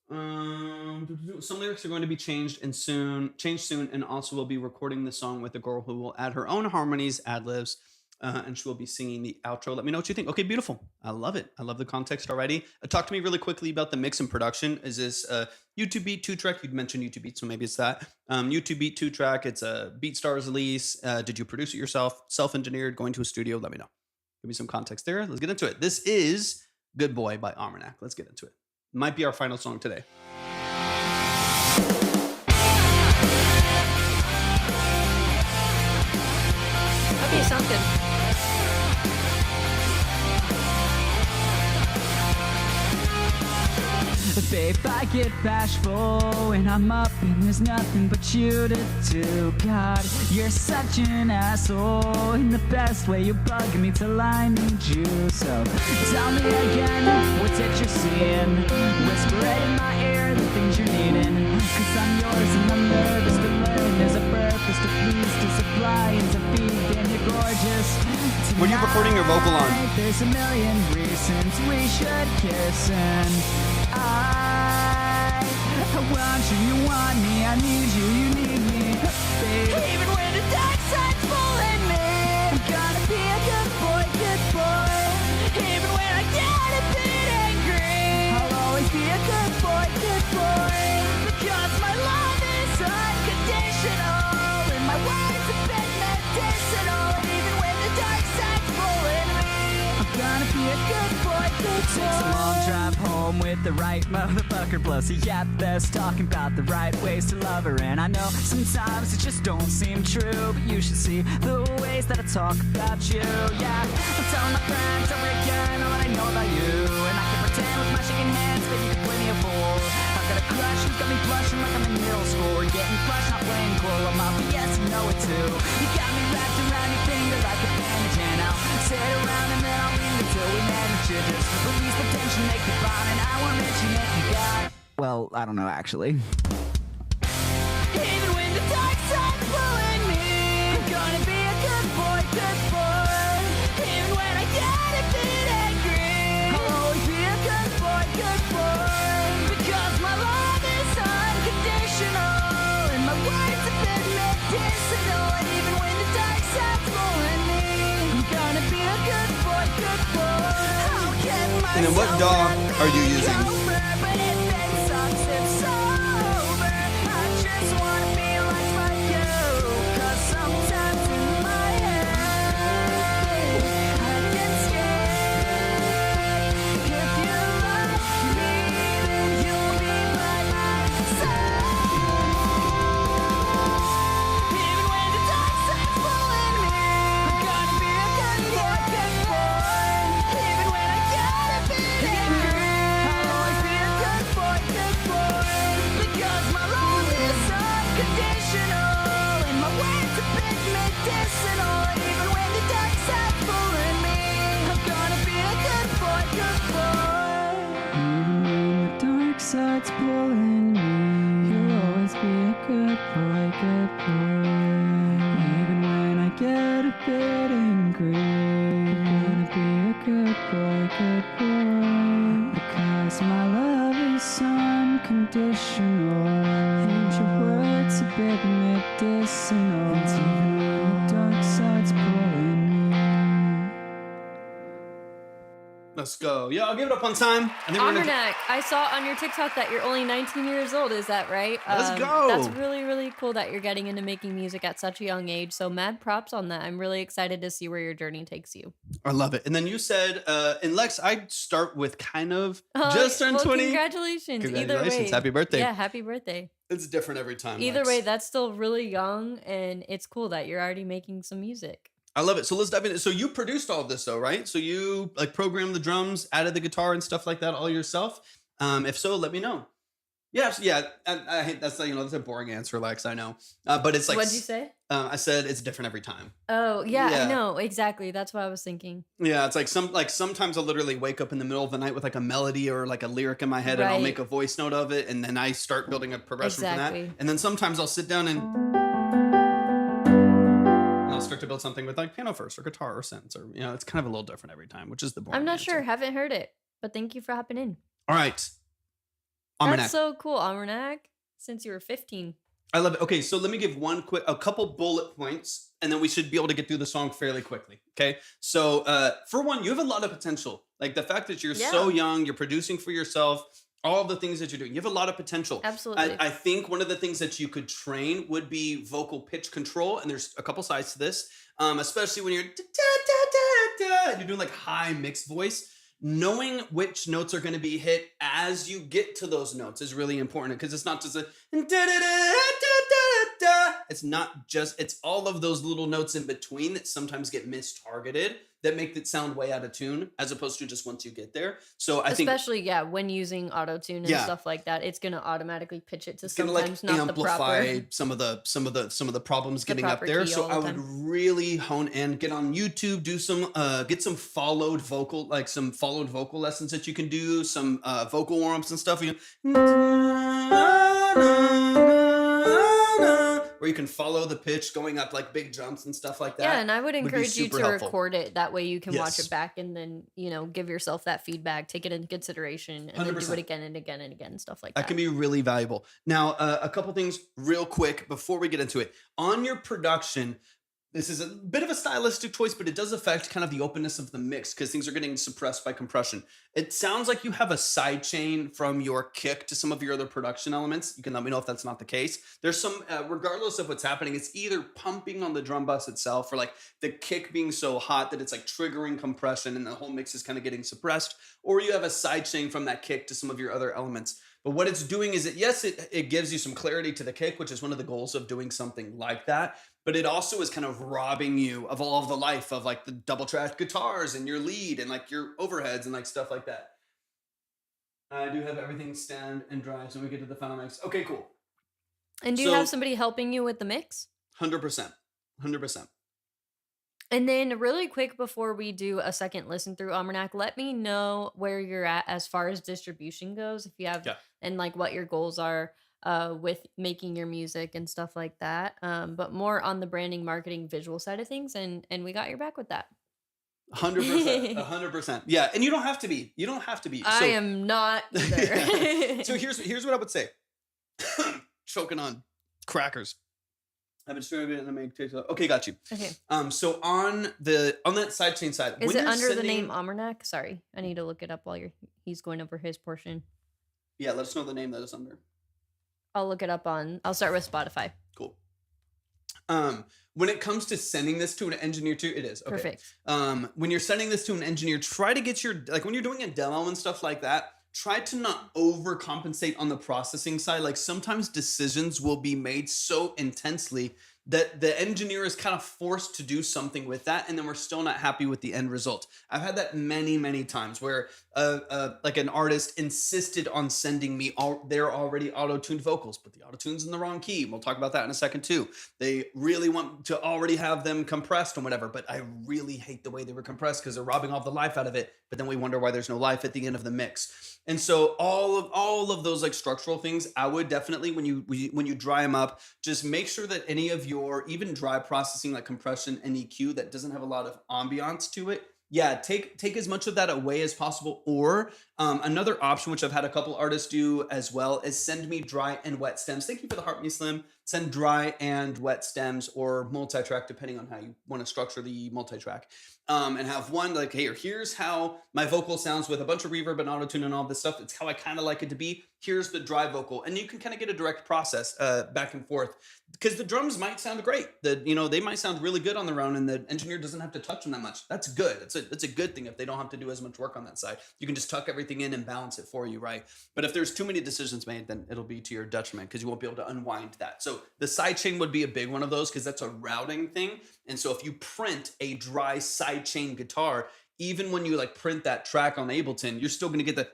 B: Some lyrics are going to be changed soon, and also will be recording the song with a girl who will add her own harmonies, ad-libs, and she will be singing the outro. Let me know what you think. Okay, beautiful. I love it. I love the context already. Talk to me really quickly about the mix and production. Is this YouTube Beat 2-track? You'd mentioned YouTube Beat, so maybe it's that. YouTube Beat 2-track. It's a BeatStars release. Did you produce it yourself? Self-engineered? Going to a studio? Let me know. Give me some context there. Let's get into it. This is Good Boy by Almanac. Let's get into it. Might be our final song today.
A: Okay, sounds good.
F: Babe, I get bashful when I'm up and there's nothing but you to do. God, you're such an asshole in the best way. You bug me till I need you. So tell me again, what's seeing. Whisper right in my ear the things you're needing. Cause I'm yours and I'm nervous to learn. There's a purpose to please, to supply and to feed. Damn, you're gorgeous.
B: What are you recording your vocal on?
F: There's a million reasons we should kiss, and I want you, you want me, I need you, you need me, babe. Even when the dark side's pulling me, I'm gonna be a good boy, good boy. Even when I get a bit angry, I'll always be a good boy, good boy. Because my love is unconditional, and my words have been medicinal. Even when the dark side's pulling me, I'm gonna be a good boy, good boy. Takes a long drive home with the right motherfucker. Plus a yap that's talking about the right ways to love her. And I know sometimes it just don't seem true, but you should see the ways that I talk about you. Yeah, I'm telling my friends over again all that I know about you, and I can pretend with my shaking hands that you can play me a fool. I've got a crush who's got me blushing like I'm in middle school. We're getting crushed, not playing cool. I'm off, but yes, you know it too. You got me wrapped around your finger like a bandage, and I'll sit around and then I'll leave until we manage to just release the tension, make the bond, and I won't mention it. You got. Well, I don't know actually. Even when the dark side's pulling me, I'm gonna be a good boy, good boy. Even when I get a bit angry, I'll always be a good boy, good boy. Because my love is unconditional, and my words have been medicinal. And even when the dark side's pulling me, I'm gonna be a good boy, good boy. I'll get myself.
B: And then what DAW are you using?
F: But if it sucks, it's sober. I just wanna be like you. 'Cause sometimes in my head, I get scared. If you love me, then you'll be by my side. Even when the dark side's pulling me, I'm gonna be a good boy, good boy. Even when I get a bit angry, I'll always be a good boy, good boy. Because my love is unconditional, and my words have been medicinal. Even when the dark side's pulling me, I'm gonna be a good boy, good boy. Even when the dark side's pulling me, you'll always be a good boy, good boy. Even when I get a bit angry, I'm gonna be a good boy, good boy. Because my love is unconditional, and your words a bit medicinal. And even when the dark side's pulling me.
B: Let's go. Yeah, I'll give it up on time. I think we're gonna.
A: Almanac, I saw on your TikTok that you're only 19 years old. Is that right?
B: Let's go.
A: That's really, really cool that you're getting into making music at such a young age. So mad props on that. I'm really excited to see where your journey takes you.
B: I love it. And then you said, and Lex, I'd start with kind of just turned 20.
A: Congratulations.
B: Congratulations.
A: Either way.
B: Happy birthday.
A: Yeah, happy birthday.
B: It's different every time.
A: Either
B: Lex.
A: way, that's still really young, and it's cool that you're already making some music.
B: I love it. So let's dive in. So you produced all of this though, right? So you like programmed the drums, added the guitar and stuff like that all yourself. If so, let me know. Yeah, I hate that's like, that's a boring answer, Lex. I know, but it's like
A: What'd you say?
B: I said it's different every time.
A: Oh yeah,
B: Yeah.
A: I know exactly. That's what I was thinking.
B: Yeah, it's like sometimes I'll literally wake up in the middle of the night with like a melody or like a lyric in my head, and I'll
A: Right.
B: make a voice note of it, and then I start building a progression from
A: Exactly.
B: that. And then sometimes I'll sit down and I'll start to build something with like piano first or guitar or synths, or it's kind of a little different every time, which is the boring
A: I'm not
B: answer.
A: sure. Haven't heard it, but thank you for hopping in.
B: All right. Almanac.
A: That's so cool, Almanac. Since you were 15.
B: I love it. Okay, so let me give a couple bullet points, and then we should be able to get through the song fairly quickly. Okay, so for one, you have a lot of potential. Like the fact that you're so young, you're producing for yourself, all of the things that you're doing, you have a lot of potential.
A: Absolutely.
B: I think one of the things that you could train would be vocal pitch control, and there's a couple sides to this, especially when you're you're doing like high mixed voice. Knowing which notes are going to be hit as you get to those notes is really important, because it's not just a It's not just, it's all of those little notes in between that sometimes get mistargeted that make it sound way out of tune, as opposed to just once you get there. So I think,
A: especially when using auto tune and stuff like that, it's gonna automatically pitch it to
B: it's gonna
A: sometimes
B: like
A: not
B: amplify
A: the proper,
B: some of the problems getting up
A: proper
B: there.
A: key
B: So
A: all the
B: I would
A: time.
B: really hone in, get on YouTube, do some get some followed vocal lessons that you can do, some vocal warm-ups and stuff. Where you can follow the pitch going up like big jumps and stuff like that.
A: Yeah, and I would
B: be
A: encourage you
B: super
A: to
B: helpful.
A: record it. That way you can watch
B: Yes.
A: it back and then, give yourself that feedback, take it into consideration, and then do
B: 100%.
A: it again and again and again and stuff like that.
B: That can be really valuable. Now, a couple things real quick before we get into it. On your production, this is a bit of a stylistic choice, but it does affect kind of the openness of the mix because things are getting suppressed by compression. It sounds like you have a side chain from your kick to some of your other production elements. You can let me know if that's not the case. There's some, regardless of what's happening, it's either pumping on the drum bus itself or like the kick being so hot that it's like triggering compression and the whole mix is kind of getting suppressed, or you have a side chain from that kick to some of your other elements. But what it's doing is it gives you some clarity to the kick, which is one of the goals of doing something like that. But it also is kind of robbing you of all of the life of like the double track guitars and your lead and like your overheads and like stuff like that. I do have everything stand and dry, so we get to the final mix. Okay, cool.
A: And do you have somebody helping you with the mix?
B: 100%. 100%.
A: And then really quick before we do a second listen through Almanac, let me know where you're at as far as distribution goes, if you have, and like what your goals are with making your music and stuff like that. But more on the branding, marketing, visual side of things, and we got your back with that.
B: 100%. 100%. Yeah, and you don't have to be. You don't have to be.
A: I am not either.
B: So here's what I would say. Choking on crackers. I've been struggling to make TikTok. Okay, got you.
A: Okay.
B: So on that sidechain side,
A: is it under the name Almanac? Sorry, I need to look it up while he's going over his portion.
B: Yeah, let us know the name that is under.
A: I'll look it up I'll start with Spotify.
B: Cool. When it comes to sending this to an engineer too, it is. Okay.
A: Perfect.
B: When you're sending this to an engineer, try to get when you're doing a demo and stuff like that, try to not overcompensate on the processing side. Like sometimes decisions will be made so intensely that the engineer is kind of forced to do something with that, and then we're still not happy with the end result. I've had that many, many times where like an artist insisted on sending me their already auto-tuned vocals, but the auto-tune's in the wrong key. We'll talk about that in a second too. They really want to already have them compressed and whatever, but I really hate the way they were compressed because they're robbing all the life out of it, but then we wonder why there's no life at the end of the mix. And so all of those like structural things, I would definitely, when you dry them up, just make sure that any of your even dry processing like compression and EQ that doesn't have a lot of ambiance to it, take as much of that away as possible. Or another option, which I've had a couple artists do as well, is send me dry and wet stems. Thank you for the heart, me Slim. Send dry and wet stems or multi-track, depending on how you want to structure the multi-track. And have one like, hey, here's how my vocal sounds with a bunch of reverb and auto-tune and all this stuff. It's how I kind of like it to be. Here's the dry vocal. And you can kind of get a direct process back and forth. Because the drums might sound great. They might sound really good on their own, and the engineer doesn't have to touch them that much. That's good. It's a good thing if they don't have to do as much work on that side. You can just tuck everything in and balance it for you, right? But if there's too many decisions made, then it'll be to your detriment because you won't be able to unwind that. So the sidechain would be a big one of those because that's a routing thing. And so if you print a dry sidechain guitar, even when you like print that track on Ableton, you're still going to get that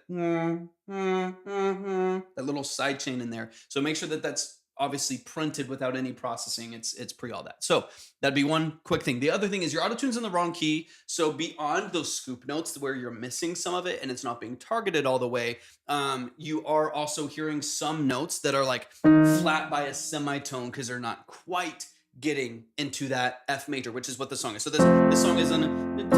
B: little sidechain in there. So make sure that that's obviously printed without any processing. It's pre all that. So that'd be one quick thing. The other thing is your auto-tune's in the wrong key. So beyond those scoop notes where you're missing some of it and it's not being targeted all the way, you are also hearing some notes that are like flat by a semitone because they're not quite getting into that F major, which is what the song is. So this song is on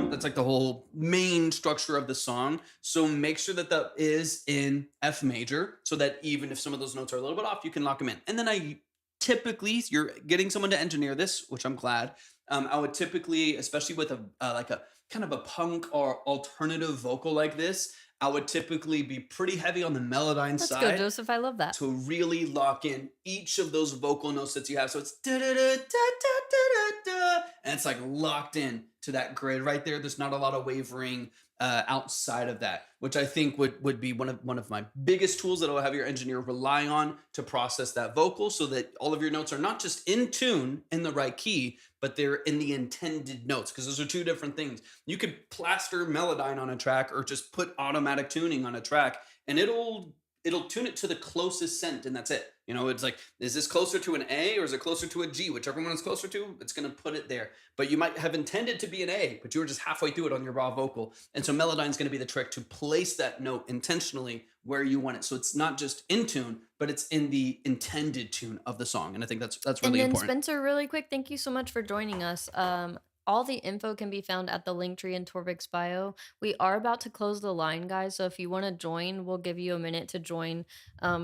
B: that's like the whole main structure of the song. So make sure that is in F major so that even if some of those notes are a little bit off, you can lock them in. And then you're getting someone to engineer this, which I'm glad. I would typically, especially with a kind of a punk or alternative vocal like this, I would typically be pretty heavy on the melodyne side.
A: Let's go, Joseph. I love that.
B: To really lock in each of those vocal notes that you have. So it's da da da da da da da, and it's like locked in to that grid right there. There's not a lot of wavering. outside of that, which I think would be one of my biggest tools that I'll have your engineer rely on to process that vocal, so that all of your notes are not just in tune in the right key, but they're in the intended notes, because those are two different things. You could plaster Melodyne on a track or just put automatic tuning on a track, and it'll tune it to the closest cent, and that's it. You know, it's like, is this closer to an A or is it closer to a G? Whichever one it's closer to, it's going to put it there. But you might have intended to be an A, but you were just halfway through it on your raw vocal. And so Melodyne's going to be the trick to place that note intentionally where you want it. So it's not just in tune, but it's in the intended tune of the song. And I think that's really
A: And then
B: important.
A: Spencer, really quick, thank you so much for joining us. All the info can be found at the link tree in Torvik's bio. We are about to close the line, guys. So if you want to join, we'll give you a minute to join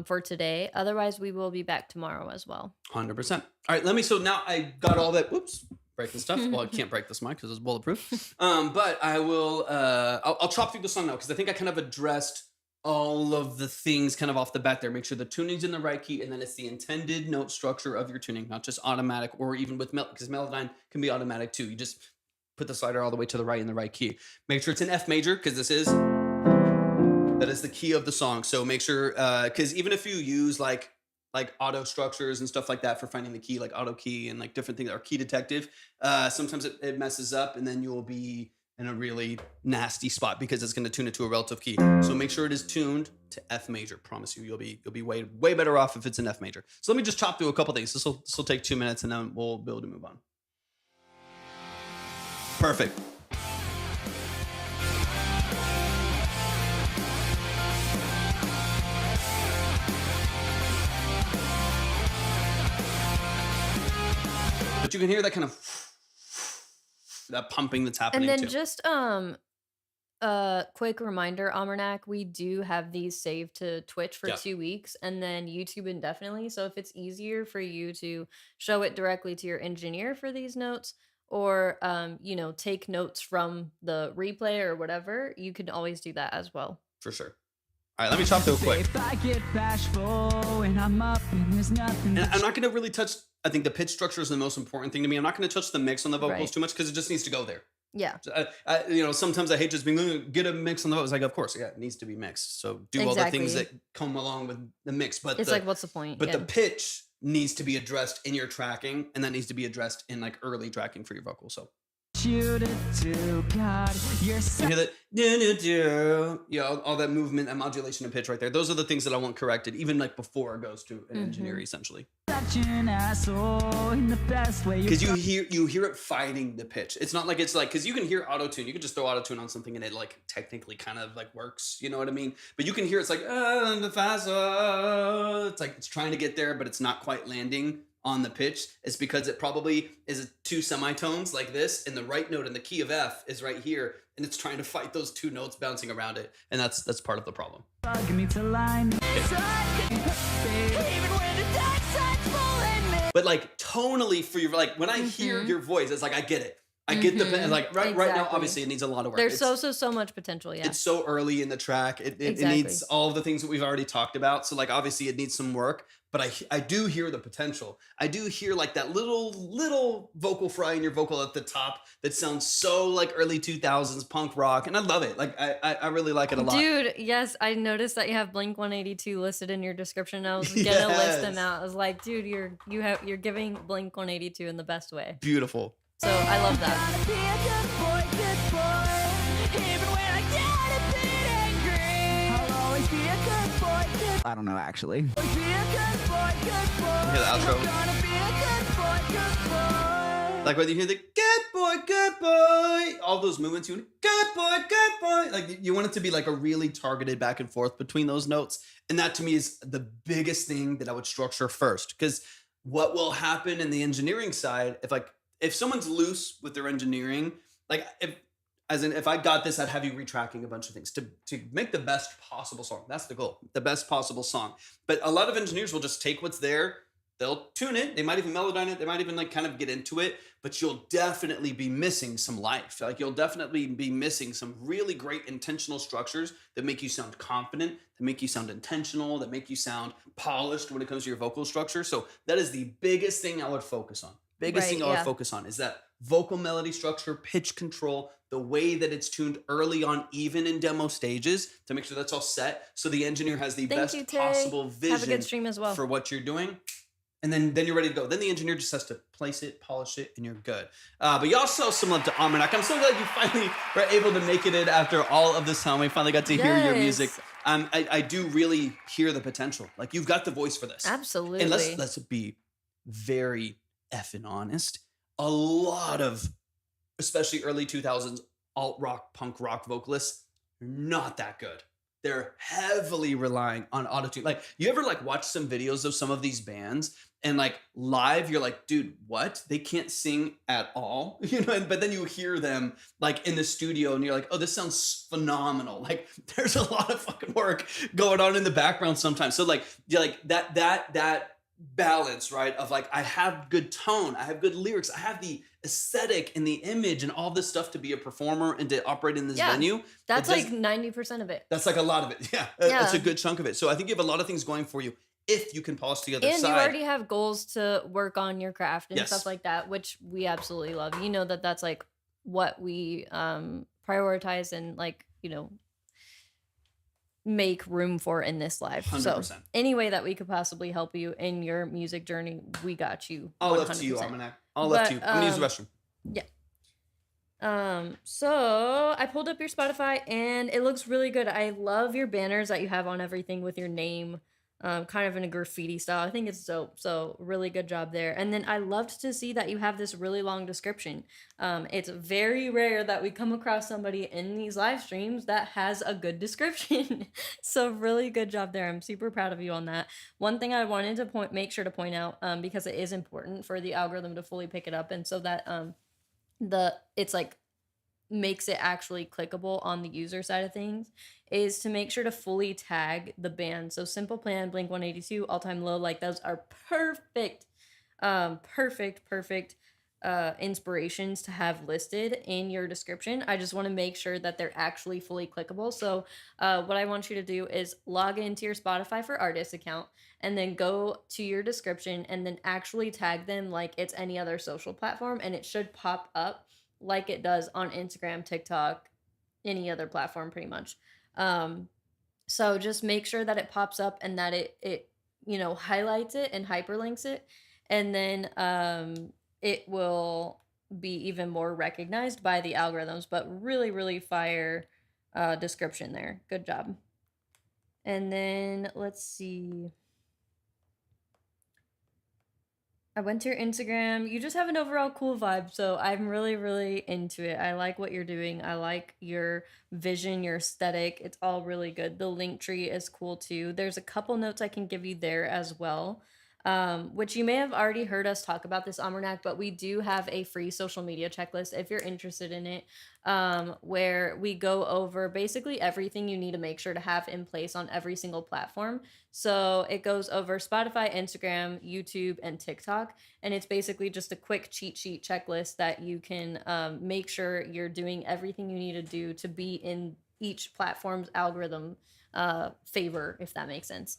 A: for today. Otherwise, we will be back tomorrow as well.
B: 100%. All right, so now I got all that. Whoops. Break the stuff. Well, I can't break this mic because it's bulletproof. But I will. I'll chop through the song now, because I think I kind of addressed all of the things kind of off the bat there. Make sure the tuning's in the right key, and then it's the intended note structure of your tuning, not just automatic, or even with because Melodyne can be automatic too. You just put the slider all the way to the right in the right key. Make sure it's in F major, because that is the key of the song. So make sure, because even if you use like auto structures and stuff like that for finding the key, like auto key and like different things, or key detective, sometimes it messes up, and then you'll be in a really nasty spot because it's going to tune it to a relative key. So make sure it is tuned to F major. Promise you, you'll be way better off if it's in F major. So let me just chop through a couple things. This will take 2 minutes, and then we'll be able to move on. Perfect. But you can hear that kind of that pumping that's happening.
A: And then
B: too.
A: just quick reminder, Almanac, we do have these saved to Twitch for 2 weeks, and then YouTube indefinitely. So if it's easier for you to show it directly to your engineer for these notes, or take notes from the replay or whatever, you can always do that as well.
B: For sure. All right, let me chop through quick.
F: If I get bashful and I'm up and there's nothing.
B: And I'm not going to really touch. I think the pitch structure is the most important thing to me. I'm not going to touch the mix on the vocals too much, because it just needs to go there.
A: Yeah.
B: Sometimes I hate just being get a mix on the vocals. Like, of course, yeah, it needs to be mixed. So do all the things that come along with the mix. But
A: it's like, what's the point?
B: But the pitch needs to be addressed in your tracking, and that needs to be addressed in like early tracking for your vocals. So.
F: You to do, God, you're
B: you hear that? Yeah, all that movement and modulation of pitch right there. Those are the things that I want corrected, even like before it goes to an engineer, essentially.
F: such an asshole in the best way.
B: Because you hear it fighting the pitch. It's not like it's like, because you can hear auto tune. You can just throw auto tune on something and it like technically kind of like works. You know what I mean? But you can hear it's like the fast. It's like it's trying to get there, but it's not quite landing on the pitch. It's because it probably is two semitones like this, and the right note in the key of F is right here, and it's trying to fight those two notes bouncing around it, and that's part of the problem. But like tonally, for your like when I hear your voice, it's like I get it. I get the like right now. Obviously, it needs a lot of work.
A: There's so much potential. Yeah,
B: it's so early in the track. It needs all of the things that we've already talked about. So like obviously, it needs some work. But I do hear the potential. I do hear like that little vocal fry in your vocal at the top that sounds so like early 2000s punk rock, and I love it. Like I really like it a lot.
A: Dude, yes, I noticed that you have Blink 182 listed in your description. I was gonna list them out. I was like, dude, you're giving Blink 182 in the best way.
B: Beautiful.
A: So I love that.
F: I don't know, actually.
B: Hear the outro. Like when you hear the good boy, all those movements, you good boy. Like you want it to be like a really targeted back and forth between those notes. And that to me is the biggest thing that I would structure first. Because what will happen in the engineering side, if someone's loose with their engineering, like if I got this, I'd have you retracking a bunch of things to make the best possible song. That's the goal, the best possible song. But a lot of engineers will just take what's there, they'll tune it, they might even melodyne it, they might even like kind of get into it, but you'll definitely be missing some life. Like you'll definitely be missing some really great intentional structures that make you sound confident, that make you sound intentional, that make you sound polished when it comes to your vocal structure. So that is the biggest thing I would focus on. Biggest thing I would focus on is that vocal melody structure, pitch control, the way that it's tuned early on, even in demo stages, to make sure that's all set. So the engineer has the
A: Thank
B: best
A: you, Tay.
B: possible vision
A: Have a good stream as well.
B: for what you're doing. And then you're ready to go. Then the engineer just has to place it, polish it, and you're good. But y'all show some love to Almanac. I'm so glad you finally were able to make it in after all of this time. We finally got to hear your music. I do really hear the potential. Like, you've got the voice for this.
A: Absolutely.
B: And let's be very effing honest. A lot of, especially early 2000s, alt-rock, punk rock vocalists, are not that good. They're heavily relying on autotune. Like, you ever like watch some videos of some of these bands and like live, you're like, dude, what? They can't sing at all, you know? But then you hear them like in the studio and you're like, oh, this sounds phenomenal. Like, there's a lot of fucking work going on in the background sometimes. So like, you're like that balance, right? Of like, I have good tone, I have good lyrics, I have the aesthetic and the image and all this stuff to be a performer and to operate in this venue.
A: That's like 90% of it.
B: That's like a lot of it. Yeah. That's a good chunk of it. So I think you have a lot of things going for you if you can polish together
A: and you already have goals to work on your craft and stuff like that, which we absolutely love. You know, that's like what we prioritize and like, you know, make room for in this life. 100%. So any way that we could possibly help you in your music journey, we got you.
B: All left to you, Almanac. All left to you. I'm gonna use the restroom.
A: Yeah. So I pulled up your Spotify and it looks really good. I love your banners that you have on everything with your name, kind of in a graffiti style. I think it's dope. So really good job there. And then I loved to see that you have this really long description. It's very rare that we come across somebody in these live streams that has a good description. So really good job there. I'm super proud of you on that. One thing I wanted to make sure to point out, because it is important for the algorithm to fully pick it up, and so that it's like makes it actually clickable on the user side of things, is to make sure to fully tag the band. So Simple Plan, Blink-182, All Time Low, like those are perfect inspirations to have listed in your description. I just want to make sure that they're actually fully clickable. So what I want you to do is log into your Spotify for Artists account and then go to your description and then actually tag them like it's any other social platform, and it should pop up like it does on Instagram, TikTok, any other platform pretty much. So just make sure that it pops up and that it you know, highlights it and hyperlinks it, and then it will be even more recognized by the algorithms. But really fire description there. Good job. And then let's see. I went to your Instagram. You just have an overall cool vibe, so I'm really into it. I like what you're doing. I like your vision, your aesthetic. It's all really good. The link tree is cool too. There's a couple notes I can give you there as well, which you may have already heard us talk about this, Almanac, but we do have a free social media checklist if you're interested in it, where we go over basically everything you need to make sure to have in place on every single platform. So it goes over Spotify, Instagram, YouTube, and TikTok, and it's basically just a quick cheat sheet checklist that you can make sure you're doing everything you need to do to be in each platform's algorithm favor, if that makes sense.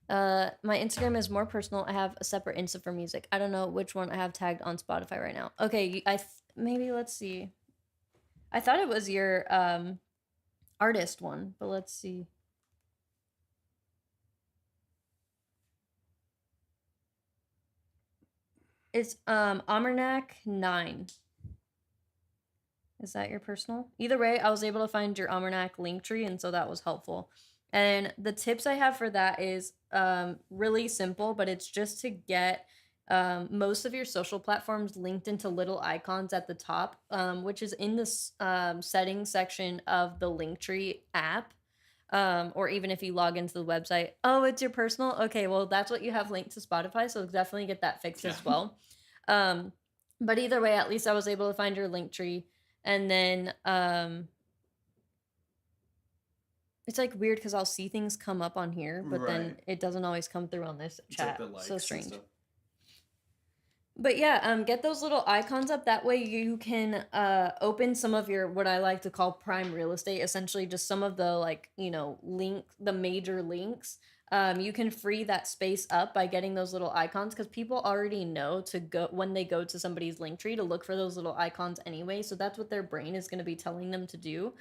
A: My Instagram is more personal. I have a separate Insta for music. I don't know which one I have tagged on Spotify right now. Okay, maybe let's see. I thought it was your artist one, but let's see. It's Almanac 9. Is that your personal? Either way, I was able to find your Almanac link tree, and so that was helpful. And the tips I have for that is really simple, but it's just to get most of your social platforms linked into little icons at the top, which is in the settings section of the Linktree app, or even if you log into the website. Oh, it's your personal? Okay, well, that's what you have linked to Spotify, so definitely get that fixed as well. But either way, at least I was able to find your Linktree, and then it's like weird because I'll see things come up on here, but then it doesn't always come through on this chat. Like so strange. But yeah, get those little icons up. That way you can open some of your, what I like to call prime real estate, essentially just some of the, like, you know, the major links you can free that space up by getting those little icons, because people already know to go when they go to somebody's link tree to look for those little icons anyway. So that's what their brain is going to be telling them to do.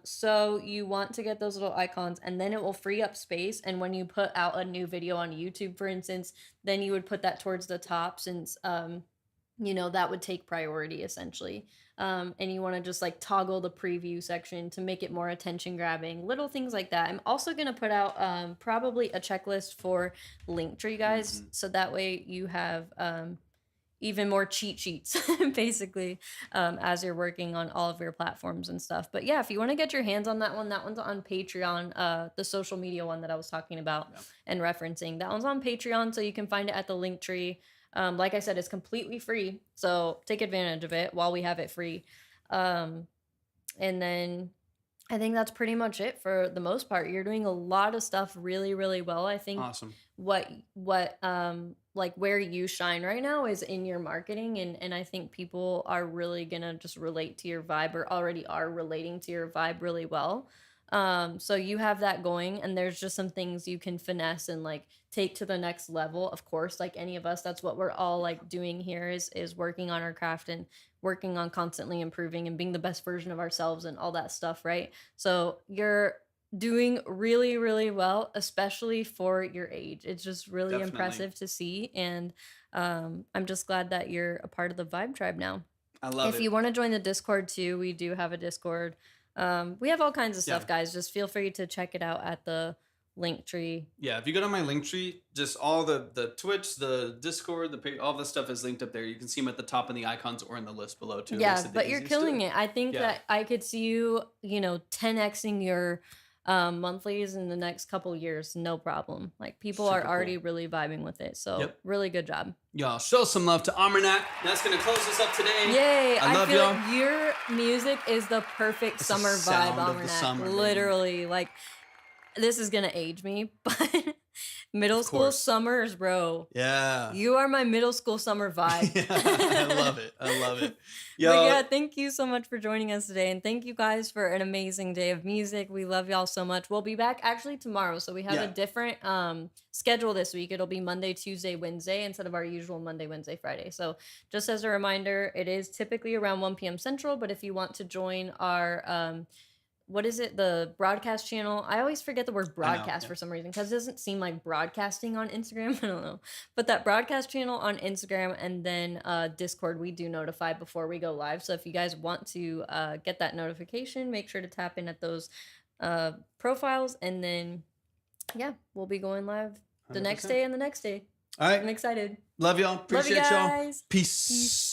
A: So you want to get those little icons, and then it will free up space. And when you put out a new video on YouTube, for instance, then you would put that towards the top, since you know, that would take priority essentially. And you want to just like toggle the preview section to make it more attention grabbing, little things like that. I'm also going to put out probably a checklist for Linktree, guys, so that way you have even more cheat sheets basically as you're working on all of your platforms and stuff. But yeah, if you want to get your hands on that one, that one's on Patreon. The social media one that I was talking about and referencing, that one's on Patreon, so you can find it at the Linktree. Like I said, it's completely free, so take advantage of it while we have it free. And then I think that's pretty much it for the most part. You're doing a lot of stuff really, really well. I think
B: Awesome.
A: what like where you shine right now is in your marketing, and I think people are really gonna just relate to your vibe, or already are relating to your vibe really well. So you have that going, and there's just some things you can finesse and like take to the next level. Of course, like any of us, that's what we're all like doing here, is working on our craft and working on constantly improving and being the best version of ourselves and all that stuff, right? So you're doing really, really well, especially for your age. It's just really
B: Definitely.
A: Impressive to see, and I'm just glad that you're a part of the Vibe Tribe now.
B: I love it.
A: If you want to join the Discord too, we do have a Discord. We have all kinds of stuff, guys. Just feel free to check it out at the Linktree.
B: Yeah, if you go to my Linktree, just all the Twitch, the Discord, all this stuff is linked up there. You can see them at the top in the icons or in the list below too.
A: Yeah, but you're killing it. I think that I could see you, 10xing your monthlies in the next couple years, no problem. Like people are already really vibing with it, so really good job.
B: Y'all show some love to Armornac. That's gonna close us up today.
A: Yay!
B: I love
A: feel
B: y'all.
A: like your music is the perfect summer vibe, Armornac. Literally, like this is gonna age me, but middle school summers, bro.
B: Yeah.
A: You are my middle school summer vibe.
B: I love it. I love it.
A: But yeah, thank you so much for joining us today. And thank you guys for an amazing day of music. We love y'all so much. We'll be back actually tomorrow. So we have a different schedule this week. It'll be Monday, Tuesday, Wednesday instead of our usual Monday, Wednesday, Friday. So just as a reminder, it is typically around 1 p.m. Central. But if you want to join our what is it? The broadcast channel. I always forget the word broadcast for some reason, because it doesn't seem like broadcasting on Instagram. I don't know. But that broadcast channel on Instagram, and then Discord, we do notify before we go live. So if you guys want to get that notification, make sure to tap in at those profiles. And then, yeah, we'll be going live the
B: 100%.
A: next day and the next day.
B: All right.
A: I'm excited.
B: Love y'all. Appreciate y'all.
A: Guys.
B: Peace.